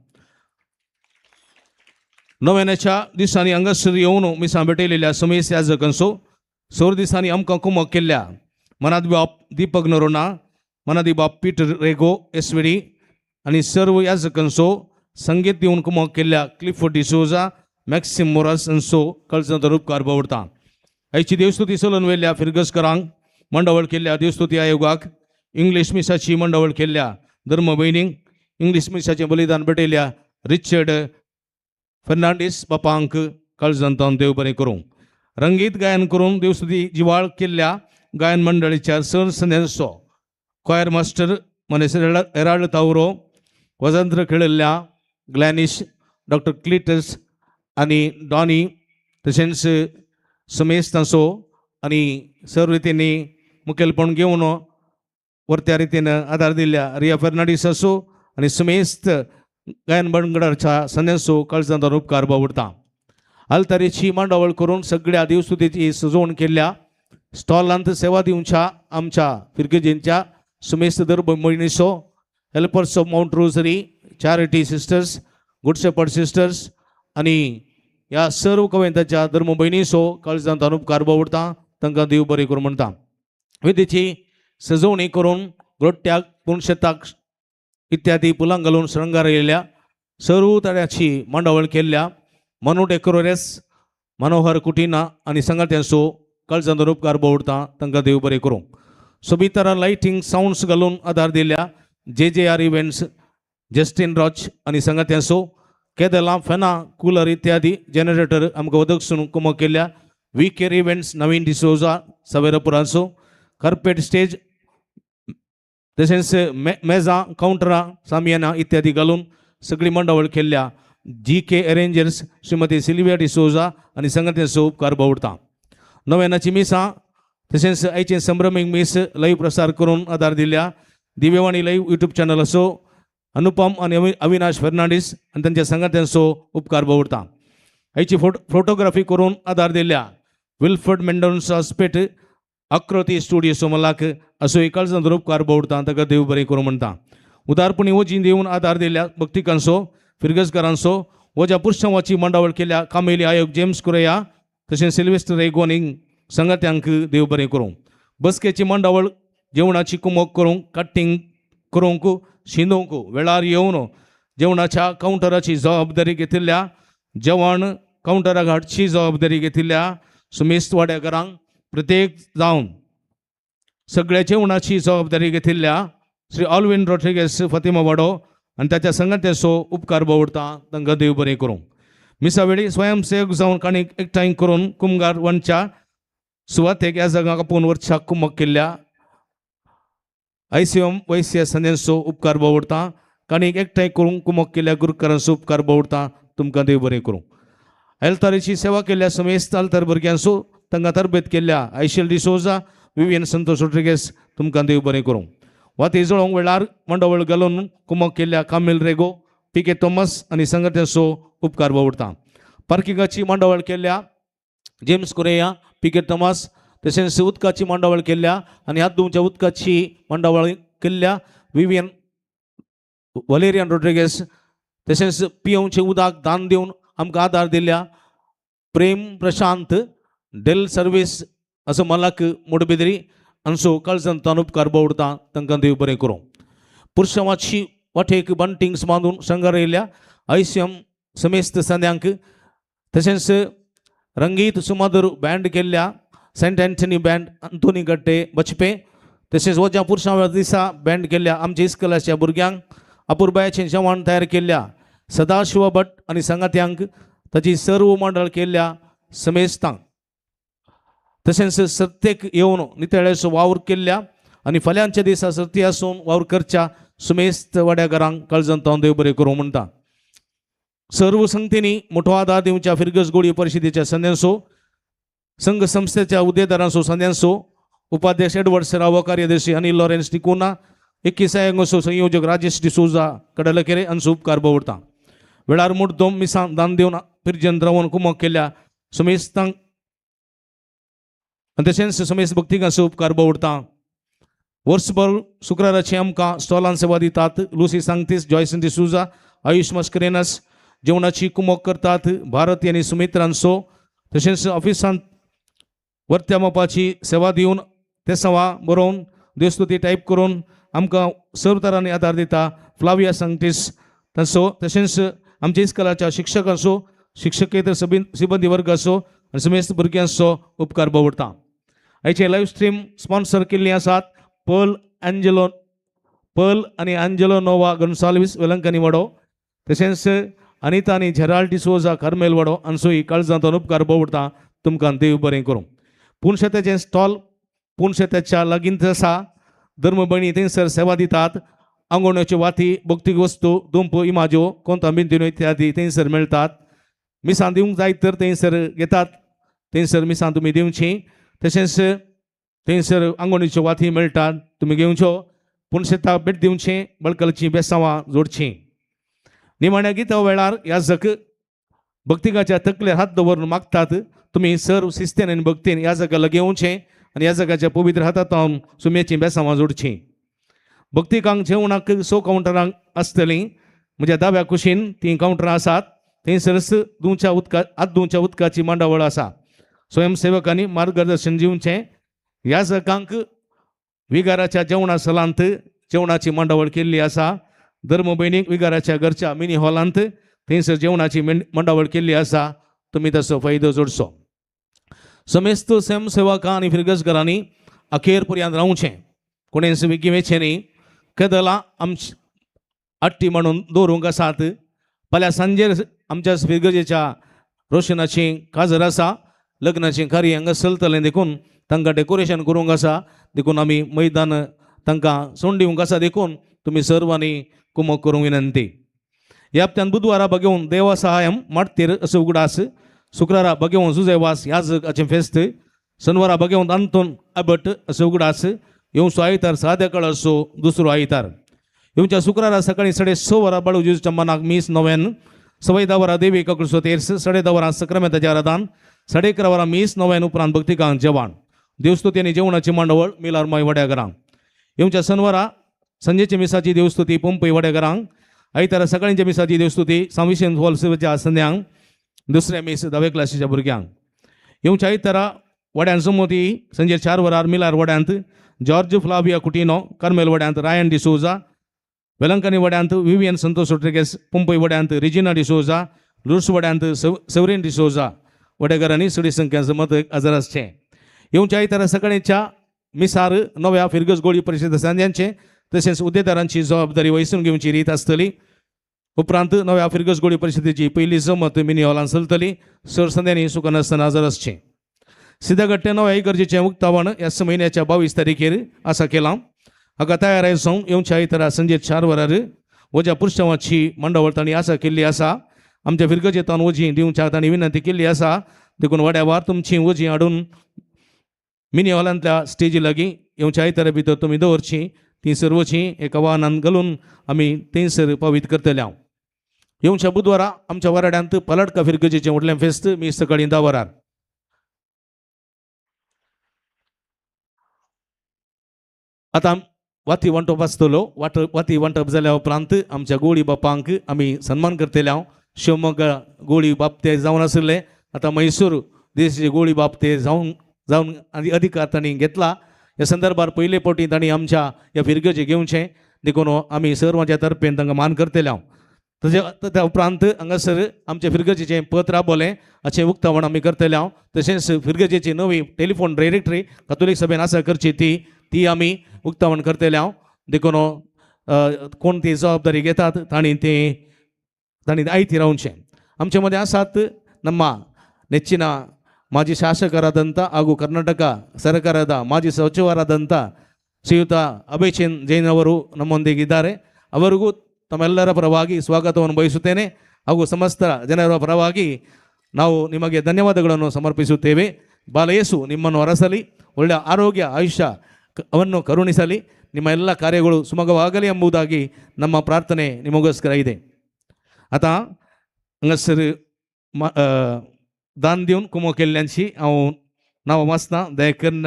A: नव्याण्याच्या दिसांनी हांगासर येवन मिसां भेटयलेल्या समेस्त याजकांचो सौर दिसांनी आमकां कुमक केल्ल्या मनादी बाप दीपक नरोना मनादी बाप पीटर रेगो एसवेडी आनी सर्व याजकांचो संगीत दिवन कुमक केल्ल्या क्लिफोर्ड डिसोजा मॅक्सिम मोरास हांचो काळजांतल्यान उपकार बावडटा. आयची देवस्तुती चलोवन वेल्ल्या फिरगसकरांक मंडवळ केल्ल्या देवस्तुती आयोगाक इंग्लीश मिसाची मंडवळ केल्ल्या धर्म भयणींक इंग्लीश मिसाचें बलिदान भेटयल्या रिचर्ड फर्नांडीस बापांक काळजांतल्यान देव बरें करूं. रंगीत गायन करून देवस्तुती जिवाळ केल्ल्या गायन मंडळीच्या सर सदस्यांचो कॉयर मास्टर मनेस हेराल्ड तावरो वजंत्र खेळिल्ल्या ग्लॅनिश डॉक्टर क्लिटस आनी डॉनी तशेंच समेस्तांचो आनी सर्व रितींनी मुखेलपण घेवन वर्त्या रितीन आदार दिल्ल्या रिया फर्नांडीस आसूं आनी समेस्त गायन मंडळाच्या सदस्यांचो काळजांतल्यान उपकार बावडटा. आलतारेची मांडावळ करून सगळ्या देवस्तुतीची सजवण केल्ल्या स्टॉलांत सेवा दिवच्या आमच्या फिरगजेंच्या सुमेस्त धर्म भयणीचो helpers of Mount Rosary charity sisters good shepherd sisters आनी ह्या सर्व कवयंताच्या धर्म भयणीचो काळजांतल्यान उपकार बावडटा. तांकां देव बरें करूं म्हणटा. वेदीची सजवणी करून ग्रोट्याक पुणशेताक इत्यादी पुलां घालून श्रंगारयल्या सर्व तऱ्याची मांडावळ केल्ल्या मनो डेकोरेस मनोहर कुटिना आनी संगात्यांचो काळजांतल्यान उपकार बावडटा. तांकां देव बरें करूं. सोबीतरा लायटिंग सावंड्स घालून आदार दिल्या JJR इव्हेंट्स जस्टीन रॉच आनी संगात्यांचो केदेलां फॅना कूलर इत्यादी जनरेटर आमकां उदकसून कुमक केल्ल्या VK इव्हेंट्स नवीन डिसोजा सावेरपुराचो कार्पेट स्टेज तशेंच मेजां कावंटरां सामियाना इत्यादी घालून सगळी मंडवळ केल्ल्या GK arrangers Shrimati Sylvia D'Souza आनी संगात्यांचो उपकार बावडटा. नव्यानाची मिसां तशेंच आयचे संभ्रमीक मीस लाईव्ह प्रसार करून आदार दिल्या दिव्यवाणी लाईव्ह यूट्यूब चॅनल असो अनुपम आनी अविनाश फर्नांडीस आनी तांच्या संगात्यांचो उपकार बावडटा. आयची फोटोग्राफी करून आदार दिल्या विल्फर्ड मेंडोन्सा स्पेट आकृती स्टुडियो सोमलाक असो काळजांतल्यान उपकार बावडटा. ताका देव बरें करूं म्हणटा. उदारपणी वजी दिवन आदार दिल्या भक्तिकांचो फिरगसकारांचो वजा पुरुषांवाची मंडवळ केल्या कामेली आयोग जेम्स कुरेया तशेंच सिल्वेस्टर रेगोनींग संगात्यांक देव बरें करूं. बसकेची मंडवळ जेवणाची कुमक करूंक कट्टींग करूंक शिंदोवंक वेळार येवन जेवणाच्या कावंटराची जबाबदारी घेतिल्ल्या जेवण कावंटराक हाडची जबाबदारी घेतिल्ल्या सुमेस्त वाड्याकारांक प्रत्येक जावन सगळ्या जेवणाची जबाबदारी घेतिल्ल्या श्री ऑल्विन रॉड्रिगेस फातिमा वाडो आनी ताच्या संगात्यांचो उपकार बावडटा. तांकां देव बरें करूं. मिसा वेळी स्वयंसेवक जावन काणीक एकठांय करून कुमगार वनच्या सुवातेक ह्या जागाक आपूण वर्साक कुमक केल्ल्या ICM वैश्य संदेशो उपकार बावडटा. काणीक एकठांय करून कुमक केल्ल्या गुरुकारांचो उपकार बावडटा. तुमकां देव बरें करूं. हेल्तारेची सेवा केल्ल्या समेस्त आल्तार भुरग्यांचो तांकां तरबेत केल्ल्या आयशेल डिसोजा विवियन संतोष रोड्रिगेस तुमकां देव बरें करूं. वाती जळोवंक वेळार मंडवळ घालून कुमक केल्ल्या कामिल रेगो PK थॉमस आनी संगात्यांचो उपकार बावडटा. पार्किंगाची मंडवळ केल्ल्या जेम्स कुरेया PK थॉमस तशेंच उदकाची मांडावळ केल्या आनी हातूंच्या उदकाची मांडावळ केल्या विवियन वलेरियन रोड्रिगेस तशेंच पियेवचें उदक दान दिवन आमकां आदार दिल्या प्रेम प्रशांत डेल सर्वीस असो मलाक मुडबिद्री हांचो काळजांतल्यान उपकार बावडटा तांकां देव बरें करूं. पुरुशावाची वाटेक बंटिंग्स बांदून शंगार येयल्या आयसीएम समेस्त संद्यांक तशेंच रंगीत सुमधुर बँड केल्ल्या सेंट एंथनी बँड अंतोनी गट्टे बचपे तशेंच वजा पुरुषां दिसा बँड केल्ल्या आमच्या इस्कलाच्या भुरग्यांक अपुरबायाचें जेवण तयार केल्ल्या सदाशिव भट आनी संगात्यांक ताची सर्व मंडळ केल्ल्या समेस्तांक तशेंच सर्तेक येवन नितळेचो वावर केल्ल्या आनी फाल्यांच्या दिसा सर्ती आसून वावर करच्या सुमेस्त वाड्याकारांक काळजांत देव बरें करूं म्हणटा. सर्व संगतींनी मोठो आदार दिवच्या फिरगस गोळी परिशदेच्या संद्यांचो संघ संस्थेच्या उद्देदारांचो संद्यांचो उपाध्यक्ष एडवर्ड सेरावो कार्यदर्शी अनिल लॉरेन्स टिकुना 21 संयोजक राजेश डिसोजा कडलकेरे हांचो उपकार बावडटा. वेळार मुद्दम मिसां दान दिवन फिरजन द्रवन कुमक केल्या सुमेस्तांक तशेंच समेस्त भक्तिकांचो उपकार बावडटा. वर्सभर शुक्राराची आमकां स्टॉलान सेवा दितात. लुसी सांगतीस, जॉयसन डिसुजा, आयुष मस्करेनस जेवणाची कुमक करतात. भारती आनी सुमित्रांचो तशेंच ऑफिसांत वर्त्या मापाची सेवा दिवन ते सवा बरोवन देवस्तुती टायप करून आमकां सर्व तरांनी आदार दिता. फ्लाविया सांगतीस तांचो तशेंच आमच्या इस्कलाच्या शिक्षकांचो शिक्षकेतर सिबंदी वर्गाचो आनी समेस्त भुरग्यांचो उपकार बावडटा. आयचे लायव्ह स्ट्रीम स्पॉन्सर केल्ली आसात पर्ल आनी एंजेलो नोवा गोन्साल्वीस वेलंकनी वाडो तशेंच अनिता आनी झेराल्ड डिसोजा कार्मेल वाडो हांचोय काळजांतल्यान उपकार बावडटा. तुमकां देव बरें करूं. पुणशेत्याचें स्टॉल पुणशेत्याच्या लागींच आसा. धर्मभयणी थंयसर सेवा दितात. आंगवण्याच्यो वाती भौतीक वस्तू दुंप इमाज्यो कोंतां बिंदिनो इत्यादी थंयसर मेळटात. मिसां दिवंक जाय तर थंयसर घेतात. थंयसर मिसां तुमी दिवचीं. तशेंच थंयसर आंगवणीच्यो वाती मेळटात तुमी घेवच्यो. पुणशेताक भेट दिवचें. बळकलचीं बेसांवां जोडचीं. निमाण्या गिता वेळार याजक भक्तिकाच्या तकलेर हात दवरून मागतात. तुमी सर्व शिस्तेन आनी भक्तीन ह्या जाग्याला घेवचें आनी ह्या जाग्याच्या पवित्र हातांत सुमेचीं बेसांवां जोडचीं. भक्तिकांक जेवणाक 6 कावंटरांक आसतलीं. म्हज्या दाव्या कुशीन 3 कावंटरां आसात. थंयसरच हात धुवच्या उदकाची मांडावळ आसा. स्वयंसेवकांनी मार्गदर्शन दिवचें. ह्या जागांक विगाराच्या जेवणा सलांत जेवणाची मांडावळ केल्ली आसा. धर्मभयणीक विगाराच्या घरच्या मिनी हॉलांत थंयसर जेवणाची मांडावळ केल्ली आसा. तुमी ताचो फायदो जोडचो. समेस्त स्वयंसेवकां आनी फिरगसकारांनी अखेर पर्यंत रावचें. कोणेंच विकिवेचें न्ही. केदलां आमची आट्टी म्हणून दवरूंक आसात. फाल्यां सांजेर आमच्या फिरगजेच्या रोशनाची काजर आसा. लग्नाचें कार्य हांगा चलतलें देखून तांकां डेकोरेशन करूंक आसा. देखून आमी मैदान तांकां सोडून दिवंक आसा. देखून तुमी सर्वांनी कुमक करूंक विनंती. ह्या हप्त्यान बुधवारा बगेवन देवा सहायम माटतेर असो उगडास. शुक्रारा बगेवन जुजेवास याजकाचें फेस्त. शनवारा बगेवन आंतोन अबट असो उगडास. येवचो आयतार साद्या काळाचो दुसरो आयतार. येवच्या शुक्रारा सकाळीं 6:30 वरां बाळू जेजूच्या मनाक मीस 9 सवाय 10 वरां देवी ककडसो तेर्स 10:30 वरां सक्रामेताचें आराधन 11:30 वरां मीस 9 उपरांत भक्तिकांक जेवण. देवस्तुती आनी जेवणाची मांडावळ मिलार माय वाड्याकारांक. येवच्या शनवारा संजेच्या मिसाची देवस्तुती पंपय वाड्याकारांक. आयतारा सकाळींच्या मिसाची देवस्तुती सांविशेन हॉलच्या संद्यांक. दुसऱ्या मीस 10वे क्लासीच्या भुरग्यांक. येवच्या आयतारा वाड्यान Samoti Sanjay 4 वरार मिलार वाड्यांत George Flavia Coutinho Carmel वाड्यांत रायन डिसोजा. वेलंकनी वाड्यांत विवियन संतोष रोड्रिगेस. पंपय वाड्यांत रेजिना डिसोजा. लुर्स वाड्यांत सेवरीन डिसोजा. वाड्याकारांनी सडी संख्यांच मत हजर आसचें. येवच्या आयतारा सकाळीच्या मिसार नव्या फिरगस गोळी परिशद सांज्यांचे तशेंच उद्देदारांची जबाबदारी वैसून घेवची रीत आसतली. उपरांत नव्या फिरगस गोळी परिशदेची पयली जमत मिनी हॉलांत चलतली. सर संध्यांनी सुखानासतना हजर आसचें. सिद्धगट्टे नव्या इगर्जेचें उक्तावण ह्या म्हयन्याच्या 22 तारखेर आसा केलां. हाका तयार आसून येवच्या आयतारा संजे 4 वरार वजा पुरुषांवाची मंडवळ तांणी आसा केल्ली आसा. आमच्या फिरगजेतान वजीं दिवच्या तांणी विनंती केल्ली आसा. देखून वाड्यावार तुमची वजीं हाडून मिनी हॉलांतल्या स्टेजी लागीं येवच्या आयतारा भितर तुमी दवरची. ती सर्वची एका वाहनान घालून आमी थंयसर पावीत करतले. येवच्या बुधवारा आमच्या वाड्यांत पलटका फिरगजेचें व्हडलें फेस्त मीस सकाळीं 10 वरार. आता वाती वांटप आसतलो वाती वांटप जाल्या उपरांत आमच्या गोळी बापांक आमी सन्मान करतले हांव शिवमोग्गा गोळी बाप ते जावन आशिल्ले आता मैसूर देशाचे गोळी बाप ते जावन अधिकार तांणी घेतला ह्या संदर्भात पयले फावटी तांणी आमच्या ह्या फिरगेचे घेवचें देखून आमी सर्वांच्या तर्फेन तांकां मान करतले हांव त्या उपरांत हांगासर आमच्या फिरगजेचें पद राबवलें हाचें उक्तावण आमी करतले हांव तशेंच फिरगजेची नवी टेलिफोन डायरेक्टरी कातोलीक सभेन आसा करची ती आमी उक्तावण करतले हांव देखून कोण ती जबाबदारी घेतात तांणी आयती रावचें आमचे मदें आसात ನಮ್ಮ ನೆಚ್ಚಿನ ಮಾಜಿ ಶಾಸಕರಾದಂಥ ಹಾಗೂ ಕರ್ನಾಟಕ ಸರ್ಕಾರದ ಮಾಜಿ ಸಚಿವರಾದಂಥ ಶ್ರೀಯುತ ಅಭಯ್ ಜೈನ್ ಅವರು ನಮ್ಮೊಂದಿಗಿದ್ದಾರೆ ಅವರಿಗೂ ತಮ್ಮೆಲ್ಲರ ಪರವಾಗಿ ಸ್ವಾಗತವನ್ನು ಬಯಸುತ್ತೇನೆ ಹಾಗೂ ಸಮಸ್ತ ಜನರ ಪರವಾಗಿ ನಾವು ನಿಮಗೆ ಧನ್ಯವಾದಗಳನ್ನು ಸಮರ್ಪಿಸುತ್ತೇವೆ ಬಾಲಯೇಸು ನಿಮ್ಮನ್ನು ಅರಸಲಿ ಒಳ್ಳೆಯ ಆರೋಗ್ಯ ಆಯುಷ್ಯ ಅವನ್ನು ಕರುಣಿಸಲಿ ನಿಮ್ಮ ಎಲ್ಲ ಕಾರ್ಯಗಳು ಸುಮಗವಾಗಲಿ ಎಂಬುದಾಗಿ ನಮ್ಮ ಪ್ರಾರ್ಥನೆ ನಿಮಗೋಸ್ಕರ ಇದೆ आता हांगासर दान दिवन कुमो केल्ल्यांची हांव नांव वाचना दया करून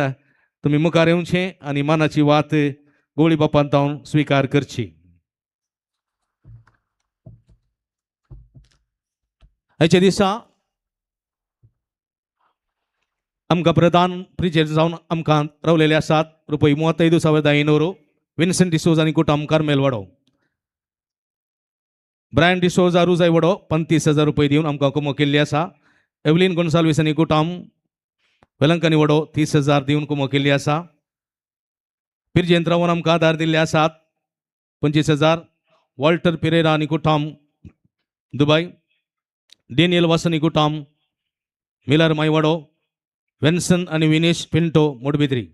A: तुमी मुखार येवचें आनी मानाची वात गोळी बापांत हांव स्विकार करची आयच्या दिसा आमकां प्रधान प्रिचेर जावन आमकां रावलेले आसात ₹35,500 विन्सेंट डिसोज आनी कुटुंब कार्मेल वाडो ब्रायन डिसोजा रुजाय वडो ₹35,000 दिवन आमकां कुमो केल्ली आसा एवलिन गोन्साल्वीस आनी कुटुंब वेलंकनी वडो 30,000 दिवन कुमो केल्ली आसा पिरजेंत रावन आमकां आदार दिल्ले आसात 25,000 वॉल्टर पिरेरा आनी कुटुंब दुबय डेनियल वास आनी कुटुंब मिलर मायवाडो वेन्सन आनी विनेश पिंटो मोडबिद्री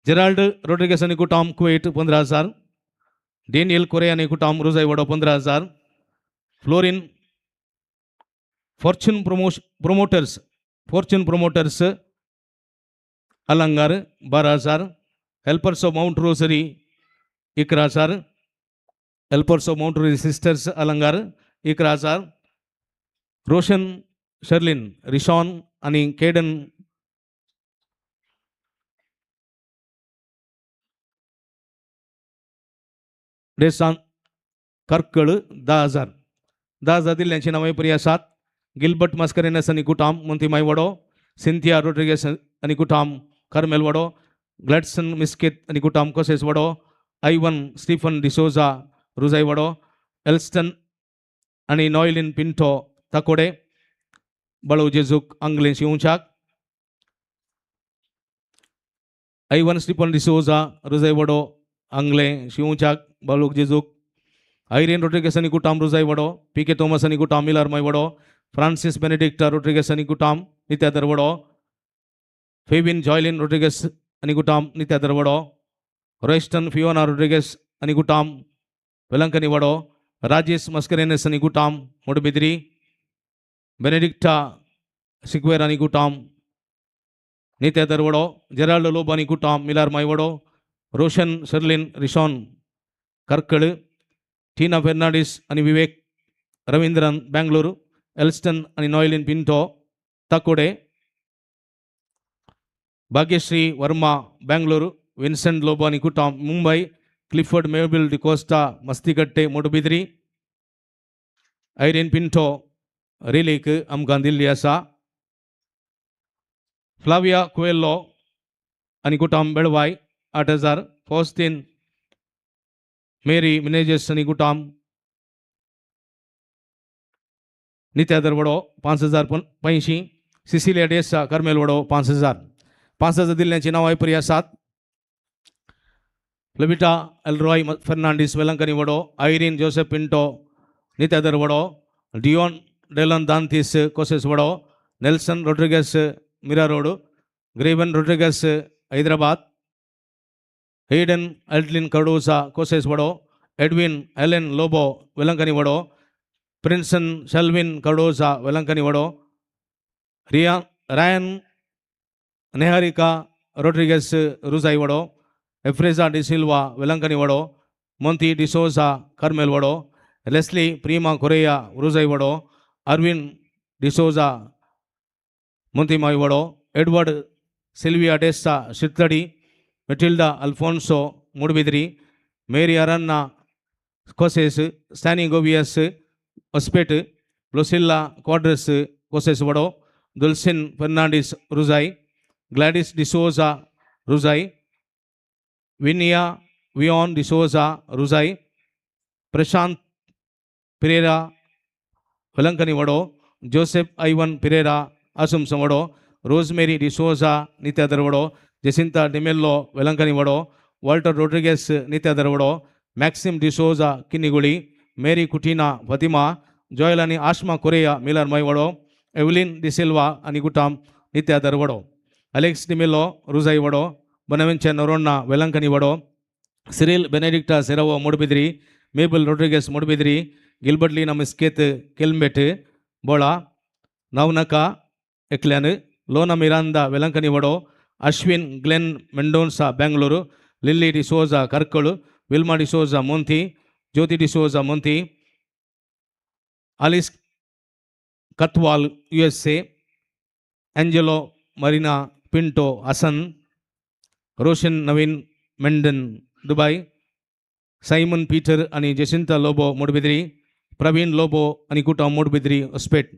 A: जेराल्ड रोड्रिगेस आनी कुटुंब कुवेट 15,000 डेनियल कोरे आनी कुटुंब रुजाय वडो 15,000 Florine fortune promoters Alangar 12,000 helpers of Mount Rosary 11,000 helpers of Mount Rosary sisters Alangar 11,000 Roshan Sherlyn Rishon आनी केडन डेसान कर्कळ 10,000 दिल्ल्यांची नांवां परी आसात गिल्बर्ट मास्करेनस आनी कुटुंब मोंती मायवाडो सिंथिया रोड्रिगेस आनी कुटुंब कार्मेल वाडो ग्लॅडसन मिस्केत आनी कुटुंब कोसेस वाडो आयवन स्टीफन डिसोजा रुजाय वाडो एल्स्टन आनी नॉयलिन पिंटो ताकोडे बाळू जेजूक आंगले शिवचाक आयवन स्टीफन डिसोजा रुजाय वाडो आंगले शिवचाक बाळूक जेजूक आयरेन रोड्रिगेस आनी कुटुंब रुजाय वाडो पीके थॉमस आनी कुटुंब मिलार माय वाडो फ्रांसीस बेनेडिक्टा रोड्रिगेस आनी कुटुंब नित्यादर वाडो फेबिन जॉयलिन रोड्रिगेस आनी कुटुंब नित्यादर वाडो रॉयस्टन फियोना रोड्रिगेस आनी कुटुंब वेलंकनी वाडो राजेश मस्करेनस आनी कुटुंब मोडबिद्री बेनेडिक्टा सिक्वेर आनी कुटुंब नित्यादर वाडो जेराल्ड लोब आनी कुटुंब मिलार माय वाडो रोशन शर्लिन रिशॉन कर्कळ टीना फेर्नांडीस आनी विवेक रवींद्रन बेंगलोर एल्स्टन आनी नॉयलिन पिंटो ताकोडे भाग्यश्री वर्मा बेंगलोर विन्सेंट लोबो आनी कुटुंब मुंबय क्लिफर्ड मेबिल डिकोस्टा मस्तीकट्टे मोडबिद्री आयरेन पिंटो रिलीक आमकां दिल्ली आसा फ्लाविया कुएल्लो आनी कुटुंब बेळवाय 8,000 फॉस्टीन मेरी मिनेजेस आनी कुटुंब नित्यादर वडो 5,085 सिसिलिया डेसा कार्मेल वडो 5,000 दिल्ल्यांची नांवां परी आसात लबिटा एलरॉय फेर्नांडीस वेलंकनी वडो आयरीन जोसेफ पिंटो नित्यादर वडो डिओन डेलन दांतीस कोसेस वडो नेल्सन रोड्रिगेस मिरा road ग्रेवन Rodrigues Hyderabad Hayden एल्टलिन कर्डोसा causes वडो एडविन एलेन लोबो वेलंकनी वडो प्रिंसन शेल्विन कर्डोसा वेलंकनी वडो रायन नेहारिका रोड्रिगेस रुजाई वडो एफ्रेजा डिसिल्वा वेलंकनी वडो मोंती डिसोजा कार्मेल वडो लेस्ली प्रीमा कोरेया रुजाई वडो अरविन डिसोजा मोंती माय वडो Edward Sylvia D'Sa Sittadi Matilda Alphonso Moodbidri, Mary Aranha Koses, Stany గోవియస్ ఒస్పెట్, లొసిల్లా క్వాడ్రస్ కోసెస్ వడో, Dulcine Fernandes Rozai, Gladys D'Souza Rozai, వినియా Vian D'Souza Rozai, Prashant Pereira Velankanni వడో, జోసెఫ్ ఐవన్ పిరేరా అసుంసం వడో, రోజ్మెరీ డిసోజా నిత్యాదర్ వడో, జెసింతా డిమెల్లో వెలంకని వడో, వాల్టర్ రొడ్రిగెస్ నిత్యాదర్ వడో, Maxim D'Souza Kinnigoli, Mary కుటీనా Fatima, Joel అని Ashma Correa Milarmai వడో, ఎవ్లిన్ డిసిల్వా అని గుటాం నిత్యాదర్ వడో, అలెక్స్ డిమెల్లో రుజాయ్ వడో, బొనవెంచర్ నొరొన్నా వెలంకని వడో, Cyril Benedicta Serrao Moodbidri, Mabel Rodrigues Moodbidri, Gilbert Leena Miskith కెల్మెట్ బోళా, నవ్నక ఎక్లెన్, లోనా మిరాందా వెలంకని వడో, Ashwin Glen Mendonca Bengaluru, Lily D'Souza Karkala, Wilma D'Souza Monti, Jyothi D'Souza Monti, Alice Kutwal USA, Angelo Marina Pinto Asan, Roshan Naveen Mendon Dubai, Simon Peter అని జెసింతా లోబో మూడుబిదిరి, ప్రవీణ్ లోబో అని కుటా మూడుబిదిరి ఒస్పెట్.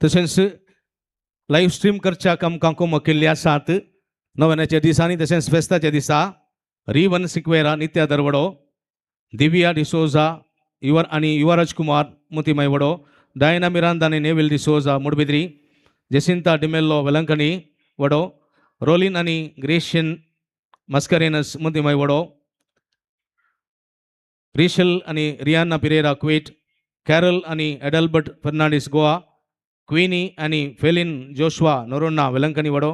A: तशेंच live stream करच्याक आमकां कुमक केल्ली आसात. नवऱ्याच्या दिसांनी तशेंच फेस्ताच्या दिसा रिवन सिक्वेरा नित्या दरवडो, दिव्या डिसोजा युवर आनी युवराज कुमार मुतिमय वडो, डायना मिरांदा आनी नेविल डिसोजा मुडबिद्री, जेसिंता डिमेल्लो वेलंकनी वडो, रोलिन आनी ग्रेशियन मस्करेनस मुतिमय वडो, रिशल आनी रियाना पिरेरा क्वेट, कॅरल आनी एडल्बर्ट फर्नांडिस गोवा, क्वीनी आणि फेलिन जोशवा नोरोन्ना वेलंकनी वडो,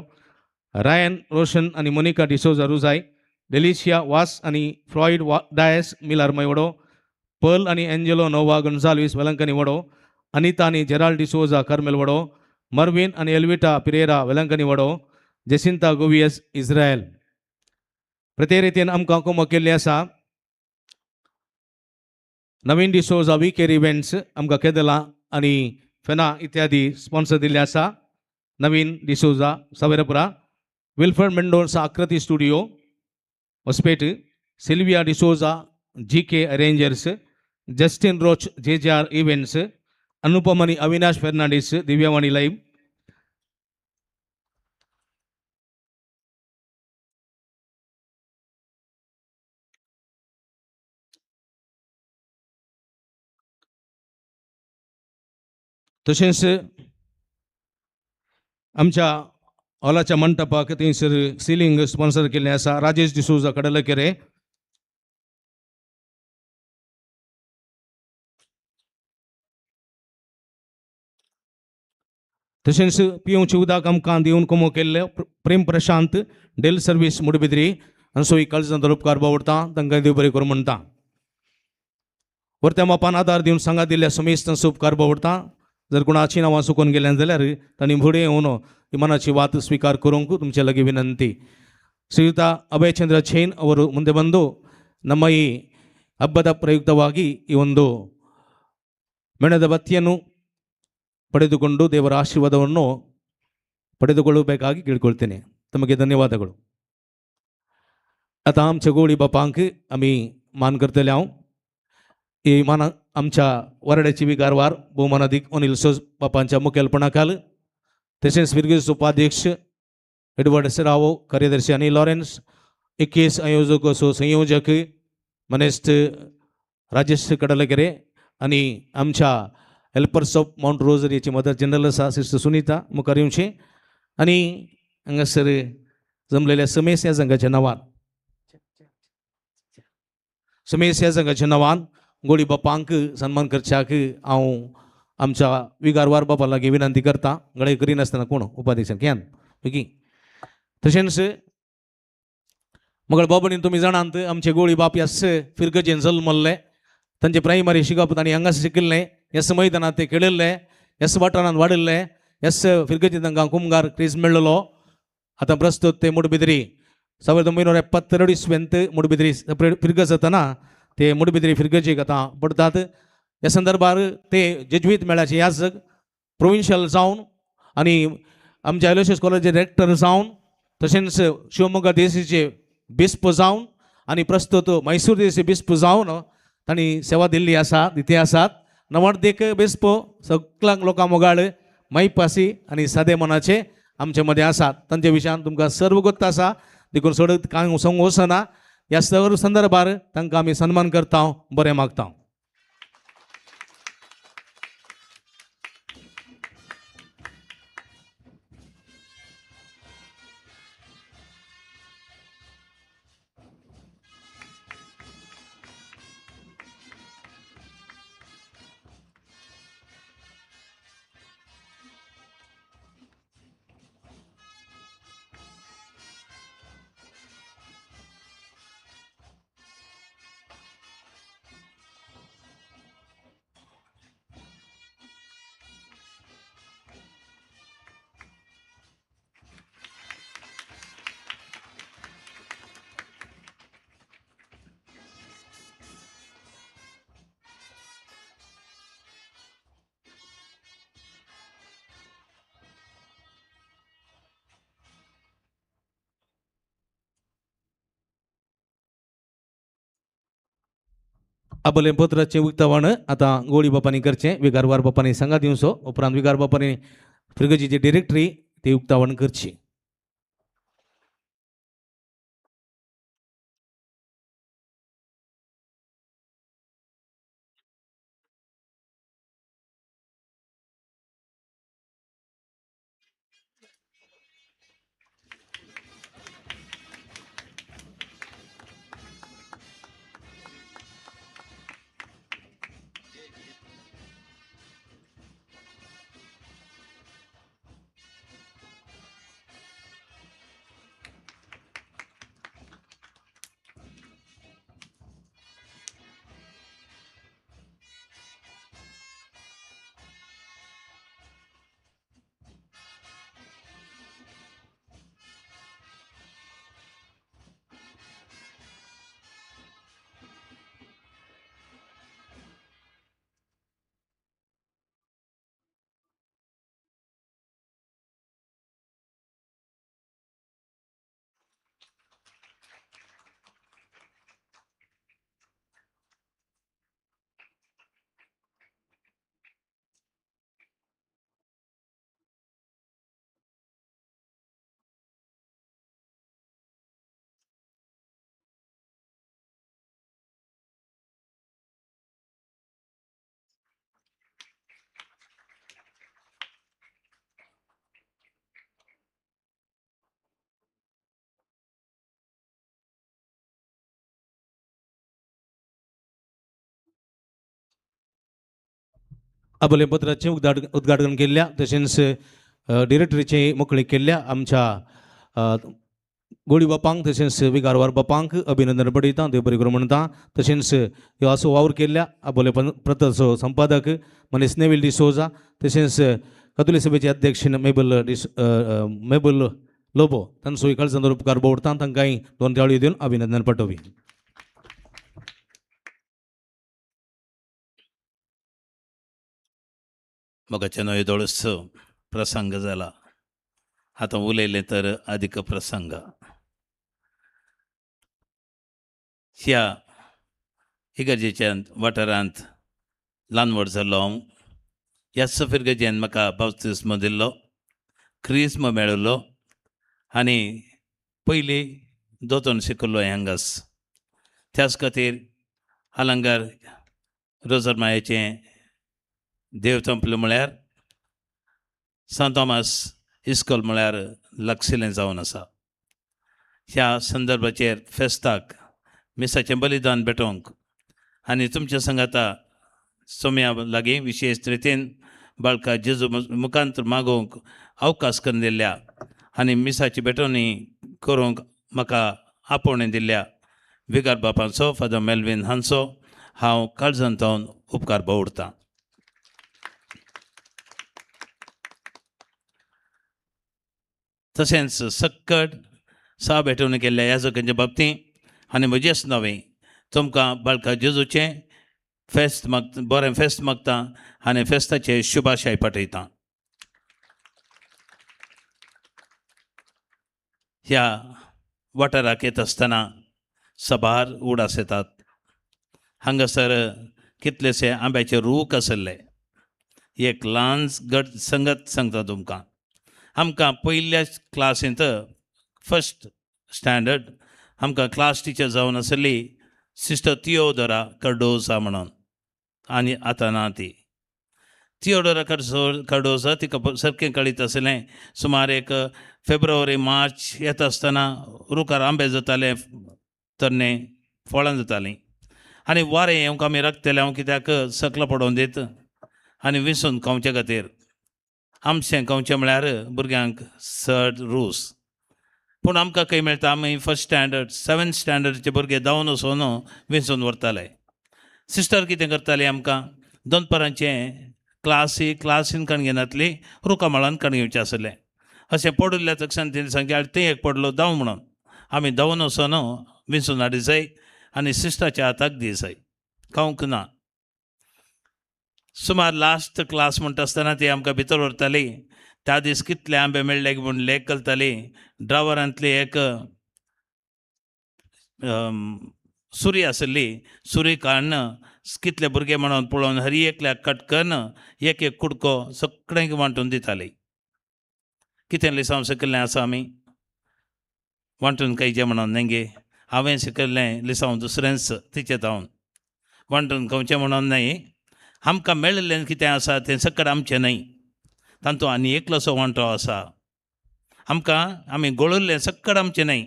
A: रायन रोशन आणि मोनिका डिसोजा रुजाय, डेलिशिया वास आणि फ्रॉइड डायस मिलर मैवडो, पर्ल आणि एंजेलो नोवा गोन्साल्विस वेलंकनी वडो, अनिता आणि जेराल्ड डिसोजा कर्मेल वडो, मर्विन आणि एल्विटा पिरेरा वेलंकनी वडो, जेसिंता गोवियस इस्रायल. प्रते रितीन आमकां कुमक केल्ली आसा. Naveen D'Souza we care events आमकां केदला आणि फेना इत्यादी स्पॉन्सर दिल्ले आसा. Naveen D'Souza Saverpura, Wilfred Mendonca Akruti studio Hospet, Sylvia D'Souza GK arrangers, Justin Roche JJR events, Anupam आणि अविनाश फर्नांडिस दिव्यावाणी लाईव्ह. तशेंच आमच्या हॉलाच्या मंडपाक थंयसर सिलींग स्पॉन्सर केल्लें आसा. राजेश डिसोजा कडलकेरे. तशेंच पिवची उदक आमकां दिवन कुमो केल्ले प्रेम प्रशांत डेल सर्वीस मुडबिद्री हांचोय काळजांतलो उपकार बावडटा, तांकां देव बरें करूं म्हणटा. वर्त्या मापान आदार दिवन सांगात दिल्ल्या समेस्त तांचो उपकार बावडटा. जर कोणाची नावां चुकून गेल्यां जाल्यार तांणी फुडें येवन इमानाची वात स्वीकार करूंक तुमचे लागीं विनंती. ಶ್ರೀಯುತ ಅಭಯಚಂದ್ರ ಚೈನ್ ಅವರು ಮುಂದೆ ಬಂದು ನಮ್ಮ ಈ ಹಬ್ಬದ ಪ್ರಯುಕ್ತವಾಗಿ ಈ ಒಂದು ಮೆಣದ ಬತ್ತಿಯನ್ನು ಪಡೆದುಕೊಂಡು ದೇವರ ಆಶೀರ್ವಾದವನ್ನು पडेदुಕೊಳ್ಳಬೇಕಾಗಿ ಕೇಳಿಕೊಳ್ತೇನೆ. तमगे धन्यवादಗಳು. आता आमच्या गोळी बापांक आम्ही मान करतले हांव. ही मान आमच्या वरड्याची विगारवार भोवमानाधिक अनिल सोज बापांच्या मुखेलपणाखाल, तसेच विर्गीस उपाध्यक्ष एडवर्ड सेरावो, कार्यदर्शी अनिल लॉरेन्स, 21 आयोजक असो संयोजक मनेस्ट राजेश कडलकेरे आणि आमच्या हेल्पर्स ऑफ माउंट रोजरीची मदर जनरल आसा सिस्टर सुनीता मुखार येवचे आणि हांगासर जमलेल्या समेस ह्या संघाच्या नांवान गोळी बापांक सन्मान करच्याक हांव आमच्या विगारवार बापा लागीं विनंती करता. गळे करिनासतना कोण उपाध्यक्षान घ्यान ओके. तशेंच मगळ बाबणी तुमी जाणांत आमचे गोळी बाप ह्याच फिरगजेन जल्मल्ले, तांचे प्रायमरी शिकप तांणी हांगास शिकिल्लें, ह्याच मैदानात ते खेळिल्ले, ह्याच वाठारांत वाडिल्ले, ह्याच फिरगजेन तांकां कुमगार क्रेज मेळ्ळलो. आतां प्रस्तुत ते मुडबिद्री 1972 मुडबिद्री फिरग जातना ते मुडबिद्री फिरगेचीक आतां पडटात. ह्या संदर्भार ते जेजुईत मेळ्याचे याजक प्रोविन्शियल जावन आनी आमच्या एलोशियस कॉलेजचे डायरेक्टर जावन तशेंच शिवमोगा देसीचे बिस्प जावन आनी प्रस्तुत मैसूर देसी बिस्प जावन तांणी सेवा दिल्ली आसा दिते आसात. नवदेक बिस्प सगळ्यांक लोकां मोगाळ मैपासी आनी सादे मनाचे आमचे मदें आसात. तांचे विशयान तुमकां सर्व गोत्त आसा देखून सोडत कांय सांगूंक वचना. ह्या सर्व संदर्भार तांकां आमी सन्मान करता, बरें मागता. आबोले पत्राचे उक्तावण आता गोळी बापांनी करचे. विगारवार बापांनी सांगा दिवसो उपरांत विगार बापांनी फिरगजीची डिरेक्टरी ते उक्तावण करची. आबोले पत्राचे उद्घाटन केल्ल्या तशेंच डिरेक्टरीचे मोकळीक केल्ल्या आमच्या गोळी बापांक तशेंच विगारवार बापांक अभिनंदन पडयता, देव बरें करूं म्हणटा. तशेंच ह्यो असो वावर केल्ल्या आबोले पत्राचो संपादक मनीस नेविल डिसोजा तशेंच कथोलिक सभेचे अध्यक्ष मेबल लोबो तांचोय काळजांत उपकार भोवता. तांकांय 2 ताळयो दिवन अभिनंदन पाठोवपी.
F: मोगाच्या नोयदोळस प्रसंग जाला. आतां उलयलें तर अधिक प्रसंग. ह्या इगर्जेच्या वाठारांत ल्हान व्हड जाल्लो हांव. ह्याच फिरगजेन म्हाका बाप्तिस्म दिल्लो, क्रिस्म मेळिल्लो आनी पयलीं दोतोन शिकिल्लो हांगास. त्याच खातीर आलंगार रोजर मायेचें देव तंपल म्हळ्यार सांत थॉमस इस्कॉल म्हळ्यार लागशिल्लें जावन आसा. ह्या संदर्भाचेर फेस्ताक मिसाचें बलिदान भेटोवंक आनी तुमच्या संगाता सोम्या लागीं विशेश रितीन बाळका जेजू मुखांत मागोवंक अवकाश करून दिल्ल्या आनी मिसाची भेटोवणी करूंक म्हाका आपोवणें दिल्ल्या विगार बापांचो फादर मेल्विन हांचो हांव काळजांतावन उपकार भोवडटां. तशेंच सक्कट भेटोवणी केल्ल्या ह्या जगांच्या बाबतींत आनी म्हजेच नवें तुमकां बाळका जेजूचें फेस्त मागता, बरें फेस्त मागता आनी फेस्ताचे शुभाशय पाठयता. ह्या वाठाराक येत आसतना सबार उडास येतात. हांगासर कितलेशे आंब्याचे रूख आसले. एक ल्हान गट संगत सांगता तुमकां. आमकां पयल्या क्लासींत फस्ट स्टँडर्ड आमकां क्लास टिचर जावन आसली सिस्टर थियोडोरा कार्डोजा म्हणून, आनी आतां ना ती. थियोडोरा कार्डोजा तिका सारकें कळीत आसलें. सुमार एक फेब्रुवारी मार्च येता आसतना रुखार आंबे जाताले, तरणे फळां जातालीं आनी वारें येवंक आमी राखतले हांव कित्याक सकलो पडोवन दीत आनी विसून खावचे खातीर. आमचें खावचें म्हळ्यार भुरग्यांक सड रूस. पूण आमकां खंय मेळटा, आमी फस्ट स्टँडर्ड 7th स्टँडर्डचे भुरगे धांवन वचून विसून व्हरताले. सिस्टर कितें करताली, आमकां दनपारांचें क्लासीन कणगे नातली, रुखा माळान कणगे घेवचें आसलें. अशें पडिल्ल्या तक्षण तिणें सांगलें तें एक पडलो धांव म्हणून. आमी धांवन वचून विसून हाडी जाय आनी सिस्टराच्या हाताक दी जाय, खावंक ना. सुमार लास्ट क्लास म्हणटा आसतना ती आमकां भितर व्हरताली. त्या दीस कितले आंबे मेळ्ळे म्हूण लेख घालताली. ड्रावरांतली एक सुरी आसली, सुरी काडन कितले भुरगे म्हणून पळोवन हरी एकल्याक कट करन एक एक कुडको सगळ्यांक वांटून दिताली. कितें लिसांव शिकल्लें आसा आमी वांटून खावचें म्हणून न्ही. हांवें शिकल्लें लिसांव दुसऱ्यांच तिचे जावन वांटून खावचें म्हणून न्ही. आमकां मेळिल्लें कितें आसा तें सकट आमचें न्ही, तातूंत आनी एकलोसो वांटो आसा. आमी गळिल्लें सकट आमचें न्ही,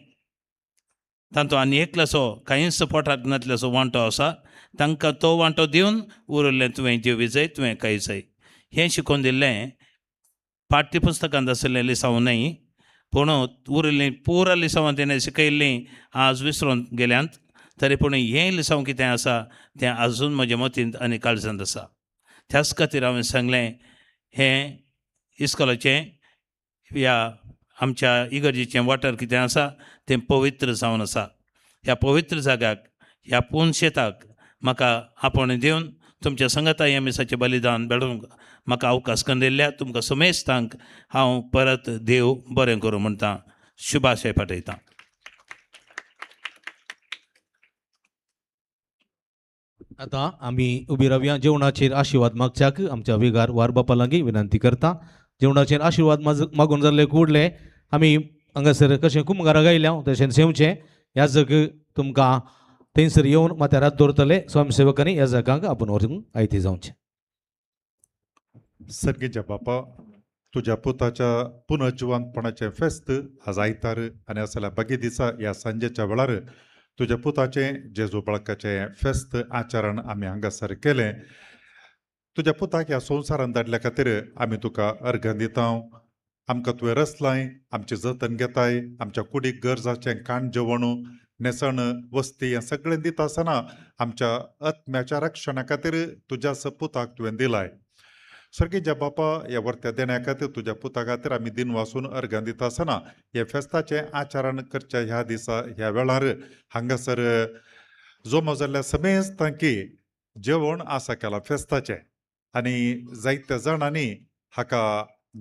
F: तातूंत आनी एकलोसो कांयच पोटाक नातलोसो वांटो आसा. तांकां तो वांटो दिवन उरिल्लें तुवें जेवी जाय, तुवें खाय जाय. हें शिकोवन दिल्लें पाठ्यपुस्तकांत आसलें लिसांव न्ही, पूण उरिल्लीं पुरा लिसांवां तेणें शिकयल्लीं आज विसरून गेल्यांत. तरी पूण हें लिसांव कितें आसा तें आजून म्हज्या मतींत आनी काळजांत आसा. त्याच खातीर हांवें सांगलें हें इस्कॉलाचें ह्या आमच्या इगर्जेचें वाठार कितें आसा तें पवित्र जावन आसा. ह्या पवित्र जाग्याक, ह्या पूर्ण शेताक म्हाका आपोवणें दिवन तुमच्या संगताय ह्या मिसाचें बलिदान बेडूंक म्हाका अवकाश करून दिल्ल्या तुमकां सुमेस्तांक हांव परत देव बरें करूं म्हणटा. शुभाशय पाठयतां.
A: आतां आमी उबी रावया. जेवणाचेर आशिर्वाद मागच्याक आमच्या वेगार वार बापा लागीं विनंती करता. जेवणाचेर आशिर्वाद मागून जाल्ले फुडले आमी हांगासर कशें कुमगारां गायल्या तशें सेवचें. ह्या जग तुमकां थंयसर येवन माथ्यारात दवरतले. स्वयंसेवकांनी ह्या जगांक आपूण व्हरून आयती जावचें.
I: सर्गेच्या बापा, तुझ्या पुताच्या पुनर्जिवंतपणाचें फेस्त आज आयतार आनी आसल्या बागी दिसा ह्या सांजेच्या वेळार तुझ्या पुताचें जेजू बाळकाचें फेस्त आचरण आमी हांगासर केलें. तुज्या पुताक ह्या संवसारांत धाडल्या खातीर आमी तुका अर्घ दिता. आमकां तुवें रचलाय, आमचें जतन घेताय, आमच्या कुडीक गरजाचें खाण जेवण नेसण वस्ती हें सगळें दिता आसतना आमच्या आत्म्याच्या रक्षणा खातीर तुज्या पुताक तुवें दिलाय. सर्गेच्या बापा, ह्या वर्त्या देण्या खातीर तुज्या पुता खातीर आमी दिन वाचून अर्घां दिता आसतना हे फेस्ताचें आचरण करच्या ह्या दिसा ह्या वेळार हांगासर जमो जाल्ल्या समेस्तांकी जेवण आसा केलां फेस्ताचें आनी जायत्या जाणांनी हाका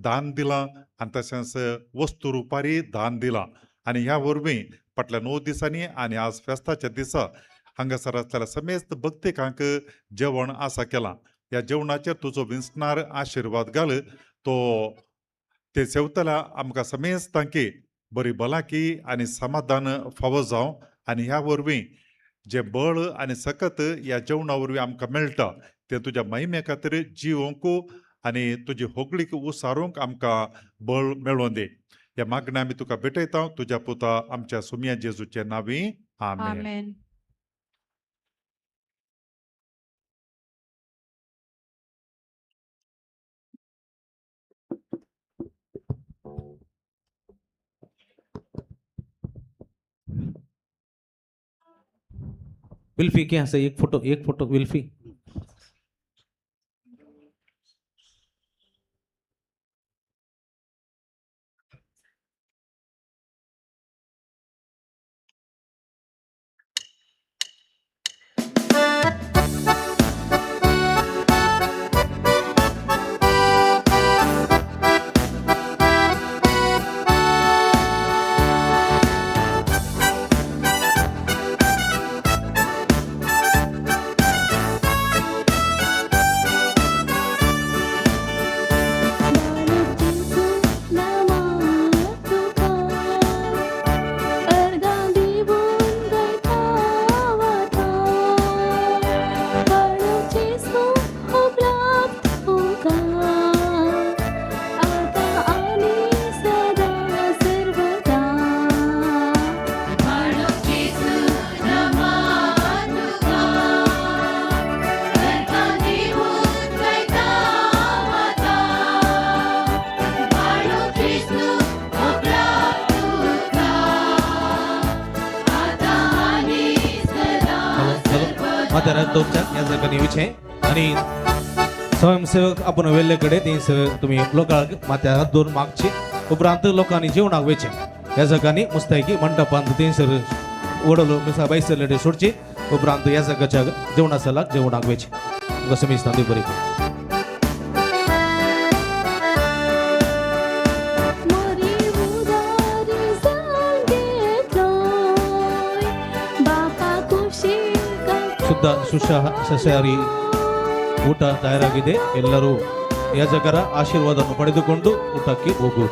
I: दान दिलां आनी तशेंच वस्तू रुपारी दान दिलां. आनी ह्या वरवीं फाटल्या 9 दिसांनी आनी आज फेस्ताच्या दिसा हांगासर आसलेल्या समेस्त भक्तिकांक जेवण आसा केलां. ह्या जेवणाचेर तुजो विस्तार आशिर्वाद घाल. तो ते सेवतल्या आमकां समेस्तांकी बरी भलायकी आनी समाधान फावो जावं आनी ह्या वरवीं जे बळ आनी सकत ह्या जेवणा वरवीं आमकां मेळटा ते तुज्या महिमे खातीर जिवंक आनी तुजी होगळीक उसारूंक आमकां बळ मेळोवन दी. ह्या मागणें आमी तुका भेटयता तुज्या पुता आमच्या सुमया जेजूचे नांवी. आमेन.
H: आमेन.
A: विल्फी क्या है? एक फोटो विल्फी. म्हाताऱ्या दोनच्या या जागांनी विषय आणि स्वयंसेवक आपण वेल्लेकडे ते तुम्ही लोकांक मात्या दोन मागचे उपरांत लोकांनी जेवणाक वेचे या जागांनी मुस्तायकी मंडपांत ते सर ओढलो मिसा बैसले सोडचे उपरांत या जागाच्या जेवणासला जेवणाक वेचे कसं मी स्थान बरी ಶುದ್ಧ ಸಸ್ಯಾಹಾರಿ ಊಟ ತಯಾರಾಗಿದೆ ಎಲ್ಲರೂ ಯಾಜಕರ ಆಶೀರ್ವಾದವನ್ನು ಪಡೆದುಕೊಂಡು ಊಟಕ್ಕೆ ಹೋಗು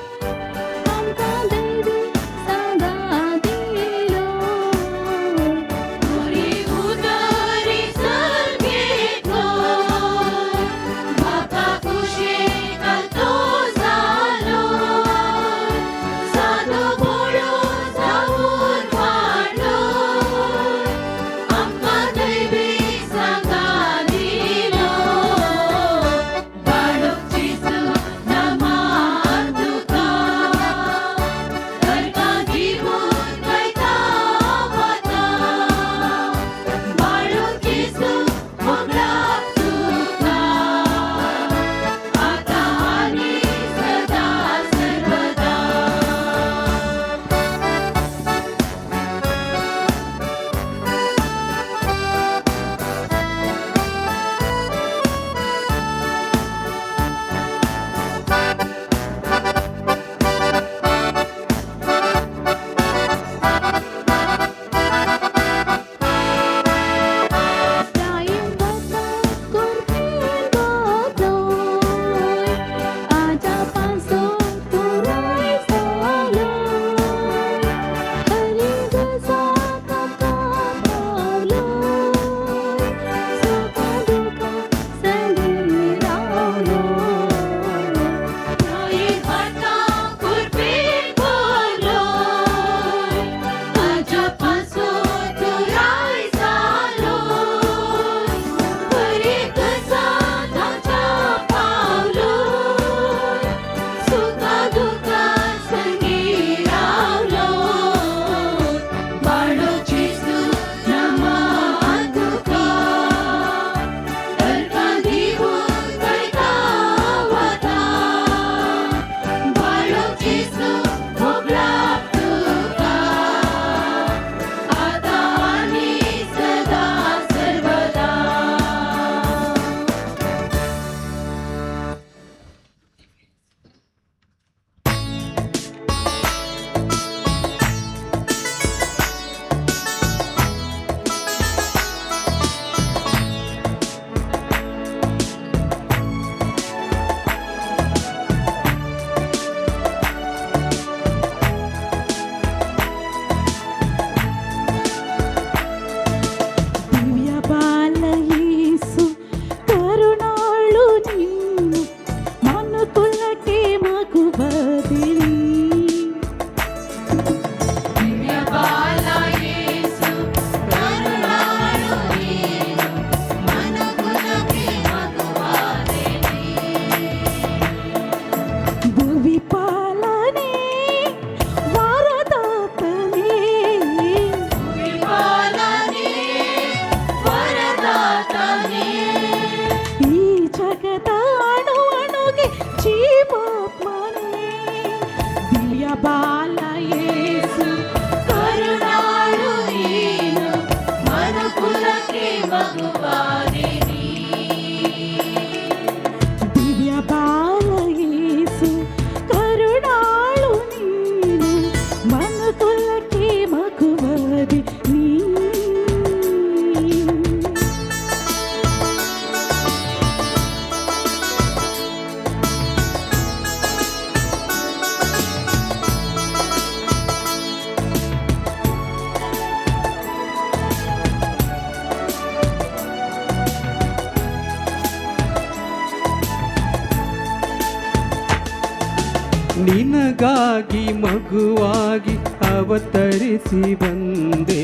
O: ನಿನಗಾಗಿ ಮಗುವಾಗಿ ಅವತರಿಸಿ ಬಂದೆ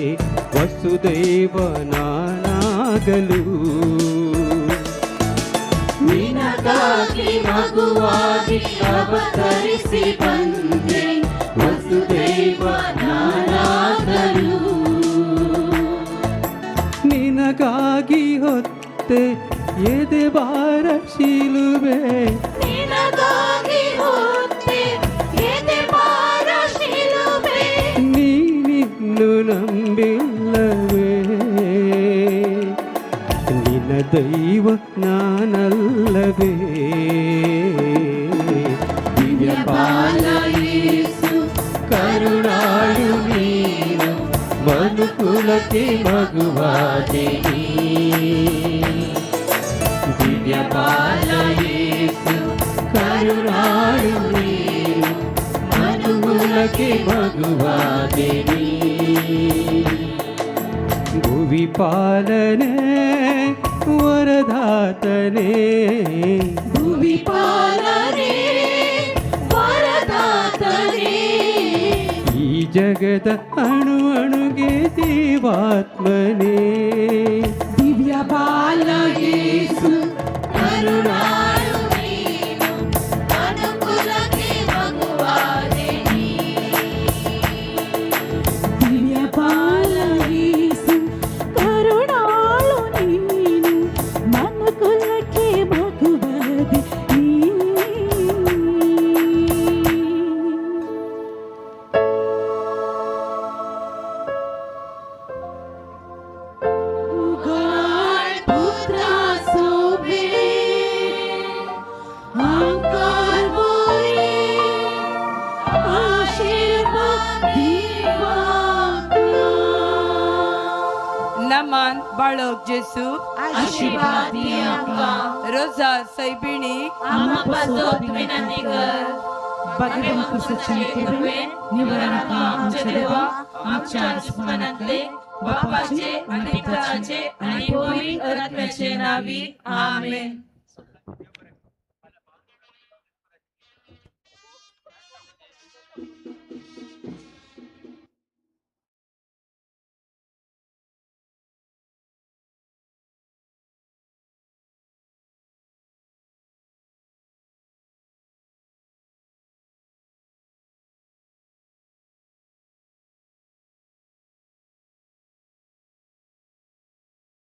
O: ವಸುದೇವನಾಗಲು ನಿನಗಾಗಿ ಮಗುವಾಗಿ ಅವತರಿಸಿ ಬಂದೆ ವಸುದೇವನಾಗಲು ನಿನಗಾಗಿ ಎದೆ ಭಾರ ಶಿಲುಬೆ
H: ನಿನಗಾಗಿ ಹೊತ್ತೆ ಎದೆ ಭಾರ ಶಿಲುಬೆ
O: ನೀನಿನ್ನು ನಂಬಿಲ್ಲವೇ ನಿನ್ನ ದೈವ ನಾನಲ್ಲವೇ ದಿವ್ಯ ಬಾಲ ಯೇಸು ಕರುಣಾಳು ನೀನು ಮನುಕುಲಕ್ಕೆ ಮಗುವಾದೆ ನೀ. ದಿವ್ಯ ಬಾಲ ಯೇಸು ಕರುಣಾಳು ನೀನು ಮನುಕುಲಕ್ಕೆ ಮಗುವಾದೆ ನೀ. ಭುವಿ ಪಾಲನೆ ವರದಾತನೇ
H: ಭುವಿ ಪಾಲನೆ ವರದಾತನೇ
O: ಈ ಜಗದ ಅಣು ಅಣುಗೆ ದೇವಾತ್ಮನೇ.
H: ದಿವ್ಯ ಬಾಲ ಯೇಸು ಕರುಣಾಳು ನೀನು ಮನುಕುಲಕ್ಕೆ ಮಗುವಾದೆ ನೀ. ದಿವ್ಯ ಬಾಲ ಯೇಸು ಕರುಣಾಳು ನೀನು ಮನುಕುಲಕ್ಕೆ ಮಗುವಾದೆ ನೀ. उगाळ पुत्र शोभे अंकार बोरे आशीर्वाद दिवाका.
B: नमन बाळक जेसू
H: आशीर्वाद दियाका.
B: रोजा सैबिणी
H: आम्हापासून विनंती कर. भगवान कृष्णाचे निवडणुका आमच्या देवा आमच्या दुश्मनांतले बापाचे आणि पिताचे आणि पवित्र आत्म्याचे नावी आमेन.